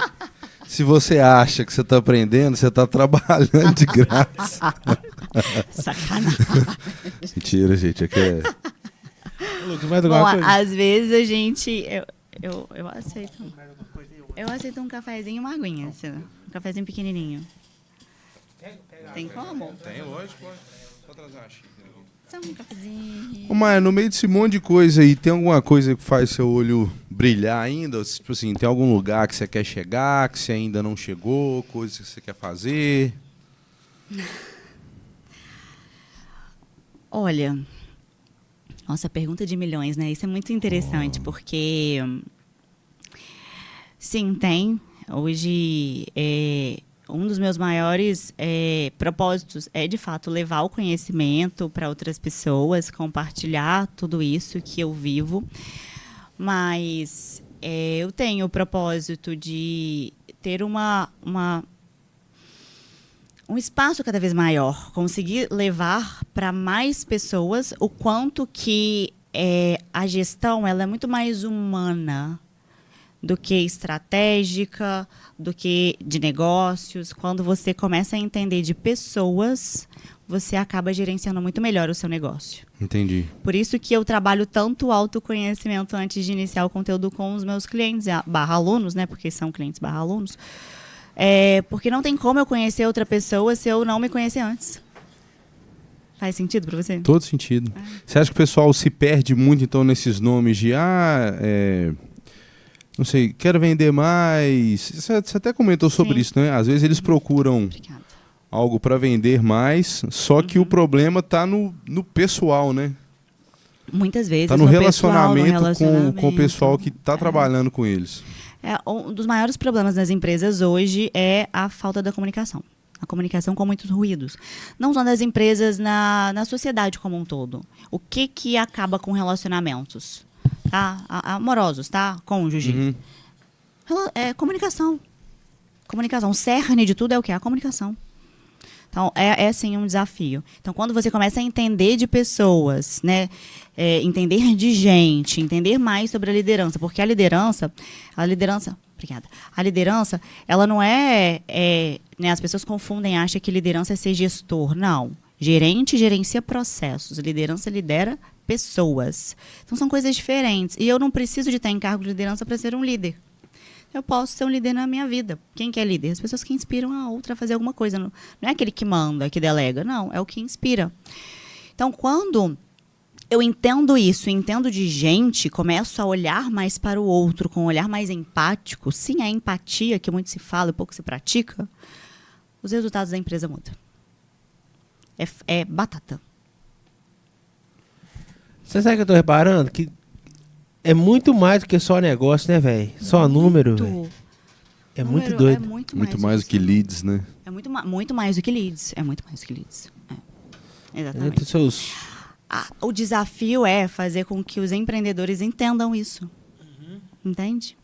Se você acha que você está aprendendo, você está trabalhando de graça. Sacanagem. Mentira, gente. Aqui é... Lucas, mais Bom, alguma coisa? às vezes a gente... Eu aceito. Eu aceito um cafezinho e uma aguinha. Assim, um cafezinho pequenininho. Tem como? Tem, lógico. Só trazer uma xícara. Só um cafezinho. Ô, Maia, no meio desse monte de coisa aí, tem alguma coisa que faz seu olho brilhar ainda? Tipo assim, tem algum lugar que você quer chegar, que você ainda não chegou, coisas que você quer fazer? Olha, nossa, pergunta de milhões, né? Isso é muito interessante, porque sim, tem. Hoje, um dos meus maiores propósitos é, de fato, levar o conhecimento para outras pessoas, compartilhar tudo isso que eu vivo. Mas eu tenho o propósito de ter um espaço cada vez maior, conseguir levar para mais pessoas o quanto que a gestão ela é muito mais humana do que estratégica, do que de negócios. Quando você começa a entender de pessoas, você acaba gerenciando muito melhor o seu negócio. Entendi. Por isso que eu trabalho tanto o autoconhecimento antes de iniciar o conteúdo com os meus clientes, /alunos, né? Porque são clientes /alunos. Porque não tem como eu conhecer outra pessoa se eu não me conhecer antes. Faz sentido para você? Todo sentido. Você acha que o pessoal se perde muito, então, nesses nomes de... não sei, quero vender mais. Você até comentou sobre Sim. isso, né? Às vezes eles procuram Obrigada. algo para vender mais, só que o problema tá no pessoal, né? Muitas vezes. Tá no pessoal, no relacionamento com o pessoal que tá trabalhando com eles. Um dos maiores problemas das empresas hoje é a falta da comunicação. A comunicação com muitos ruídos. Não só das empresas, na sociedade como um todo. O que acaba com relacionamentos? Tá? Amorosos, tá? Cônjuge. Uhum. Comunicação. Comunicação. O cerne de tudo é o quê? A comunicação. Então, sim um desafio. Então, quando você começa a entender de pessoas, né, entender de gente, entender mais sobre a liderança, porque a liderança, obrigada, a liderança, ela não né, as pessoas confundem, acham que liderança é ser gestor. Não. Gerente gerencia processos, liderança lidera pessoas. Então, são coisas diferentes. E eu não preciso de estar em cargo de liderança para ser um líder. Eu posso ser um líder na minha vida. Quem que é líder? As pessoas que inspiram a outra a fazer alguma coisa. Não é aquele que manda, que delega. Não, é o que inspira. Então, quando eu entendo isso, entendo de gente, começo a olhar mais para o outro, com um olhar mais empático. Sim, a empatia, que muito se fala e pouco se pratica, os resultados da empresa mudam. É batata. Você sabe que eu tô reparando? Que é muito mais do que só negócio, né, velho? Só número, velho. É muito Número doido. É muito Muito mais do que leads, né? É muito mais do que leads. É muito mais do que leads. Exatamente. Entre seus... O desafio é fazer com que os empreendedores entendam isso. Entende?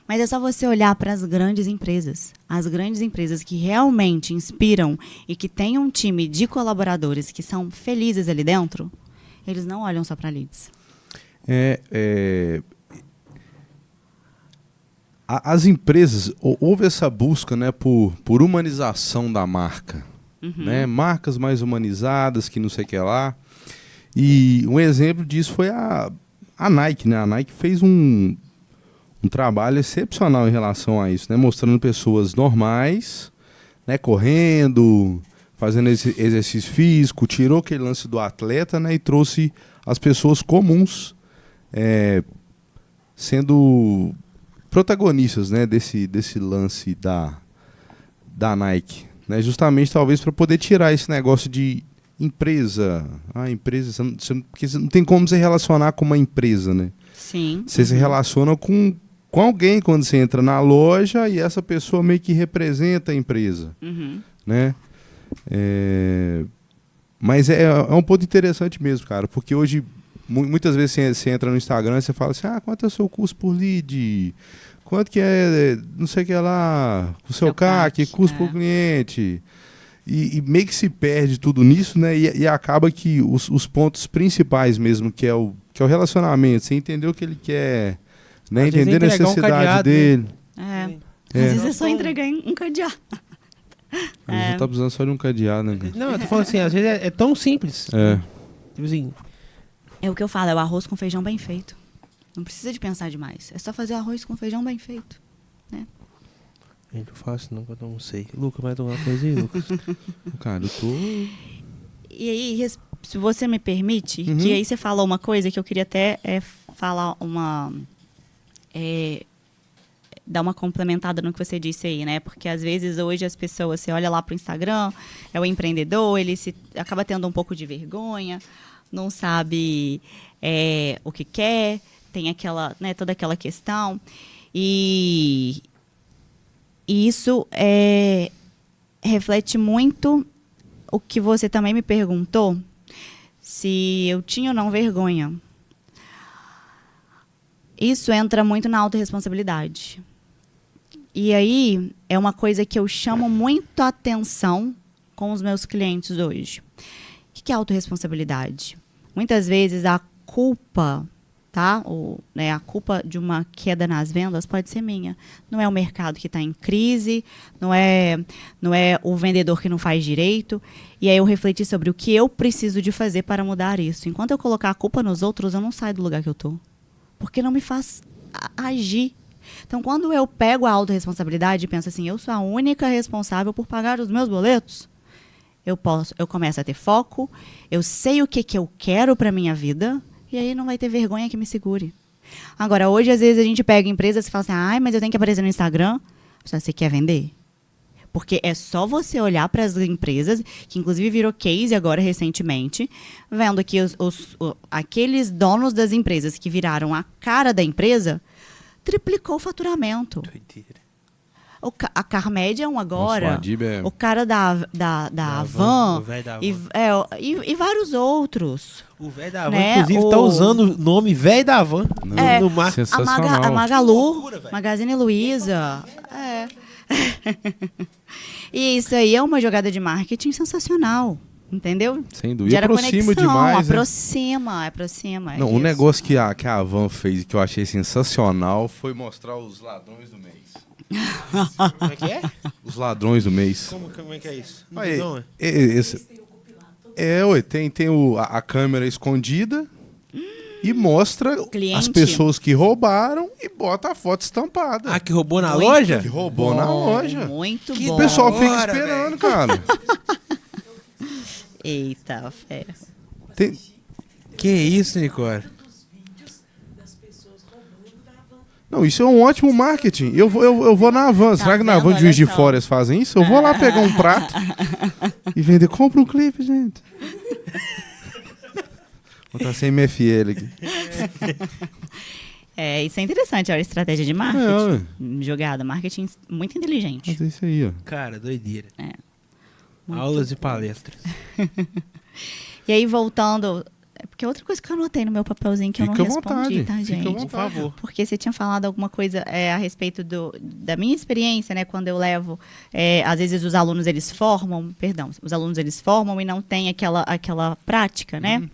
Mas é só você olhar para as grandes empresas. As grandes empresas que realmente inspiram e que têm um time de colaboradores que são felizes ali dentro, eles não olham só para leads. As empresas, houve essa busca, né, por humanização da marca. Né? Marcas mais humanizadas, que não sei o que lá. E um exemplo disso foi a Nike. Né? A Nike fez um trabalho excepcional em relação a isso, né? Mostrando pessoas normais, né, correndo, fazendo esse exercício físico, tirou aquele lance do atleta, né, e trouxe as pessoas comuns sendo protagonistas, né, desse lance da Nike, né, justamente talvez para poder tirar esse negócio de empresa, porque você não tem como se relacionar com uma empresa, né? Sim. Você se relaciona com alguém quando você entra na loja e essa pessoa meio que representa a empresa, né? Mas é um ponto interessante mesmo, cara, porque hoje muitas vezes você entra no Instagram e você fala assim, quanto é o seu custo por lead? Quanto que é, não sei o que lá, o seu CAC, custo por cliente? E meio que se perde tudo nisso, né? E acaba que os pontos principais mesmo, que é o relacionamento, você entender o que ele quer, né? Entender a necessidade dele. Às vezes é só entregar um cadeado. A gente tá precisando só de um cadeado, né? Não, eu tô falando assim, às vezes é tão simples. Tipo assim. É o que eu falo, é o arroz com feijão bem feito. Não precisa de pensar demais. É só fazer o arroz com feijão bem feito, né? Gente, eu faço não, que eu não sei. Lucas, mais alguma coisa aí, Lucas? Cara, eu tô... E aí, se você me permite, que aí você falou uma coisa que eu queria até falar dar uma complementada no que você disse aí, né? Porque às vezes hoje as pessoas, você olha lá pro Instagram, é o empreendedor, ele acaba tendo um pouco de vergonha, não sabe o que quer, tem aquela, né, toda aquela questão. E isso reflete muito o que você também me perguntou, se eu tinha ou não vergonha. Isso entra muito na autorresponsabilidade. E aí é uma coisa que eu chamo muito a atenção com os meus clientes hoje. O que é autorresponsabilidade? Muitas vezes a culpa, tá? A culpa de uma queda nas vendas pode ser minha. Não é o mercado que está em crise, não é o vendedor que não faz direito. E aí eu refleti sobre o que eu preciso de fazer para mudar isso. Enquanto eu colocar a culpa nos outros, eu não saio do lugar que eu estou. Porque não me faz agir. Então, quando eu pego a autorresponsabilidade e penso assim, eu sou a única responsável por pagar os meus boletos, eu começo a ter foco, eu sei o que eu quero para minha vida, e aí não vai ter vergonha que me segure. Agora, hoje, às vezes, a gente pega empresas e fala assim, mas eu tenho que aparecer no Instagram. Você quer vender? Porque é só você olhar para as empresas, que inclusive virou case agora recentemente, vendo que aqueles donos das empresas que viraram a cara da empresa, triplicou o faturamento. Doideira. A Carmed é um agora. Nossa, o Adib o cara da Avan. O velho da Avan. E vários outros. O velho da Avan, Né? inclusive, tá usando o nome velho da Avan no marketing. Sensacional. A Magalu, Loucura, velho. Magazine Luiza. E isso aí é uma jogada de marketing sensacional. Entendeu? Sem dúvida. Gera Aproxima conexão, demais. aproxima. Não, é o isso. negócio que a Avan fez e que eu achei sensacional foi mostrar os ladrões do mês. Como é que é? Os ladrões do mês. Como é que é isso? Não, Aí, não, tem a câmera escondida e mostra Cliente. as pessoas que roubaram e bota a foto estampada. Ah, que roubou na Muito loja? Que roubou na loja. Muito Que bom. O pessoal fica hora, esperando, cara. Eita, fera. Tem- Que isso, Nicole? Não, isso é um ótimo marketing. Eu vou na Avan. Será que na Avan de Juiz de Olha só. Fora eles fazem isso? Eu vou lá pegar um prato e vender. Compra um clipe, gente. Vou estar sem MFL aqui. Isso é interessante, olha a estratégia de marketing. ué. Jogada, marketing muito inteligente. Mas é isso aí, ó. Cara, doideira. Muito Aulas e palestras. E aí, voltando porque outra coisa que eu anotei no meu papelzinho que eu não Fica à respondi, vontade, tá, fica à gente? vontade. Por favor. Porque você tinha falado alguma coisa a respeito da minha experiência, né? Quando eu levo, às vezes os alunos eles formam e não tem aquela prática, né?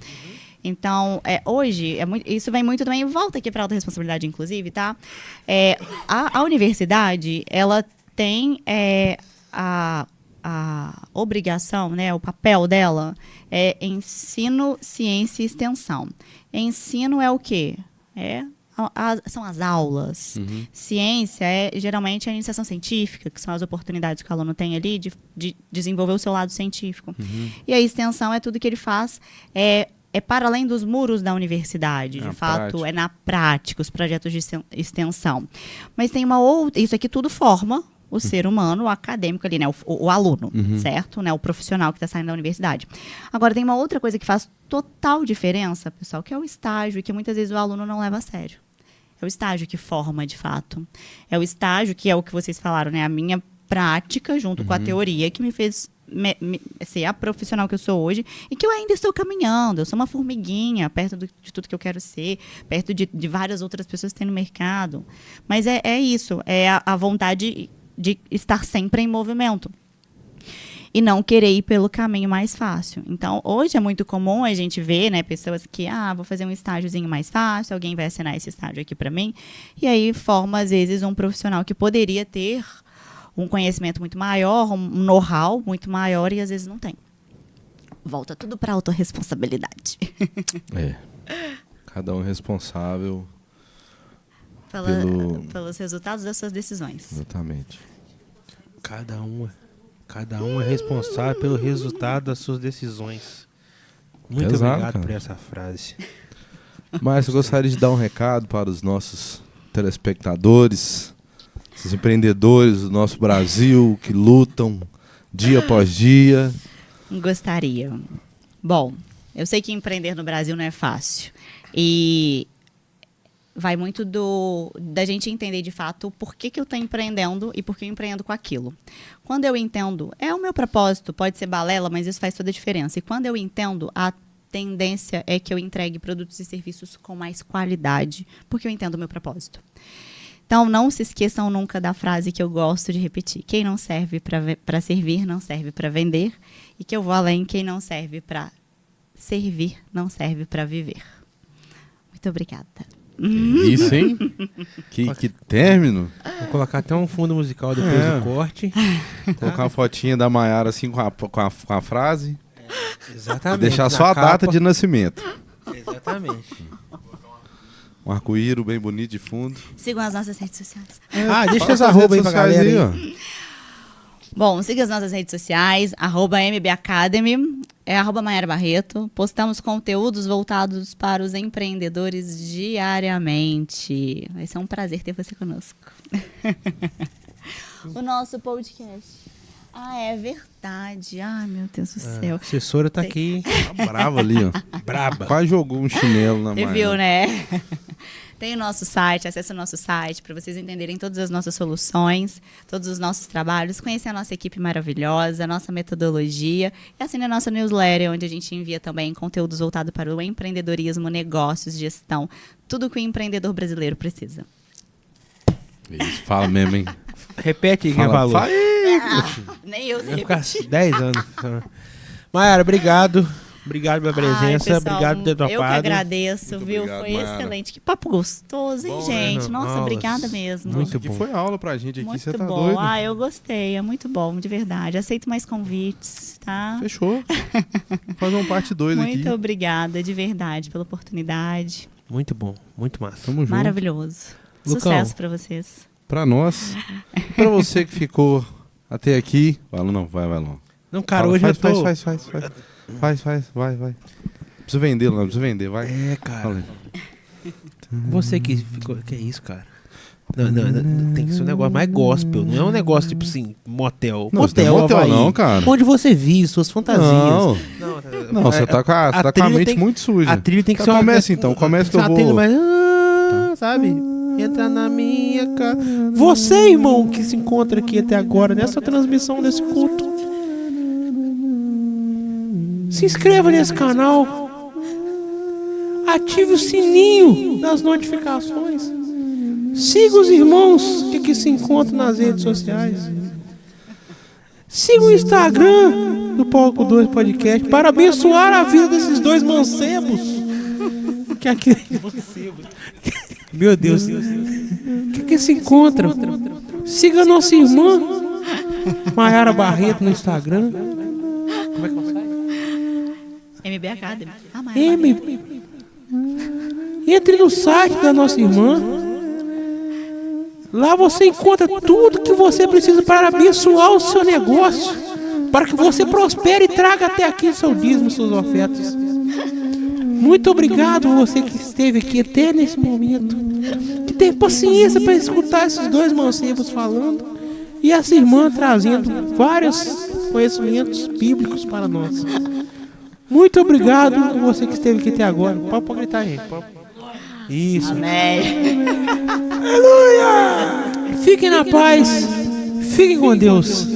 Então, hoje, isso vem muito também, volta aqui para a autorresponsabilidade, inclusive, tá? A universidade, ela tem a obrigação, né? O papel dela é ensino, ciência e extensão. Ensino é o quê? São as aulas. Ciência geralmente a iniciação científica, que são as oportunidades que o aluno tem ali de desenvolver o seu lado científico. E a extensão é tudo que ele faz para além dos muros da universidade. De fato, prática. é na prática, os projetos de extensão. Mas tem uma outra... Isso aqui tudo forma o ser humano, o acadêmico ali, né? O aluno, certo? Né? O profissional que está saindo da universidade. Agora, tem uma outra coisa que faz total diferença, pessoal, que é o estágio, e que muitas vezes o aluno não leva a sério. É o estágio que forma, de fato. É o estágio que é o que vocês falaram, né? A minha prática, junto com a teoria, que me fez ser a profissional que eu sou hoje, e que eu ainda estou caminhando. Eu sou uma formiguinha, perto de tudo que eu quero ser, perto de várias outras pessoas que tem no mercado. Mas é isso, é a vontade de estar sempre em movimento. E não querer ir pelo caminho mais fácil. Então, hoje é muito comum a gente ver, né, pessoas que, vou fazer um estágiozinho mais fácil, alguém vai assinar esse estágio aqui para mim, e aí forma, às vezes, um profissional que poderia ter um conhecimento muito maior, um know-how muito maior, e às vezes não tem. Volta tudo para a autorresponsabilidade. Cada um responsável pelos resultados das suas decisões. Exatamente. Cada um é responsável pelo resultado das suas decisões. Muito Exato, obrigado cara. por essa frase. Mas eu gostaria de dar um recado para os nossos telespectadores, os empreendedores do nosso Brasil que lutam dia após dia. Gostaria. Bom, eu sei que empreender no Brasil não é fácil. E vai muito da gente entender de fato por que eu estou empreendendo e por que eu empreendo com aquilo. Quando eu entendo, é o meu propósito, pode ser balela, mas isso faz toda a diferença. E quando eu entendo, a tendência é que eu entregue produtos e serviços com mais qualidade, porque eu entendo o meu propósito. Então, não se esqueçam nunca da frase que eu gosto de repetir. Quem não serve para servir, não serve para vender. E que eu vou além, quem não serve para servir, não serve para viver. Muito obrigada. Isso, hein? Que término. Vou colocar até um fundo musical depois do corte. Colocar uma fotinha da Maiara assim com a frase. Exatamente. Deixar na só a capa. data de nascimento. Exatamente. Um arco-íris bem bonito de fundo. Sigam as nossas redes sociais. Deixa Fala as suas arroba aí redes pra sociais galera aí, aí. ó. Bom, siga as nossas redes sociais, @mbacademy, @Maiara Barreto. Postamos conteúdos voltados para os empreendedores diariamente. Vai ser um prazer ter você conosco. O nosso podcast. É verdade. Ai, meu Deus do céu. A assessora tá aqui. Tá brava ali, ó. Braba. Quase jogou um chinelo na Você Maiara. viu, né? Tem o nosso site, acesse o nosso site para vocês entenderem todas as nossas soluções, todos os nossos trabalhos, conhecer a nossa equipe maravilhosa, a nossa metodologia e assine a nossa newsletter, onde a gente envia também conteúdos voltados para o empreendedorismo, negócios, gestão, tudo que o empreendedor brasileiro precisa. Isso, fala mesmo, hein? Repete aí quem falou. Fala aí. Nem eu sei Vai ficar repetir. 10 anos. Maiara, obrigado. Obrigado pela presença. Ai, pessoal, obrigado por ter topado. Eu que agradeço, Muito viu? obrigado, Foi Maiara. excelente. Que papo gostoso, hein, Bom, gente? né? Nossa, Aulas. obrigada mesmo. Muito Isso aqui bom. foi aula pra gente aqui, você Muito tá bom. doido? Eu gostei. É muito bom, de verdade. Aceito mais convites, tá? Fechou. Vamos fazer uma parte 2 aqui. Muito obrigada, de verdade, pela oportunidade. Muito bom. Muito massa. Tamo junto. Maravilhoso. Lucão. Sucesso pra vocês. Pra nós. Pra você que ficou até aqui. Vai, não, vai, não. Não, cara, Fala, hoje faz, eu tô... Faz, vai. Precisa vender, não, precisa vender, vai. Cara. Fala aí. Você que ficou... Que é isso, cara? Não, tem que ser um negócio mais gospel. Não é um negócio tipo assim, motel. Não, isso não é motel Havaí. não, cara. Onde você vive, suas fantasias. Não, você tá com a trilha mente tem- muito suja. A trilha tem que Então ser uma... comece então, comece que eu uma vou... trilha mais... sabe? Entra na minha casa. Você, irmão, que se encontra aqui até agora nessa transmissão desse culto, se inscreva nesse canal. Ative o sininho das notificações. Siga os irmãos que aqui se encontram nas redes sociais. Siga o Instagram do Palco 2 Podcast para abençoar a vida desses dois mancebos. Que aqui... Meu Deus. Que aqui se encontram. Siga a nossa irmã Maiara Barreto no Instagram. Como é que você sai? MB Academy. Entre no site da nossa irmã. Lá você encontra tudo que você precisa para abençoar o seu negócio, para que você prospere e traga até aqui seu dízimo, suas ofertas. Muito obrigado você que esteve aqui até nesse momento, que teve paciência para escutar esses dois mancebos falando e essa irmã trazendo vários conhecimentos bíblicos para nós. Muito obrigado você que esteve aqui até agora. Pode gritar, gente. Isso. Amém. Aleluia! Fiquem na paz. Fiquem com Deus.